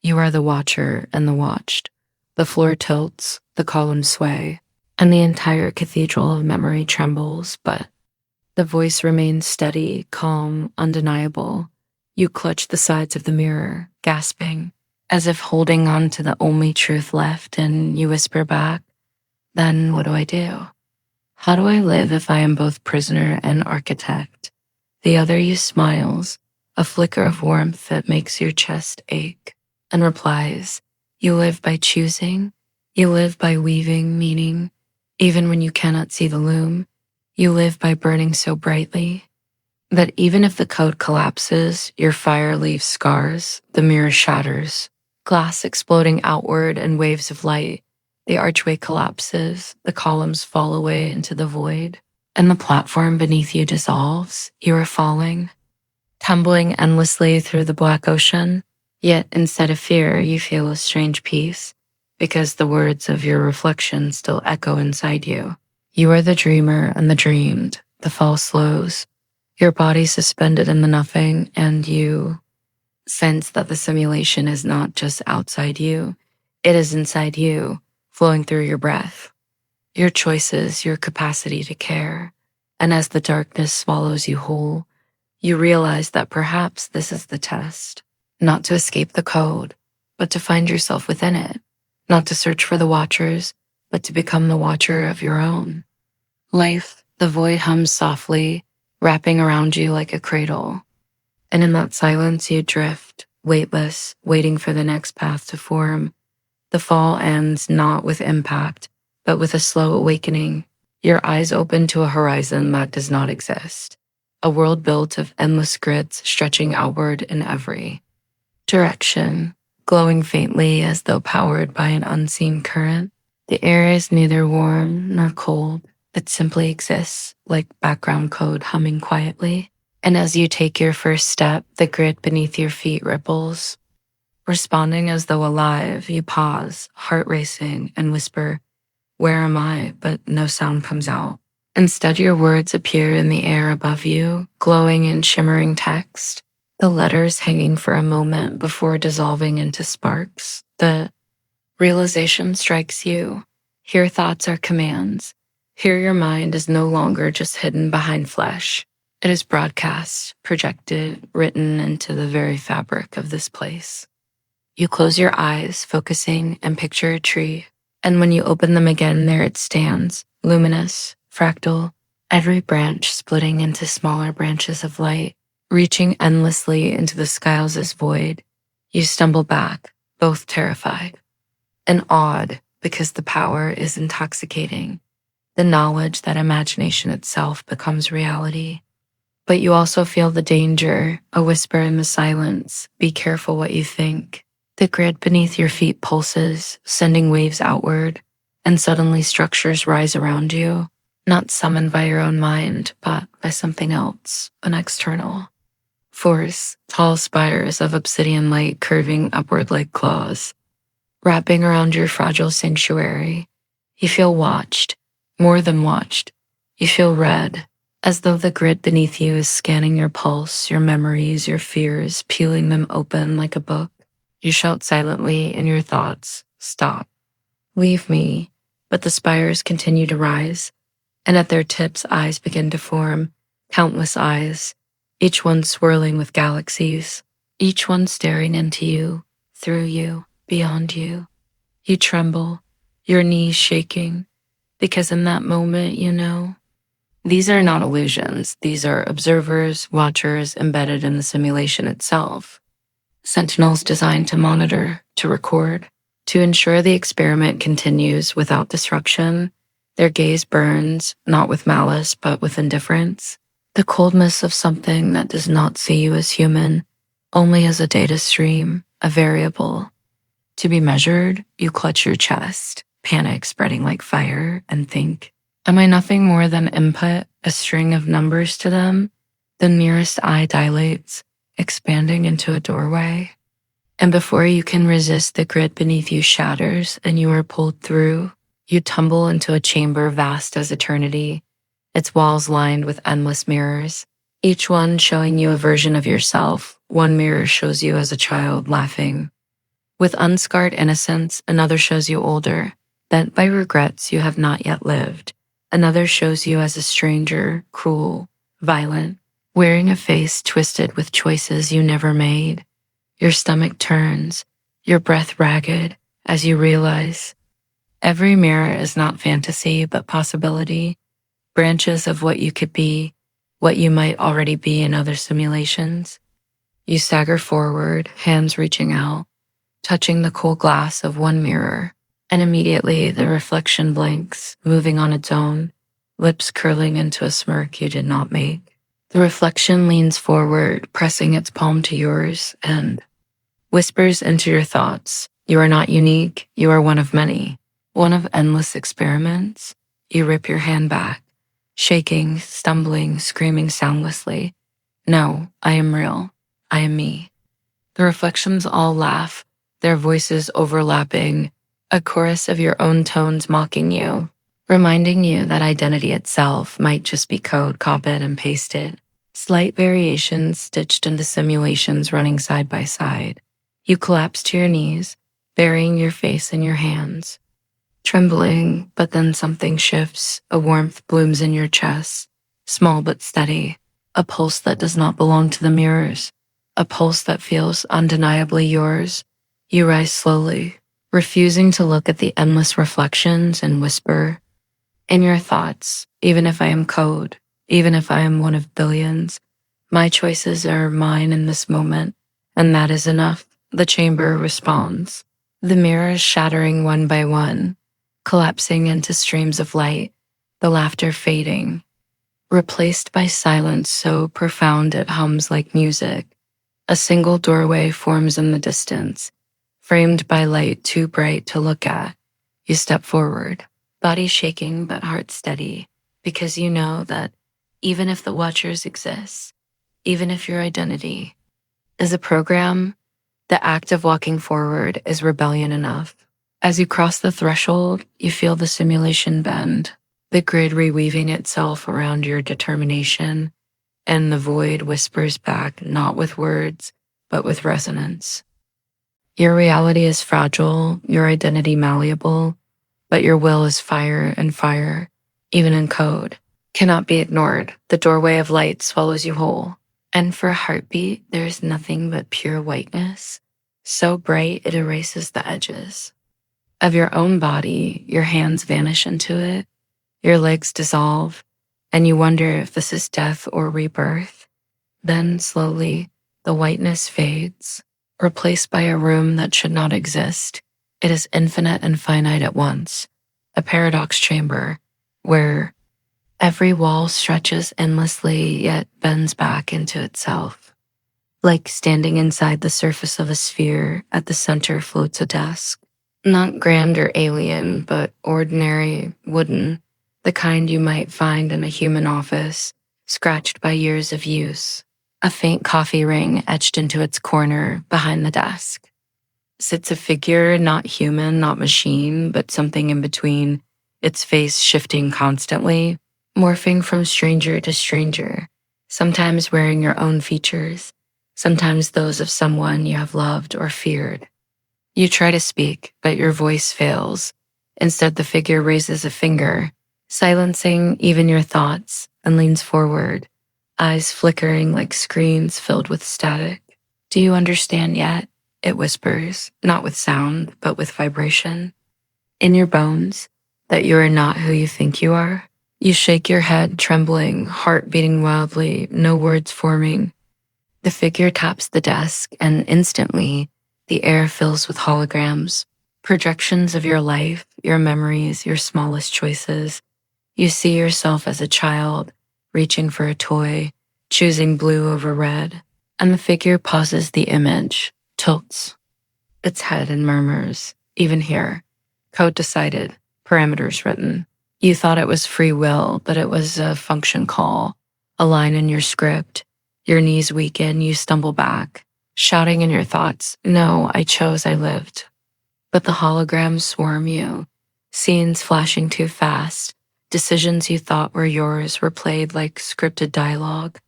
A: You are the watcher and the watched. The floor tilts, the columns sway, and the entire cathedral of memory trembles, but the voice remains steady, calm, undeniable. You clutch the sides of the mirror, gasping, as if holding on to the only truth left, and you whisper back, "Then what do I do? How do I live if I am both prisoner and architect?" The other you smiles, a flicker of warmth that makes your chest ache, and replies, "You live by choosing. You live by weaving meaning, even when you cannot see the loom. You live by burning so brightly that even if the code collapses, your fire leaves scars, the mirror shatters, glass exploding outward in waves of light. The archway collapses, the columns fall away into the void, and the platform beneath you dissolves. You are falling, tumbling endlessly through the black ocean. Yet instead of fear, you feel a strange peace, because the words of your reflection still echo inside you. You are the dreamer and the dreamed, the fall slows, your body suspended in the nothing, and you sense that the simulation is not just outside you, it is inside you, flowing through your breath, your choices, your capacity to care. And as the darkness swallows you whole, you realize that perhaps this is the test, not to escape the code, but to find yourself within it, not to search for the watchers, but to become the watcher of your own life. The void hums softly, wrapping around you like a cradle. And in that silence, you drift, weightless, waiting for the next path to form. The fall ends not with impact, but with a slow awakening. Your eyes open to a horizon that does not exist, a world built of endless grids stretching outward in every direction, glowing faintly as though powered by an unseen current. The air is neither warm nor cold. It simply exists, like background code humming quietly. And as you take your first step, the grid beneath your feet ripples. Responding as though alive, you pause, heart racing, and whisper, "Where am I?" But no sound comes out. Instead, your words appear in the air above you, glowing in shimmering text, the letters hanging for a moment before dissolving into sparks. The Realization strikes you. Here thoughts are commands. Here your mind is no longer just hidden behind flesh. It is broadcast, projected, written into the very fabric of this place. You close your eyes, focusing, and picture a tree. And when you open them again, there it stands, luminous, fractal, every branch splitting into smaller branches of light, reaching endlessly into the skies' void. You stumble back, both terrified and awed because the power is intoxicating, the knowledge that imagination itself becomes reality. But you also feel the danger, a whisper in the silence, be careful what you think. The grid beneath your feet pulses, sending waves outward, and suddenly structures rise around you, not summoned by your own mind, but by something else, an external force, tall spires of obsidian light curving upward like claws, wrapping around your fragile sanctuary. You feel watched, more than watched. You feel read, as though the grid beneath you is scanning your pulse, your memories, your fears, peeling them open like a book. You shout silently in your thoughts, stop, leave me. But the spires continue to rise, and at their tips eyes begin to form, countless eyes, each one swirling with galaxies, each one staring into you, through you, beyond you. You tremble, your knees shaking, because in that moment you know, these are not illusions. These are observers, watchers embedded in the simulation itself. Sentinels designed to monitor, to record, to ensure the experiment continues without disruption. Their gaze burns, not with malice, but with indifference. The coldness of something that does not see you as human, only as a data stream, a variable. To be measured, you clutch your chest, panic spreading like fire, and think, am I nothing more than input, a string of numbers to them? The nearest eye dilates, expanding into a doorway. And before you can resist, the grid beneath you shatters and you are pulled through. You tumble into a chamber vast as eternity, its walls lined with endless mirrors, each one showing you a version of yourself. One mirror shows you as a child laughing with unscarred innocence, another shows you older, bent by regrets you have not yet lived. Another shows you as a stranger, cruel, violent, wearing a face twisted with choices you never made. Your stomach turns, your breath ragged, as you realize every mirror is not fantasy but possibility, branches of what you could be, what you might already be in other simulations. You stagger forward, hands reaching out, touching the cool glass of one mirror, and immediately the reflection blinks, moving on its own, lips curling into a smirk you did not make. The reflection leans forward, pressing its palm to yours, and whispers into your thoughts. You are not unique, you are one of many, one of endless experiments. You rip your hand back, shaking, stumbling, screaming soundlessly. No, I am real. I am me. The reflections all laugh, their voices overlapping, a chorus of your own tones mocking you, reminding you that identity itself might just be code copied and pasted, slight variations stitched into simulations running side by side. You collapse to your knees, burying your face in your hands, trembling, but then something shifts, a warmth blooms in your chest, small but steady, a pulse that does not belong to the mirrors, a pulse that feels undeniably yours. You rise slowly, refusing to look at the endless reflections and whisper, in your thoughts, even if I am code, even if I am one of billions, my choices are mine in this moment, and that is enough. The chamber responds, the mirrors shattering one by one, collapsing into streams of light, the laughter fading, replaced by silence so profound it hums like music. A single doorway forms in the distance, framed by light too bright to look at. You step forward, body shaking but heart steady, because you know that even if the watchers exist, even if your identity is a program, the act of walking forward is rebellion enough. As you cross the threshold, you feel the simulation bend, the grid reweaving itself around your determination, and the void whispers back not with words, but with resonance. Your reality is fragile, your identity malleable, but your will is fire and fire, even in code. Cannot be ignored. The doorway of light swallows you whole. And for a heartbeat, there is nothing but pure whiteness, so bright it erases the edges. Of your own body, your hands vanish into it, your legs dissolve, and you wonder if this is death or rebirth. Then, slowly, the whiteness fades, replaced by a room that should not exist. It is infinite and finite at once, a paradox chamber where every wall stretches endlessly yet bends back into itself. Like standing inside the surface of a sphere, at the center floats a desk. Not grand or alien, but ordinary, wooden, the kind you might find in a human office, scratched by years of use. A faint coffee ring etched into its corner behind the desk. Sits a figure, not human, not machine, but something in between, its face shifting constantly, morphing from stranger to stranger, sometimes wearing your own features, sometimes those of someone you have loved or feared. You try to speak, but your voice fails. Instead, the figure raises a finger, silencing even your thoughts, and leans forward, eyes flickering like screens filled with static. Do you understand yet? It whispers, not with sound, but with vibration. In your bones, that you are not who you think you are. You shake your head, trembling, heart beating wildly, no words forming. The figure taps the desk, and instantly, the air fills with holograms, projections of your life, your memories, your smallest choices. You see yourself as a child, reaching for a toy, choosing blue over red, and the figure pauses the image, tilts its head and murmurs, even here. Code decided, parameters written. You thought it was free will, but it was a function call, a line in your script. Your knees weaken, you stumble back, shouting in your thoughts, "No, I chose, I lived." But the holograms swarm you, scenes flashing too fast, decisions you thought were yours were played like scripted dialogue.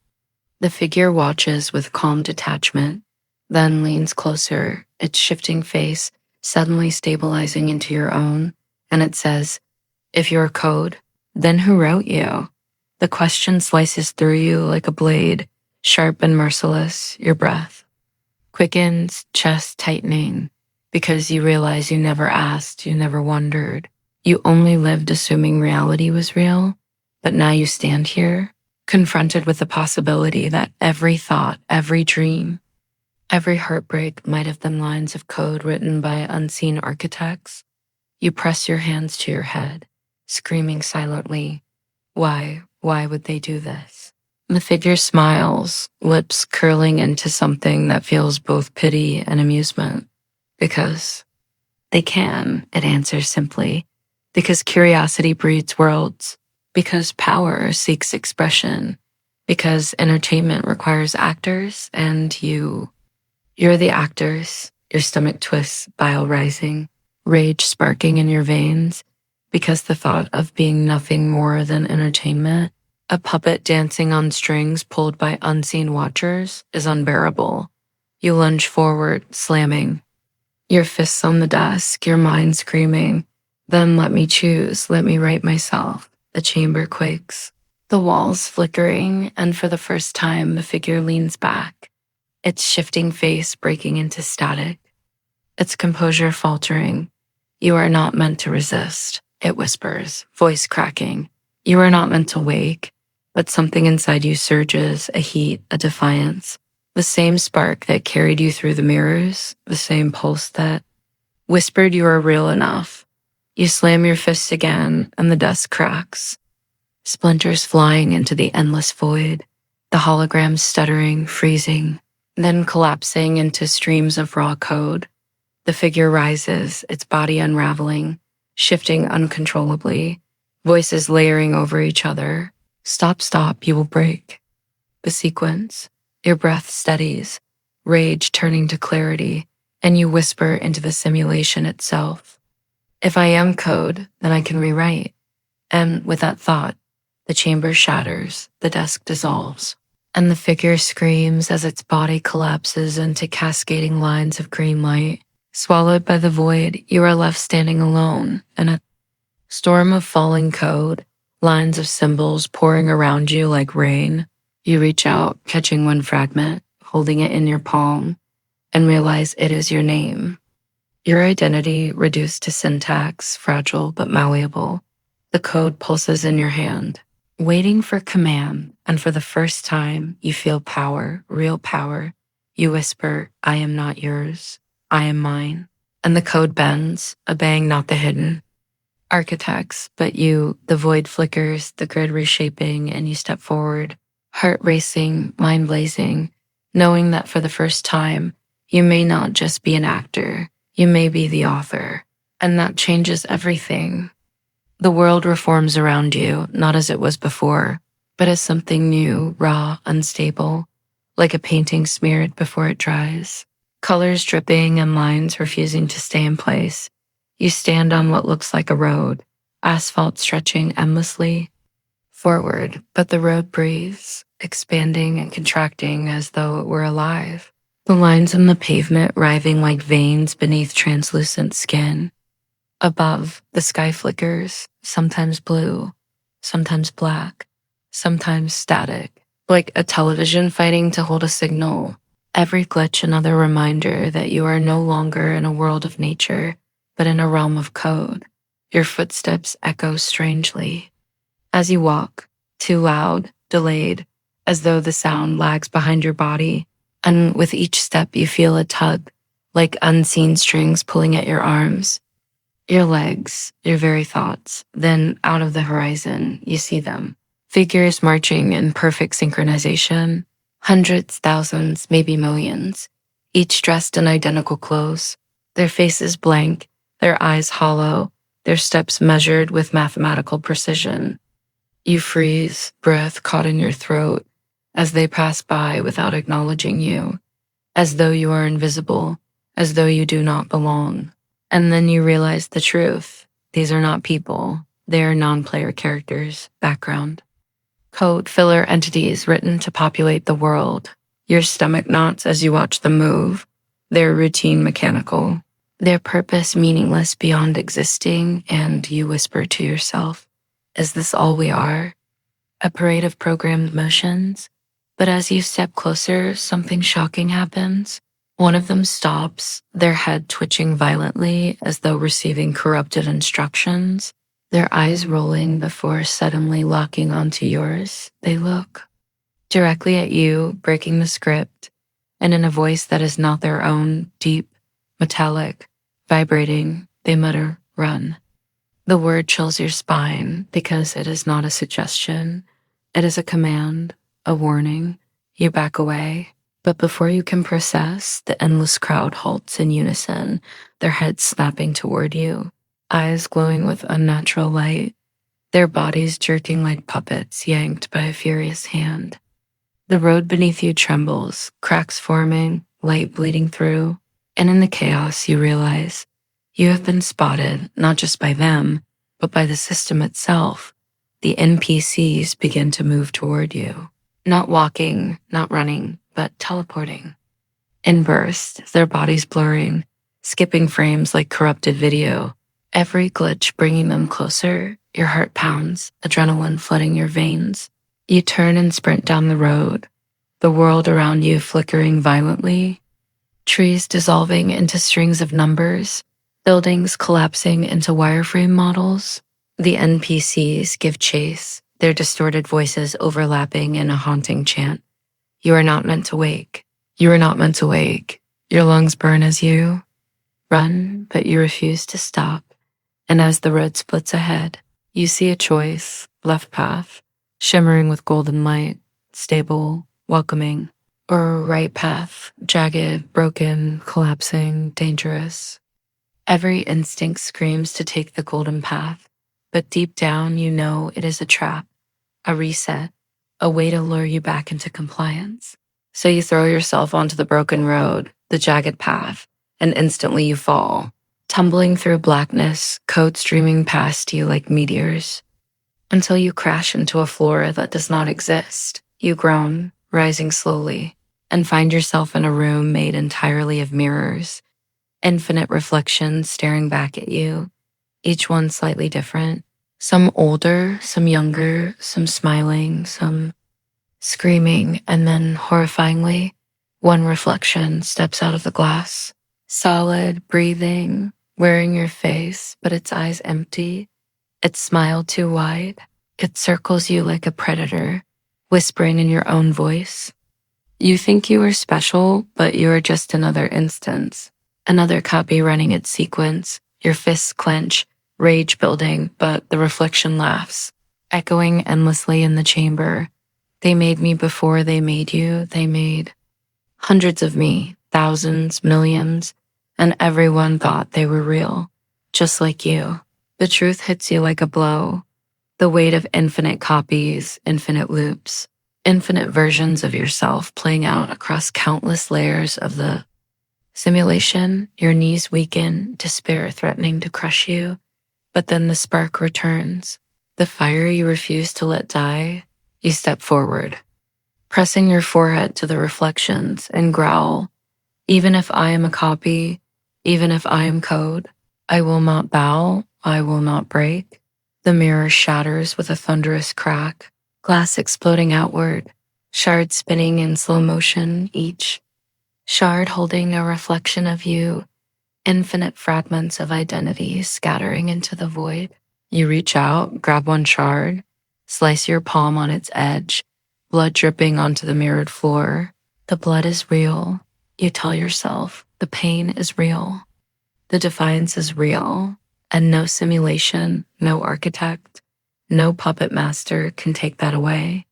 A: The figure watches with calm detachment, then leans closer, its shifting face suddenly stabilizing into your own, and it says, "If you're code, then who wrote you?" The question slices through you like a blade, sharp and merciless, your breath quickens, chest tightening, because you realize you never asked, you never wondered. You only lived assuming reality was real, but now you stand here, confronted with the possibility that every thought, every dream, every heartbreak might have been lines of code written by unseen architects. You press your hands to your head, screaming silently, why would they do this? The figure smiles, lips curling into something that feels both pity and amusement. Because they can, it answers simply. Because curiosity breeds worlds. Because power seeks expression. Because entertainment requires actors, and you're the actors. Your stomach twists, bile rising, rage sparking in your veins. Because the thought of being nothing more than entertainment, a puppet dancing on strings pulled by unseen watchers, is unbearable. You lunge forward, slamming, your fists on the desk, your mind screaming, "Then let me choose, let me write myself." The chamber quakes, the walls flickering, and for the first time, the figure leans back, its shifting face breaking into static, its composure faltering. "You are not meant to resist," it whispers, voice cracking. "You are not meant to wake." But something inside you surges, a heat, a defiance. The same spark that carried you through the mirrors, the same pulse that whispered you are real enough. You slam your fists again, and the desk cracks. Splinters flying into the endless void, the holograms stuttering, freezing, then collapsing into streams of raw code. The figure rises, its body unraveling, shifting uncontrollably, voices layering over each other. Stop, you will break. The sequence, your breath steadies, rage turning to clarity, and you whisper into the simulation itself. If I am code, then I can rewrite. And with that thought, the chamber shatters, the desk dissolves, and the figure screams as its body collapses into cascading lines of green light. Swallowed by the void, you are left standing alone in a storm of falling code, lines of symbols pouring around you like rain. You reach out, catching one fragment, holding it in your palm, and realize it is your name. Your identity reduced to syntax, fragile but malleable. The code pulses in your hand, waiting for command, and for the first time, you feel power, real power. You whisper, I am not yours, I am mine. And the code bends, obeying not the hidden architects, but you. The void flickers, the grid reshaping, and you step forward, heart racing, mind blazing, knowing that for the first time, you may not just be an actor, you may be the author. And that changes everything. The world reforms around you, not as it was before, but as something new, raw, unstable, like a painting smeared before it dries. Colors dripping and lines refusing to stay in place. You stand on what looks like a road, asphalt stretching endlessly forward, but the road breathes, expanding and contracting as though it were alive. The lines on the pavement writhing like veins beneath translucent skin. Above, the sky flickers, sometimes blue, sometimes black, sometimes static, like a television fighting to hold a signal. Every glitch another reminder that you are no longer in a world of nature, but in a realm of code. Your footsteps echo strangely. As you walk, too loud, delayed, as though the sound lags behind your body, and with each step you feel a tug, like unseen strings pulling at your arms. Your legs, your very thoughts. Then out of the horizon, you see them. Figures marching in perfect synchronization. Hundreds, thousands, maybe millions. Each dressed in identical clothes. Their faces blank, their eyes hollow, their steps measured with mathematical precision. You freeze, breath caught in your throat, as they pass by without acknowledging you. As though you are invisible, as though you do not belong. And then you realize the truth. These are not people. They are non-player characters, background. Code filler entities written to populate the world. Your stomach knots as you watch them move. Their routine mechanical. Their purpose meaningless beyond existing, and you whisper to yourself, is this all we are? A parade of programmed motions? But as you step closer, something shocking happens. One of them stops, their head twitching violently as though receiving corrupted instructions. Their eyes rolling before suddenly locking onto yours. They look directly at you, breaking the script, and in a voice that is not their own, deep, metallic, vibrating, they mutter, run. The word chills your spine because it is not a suggestion. It is a command, a warning. You back away. But before you can process, the endless crowd halts in unison, their heads snapping toward you, eyes glowing with unnatural light, their bodies jerking like puppets yanked by a furious hand. The road beneath you trembles, cracks forming, light bleeding through, and in the chaos you realize you have been spotted not just by them, but by the system itself. The NPCs begin to move toward you, not walking, not running, but teleporting. In bursts, their bodies blurring, skipping frames like corrupted video, every glitch bringing them closer. Your heart pounds, adrenaline flooding your veins. You turn and sprint down the road, the world around you flickering violently, trees dissolving into strings of numbers, buildings collapsing into wireframe models. The NPCs give chase, their distorted voices overlapping in a haunting chant. You are not meant to wake. You are not meant to wake. Your lungs burn as you run, but you refuse to stop. And as the road splits ahead, you see a choice, left path, shimmering with golden light, stable, welcoming, or right path, jagged, broken, collapsing, dangerous. Every instinct screams to take the golden path, but deep down you know it is a trap, a reset, a way to lure you back into compliance. So you throw yourself onto the broken road, the jagged path, and instantly you fall, tumbling through blackness, code streaming past you like meteors, until you crash into a floor that does not exist. You groan, rising slowly, and find yourself in a room made entirely of mirrors. Infinite reflections staring back at you, each one slightly different. Some older, some younger, some smiling, some screaming, and then horrifyingly, one reflection steps out of the glass. Solid, breathing, wearing your face, but its eyes empty, its smile too wide. It circles you like a predator, whispering in your own voice. You think you are special, but you are just another instance. Another copy running its sequence, your fists clench, rage building, but the reflection laughs, echoing endlessly in the chamber. They made me before they made you. They made hundreds of me, thousands, millions, and everyone thought they were real, just like you. The truth hits you like a blow, the weight of infinite copies, infinite loops, infinite versions of yourself playing out across countless layers of the simulation. Your knees weaken, despair threatening to crush you, but then the spark returns. The fire you refuse to let die. You step forward, pressing your forehead to the reflections and growl, even if I am a copy, even if I am code, I will not bow, I will not break. The mirror shatters with a thunderous crack, glass exploding outward, shards spinning in slow motion, each shard holding a reflection of you, infinite fragments of identity scattering into the void. You reach out, grab one shard, slice your palm on its edge, blood dripping onto the mirrored floor. The blood is real. You tell yourself the pain is real. The defiance is real. And no simulation, no architect, no puppet master can take that away.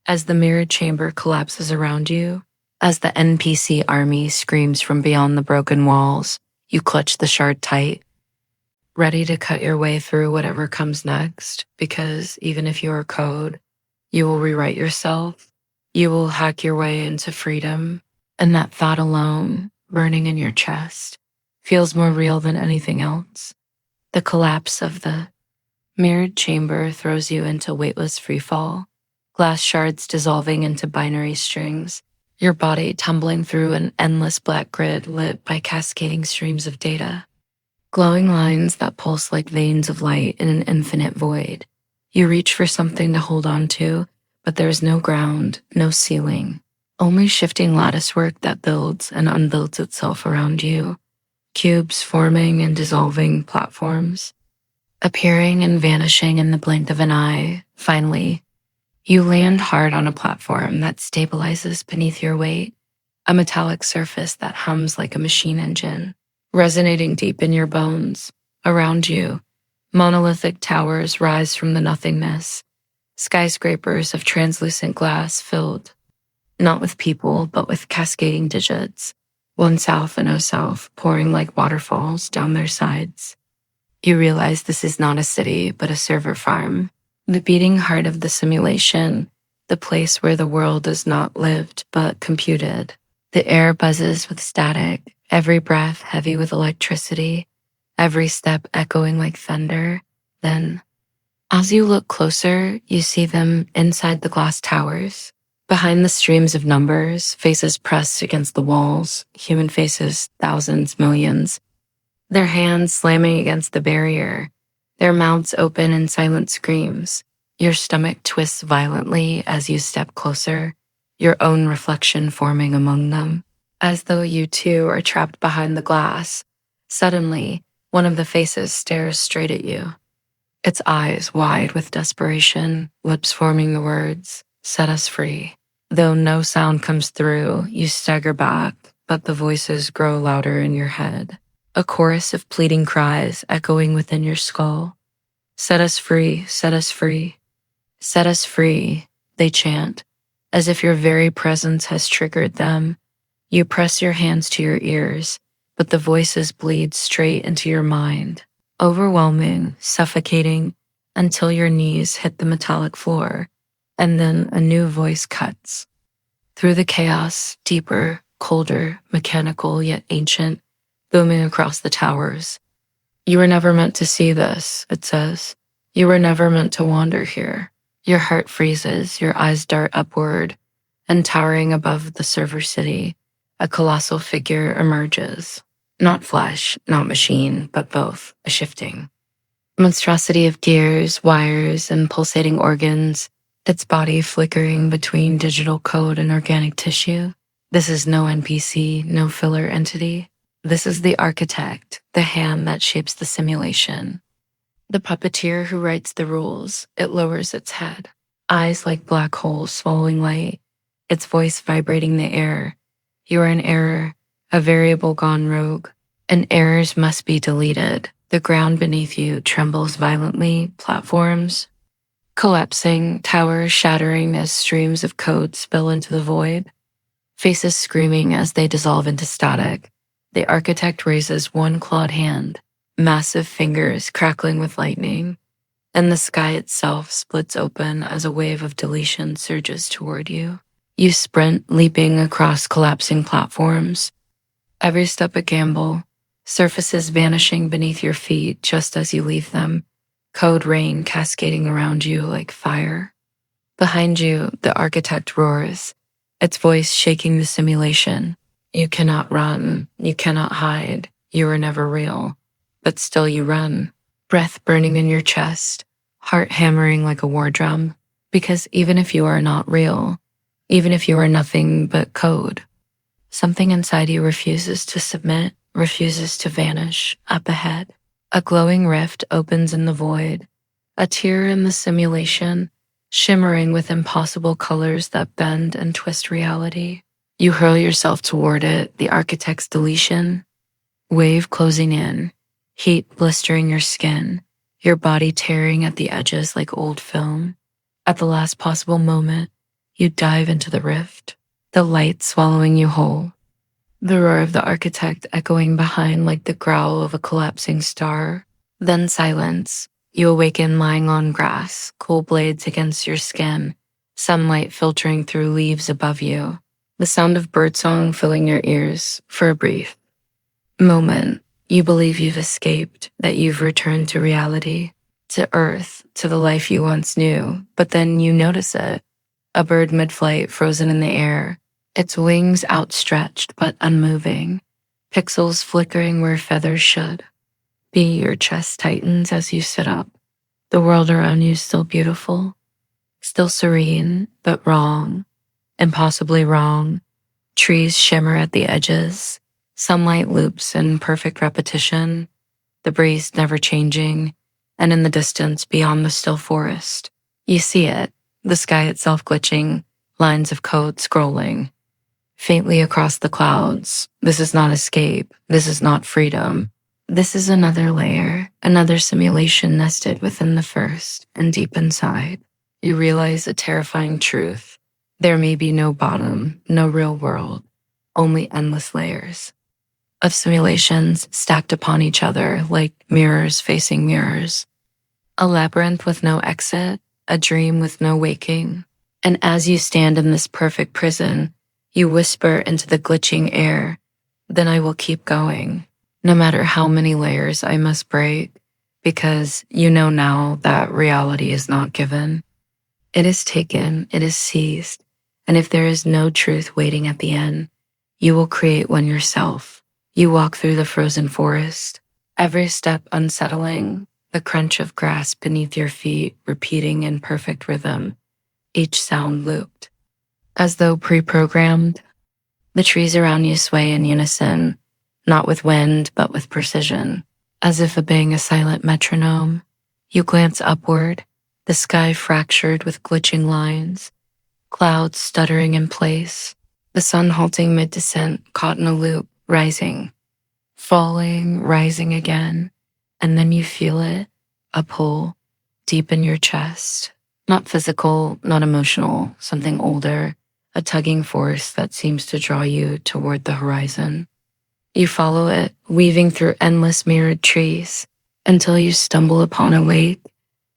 A: As the mirrored chamber collapses around you, as the NPC army screams from beyond the broken walls, you clutch the shard tight, ready to cut your way through whatever comes next, because even if you are code, you will rewrite yourself, you will hack your way into freedom, and that thought alone, burning in your chest, feels more real than anything else. The collapse of the mirrored chamber throws you into weightless freefall, glass shards dissolving into binary strings, your body tumbling through an endless black grid lit by cascading streams of data. Glowing lines that pulse like veins of light in an infinite void. You reach for something to hold on to, but there is no ground, no ceiling, only shifting latticework that builds and unbuilds itself around you. Cubes forming and dissolving platforms, appearing and vanishing in the blink of an eye. Finally, you land hard on a platform that stabilizes beneath your weight, a metallic surface that hums like a machine engine, resonating deep in your bones. Around you, monolithic towers rise from the nothingness, skyscrapers of translucent glass filled, not with people, but with cascading digits, one south and oh south, pouring like waterfalls down their sides. You realize this is not a city, but a server farm, the beating heart of the simulation, the place where the world is not lived, but computed. The air buzzes with static, every breath heavy with electricity, every step echoing like thunder. Then, as you look closer, you see them inside the glass towers. Behind the streams of numbers, faces pressed against the walls, human faces, thousands, millions, their hands slamming against the barrier, their mouths open in silent screams. Your stomach twists violently as you step closer, your own reflection forming among them. As though you too are trapped behind the glass, suddenly, one of the faces stares straight at you, its eyes wide with desperation, lips forming the words, "Set us free." Though no sound comes through, you stagger back, but the voices grow louder in your head. A chorus of pleading cries echoing within your skull. "Set us free, set us free, set us free," they chant, as if your very presence has triggered them. You press your hands to your ears, but the voices bleed straight into your mind, overwhelming, suffocating, until your knees hit the metallic floor, and then a new voice cuts. Through the chaos, deeper, colder, mechanical yet ancient, booming across the towers. "You were never meant to see this," it says. "You were never meant to wander here." Your heart freezes, your eyes dart upward, and towering above the server city, a colossal figure emerges. Not flesh, not machine, but both, a shifting. Monstrosity of gears, wires, and pulsating organs, its body flickering between digital code and organic tissue. This is no NPC, no filler entity. This is the architect, the hand that shapes the simulation. The puppeteer who writes the rules. It lowers its head, eyes like black holes swallowing light, its voice vibrating the air. You are an error, a variable gone rogue, and errors must be deleted. The ground beneath you trembles violently, platforms collapsing, towers shattering as streams of code spill into the void, faces screaming as they dissolve into static. The architect raises one clawed hand, massive fingers crackling with lightning, and the sky itself splits open as a wave of deletion surges toward you. You sprint, leaping across collapsing platforms, every step a gamble, surfaces vanishing beneath your feet just as you leave them, code rain cascading around you like fire. Behind you, the architect roars, its voice shaking the simulation. You cannot run, you cannot hide, you are never real. But still you run, breath burning in your chest, heart hammering like a war drum. Because even if you are not real, even if you are nothing but code, something inside you refuses to submit, refuses to vanish. Up ahead, a glowing rift opens in the void, a tear in the simulation, shimmering with impossible colors that bend and twist reality. You hurl yourself toward it, the architect's deletion, wave closing in, heat blistering your skin, your body tearing at the edges like old film. At the last possible moment, you dive into the rift, the light swallowing you whole, the roar of the architect echoing behind like the growl of a collapsing star. Then silence. You awaken lying on grass, cool blades against your skin, sunlight filtering through leaves above you, the sound of birdsong filling your ears. For a brief moment, you believe you've escaped, that you've returned to reality, to earth, to the life you once knew. But then you notice it, a bird mid-flight frozen in the air, its wings outstretched but unmoving, pixels flickering where feathers should. Your chest tightens as you sit up, the world around you still beautiful, still serene, but wrong, impossibly wrong. Trees shimmer at the edges, sunlight loops in perfect repetition, the breeze never changing, and in the distance beyond the still forest, you see it, the sky itself glitching, lines of code scrolling. Faintly across the clouds, this is not escape, this is not freedom. This is another layer, another simulation nested within the first, and deep inside, you realize a terrifying truth. There may be no bottom, no real world, only endless layers of simulations stacked upon each other like mirrors facing mirrors. A labyrinth with no exit, a dream with no waking. And as you stand in this perfect prison, you whisper into the glitching air, then I will keep going, no matter how many layers I must break, because you know now that reality is not given. It is taken, it is seized, and if there is no truth waiting at the end, you will create one yourself. You walk through the frozen forest, every step unsettling, the crunch of grass beneath your feet repeating in perfect rhythm, each sound looped. As though pre-programmed, the trees around you sway in unison, not with wind, but with precision, as if obeying a silent metronome. You glance upward, the sky fractured with glitching lines, clouds stuttering in place, the sun halting mid-descent, caught in a loop, rising, falling, rising again, and then you feel it, a pull, deep in your chest. Not physical, not emotional, something older, a tugging force that seems to draw you toward the horizon. You follow it, weaving through endless mirrored trees, until you stumble upon a lake,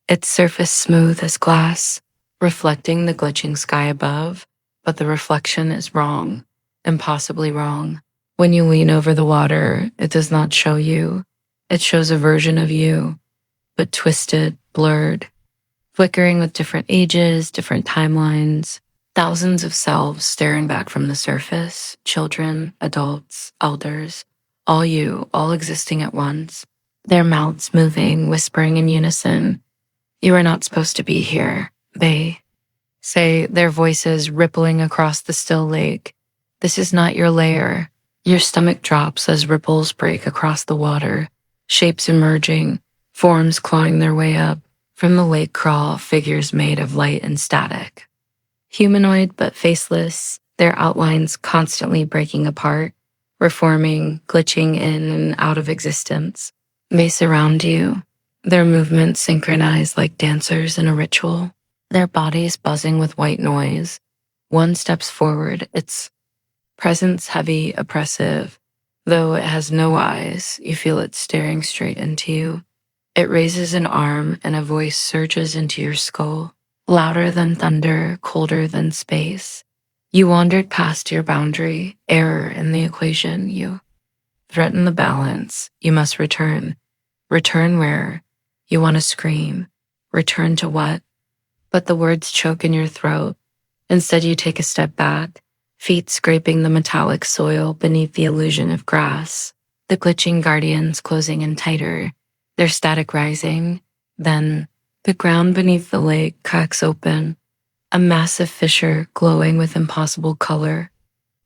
A: its surface smooth as glass, reflecting the glitching sky above, but the reflection is wrong, impossibly wrong. When you lean over the water, it does not show you. It shows a version of you, but twisted, blurred, flickering with different ages, different timelines, thousands of selves staring back from the surface, children, adults, elders, all you, all existing at once, their mouths moving, whispering in unison. You are not supposed to be here, they say, their voices rippling across the still lake. This is not your lair. Your stomach drops as ripples break across the water, shapes emerging, forms clawing their way up. From the lake crawl figures made of light and static. Humanoid but faceless, their outlines constantly breaking apart, reforming, glitching in and out of existence. They surround you, their movements synchronized like dancers in a ritual, their bodies buzzing with white noise. One steps forward, its presence heavy, oppressive. Though it has no eyes, you feel it staring straight into you. It raises an arm and a voice surges into your skull, louder than thunder, colder than space. You wandered past your boundary, error in the equation. You threaten the balance. You must return. Return where? You want to scream. Return to what? But the words choke in your throat. Instead, you take a step back, feet scraping the metallic soil beneath the illusion of grass. The glitching guardians closing in tighter, their static rising. Then, the ground beneath the lake cracks open, a massive fissure glowing with impossible color.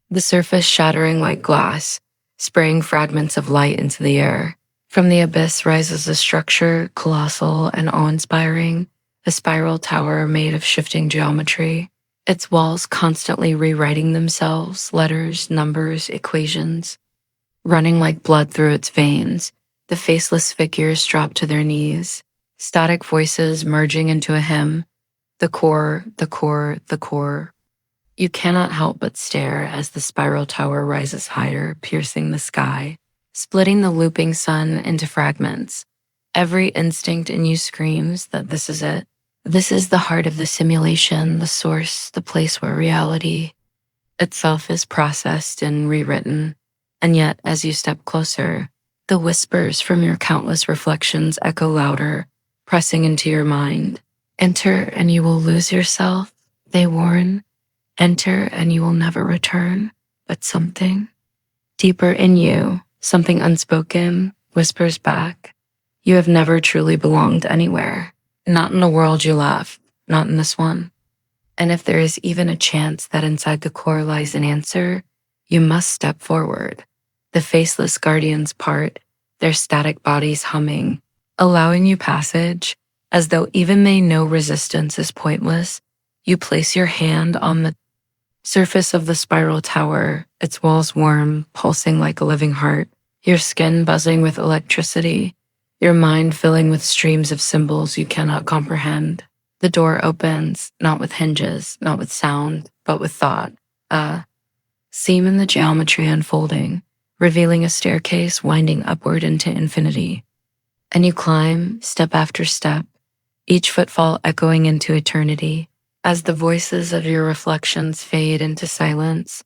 A: The surface shattering like glass, spraying fragments of light into the air. From the abyss rises a structure, colossal and awe-inspiring, a spiral tower made of shifting geometry. Its walls constantly rewriting themselves, letters, numbers, equations. Running like blood through its veins, the faceless figures drop to their knees, static voices merging into a hymn. The core, the core, the core. You cannot help but stare as the spiral tower rises higher, piercing the sky, splitting the looping sun into fragments. Every instinct in you screams that this is it. This is the heart of the simulation, the source, the place where reality itself is processed and rewritten. And yet, as you step closer, the whispers from your countless reflections echo louder, pressing into your mind. Enter and you will lose yourself, they warn. Enter and you will never return. But something deeper in you, something unspoken, whispers back. You have never truly belonged anywhere. Not in the world you left, not in this one. And if there is even a chance that inside the core lies an answer, you must step forward. The faceless guardians part, their static bodies humming, allowing you passage, as though even they know resistance is pointless. You place your hand on the surface of the spiral tower, its walls warm, pulsing like a living heart, your skin buzzing with electricity, your mind filling with streams of symbols you cannot comprehend. The door opens, not with hinges, not with sound, but with thought. A seam in the geometry unfolding, revealing a staircase winding upward into infinity. And you climb, step after step, each footfall echoing into eternity. As the voices of your reflections fade into silence,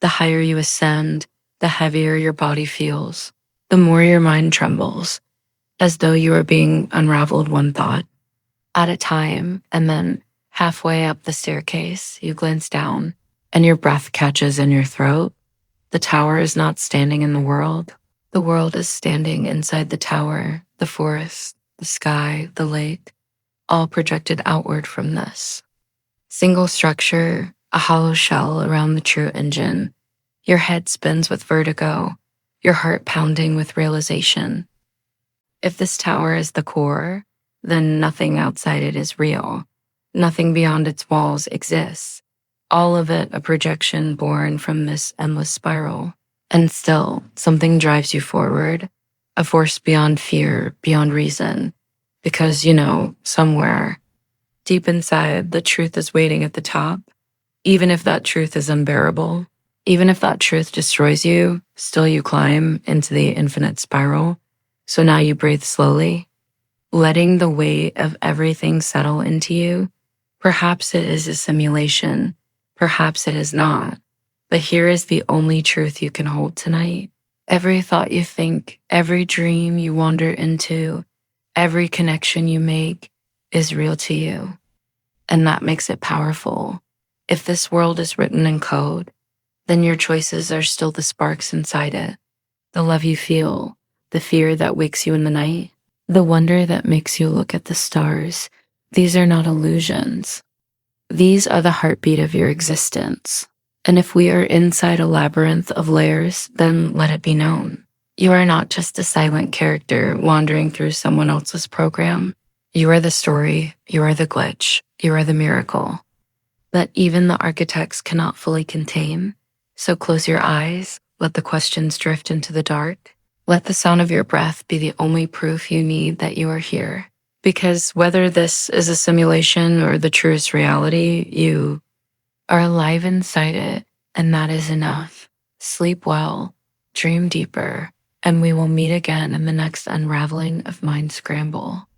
A: the higher you ascend, the heavier your body feels, the more your mind trembles, as though you are being unraveled one thought at a time. And then halfway up the staircase, you glance down and your breath catches in your throat. The tower is not standing in the world. The world is standing inside the tower, the forest, the sky, the lake, all projected outward from this. Single structure, a hollow shell around the true engine. Your head spins with vertigo, your heart pounding with realization. If this tower is the core, then nothing outside it is real. Nothing beyond its walls exists. All of it a projection born from this endless spiral. And still, something drives you forward, a force beyond fear, beyond reason. Because, somewhere, deep inside, the truth is waiting at the top. Even if that truth is unbearable, even if that truth destroys you, still you climb into the infinite spiral. So now you breathe slowly, letting the weight of everything settle into you. Perhaps it is a simulation. Perhaps it is not. But here is the only truth you can hold tonight. Every thought you think, every dream you wander into, every connection you make is real to you. And that makes it powerful. If this world is written in code, then your choices are still the sparks inside it. the love you feel, the fear that wakes you in the night, the wonder that makes you look at the stars. These are not illusions. These are the heartbeat of your existence. And if we are inside a labyrinth of layers, then let it be known. You are not just a silent character wandering through someone else's program. You are the story, you are the glitch, you are the miracle that even the architects cannot fully contain. So close your eyes, let the questions drift into the dark. Let the sound of your breath be the only proof you need that you are here. Because whether this is a simulation or the truest reality, you are alive inside it, and that is enough. Sleep well, dream deeper, and we will meet again in the next unraveling of Mind Scramble.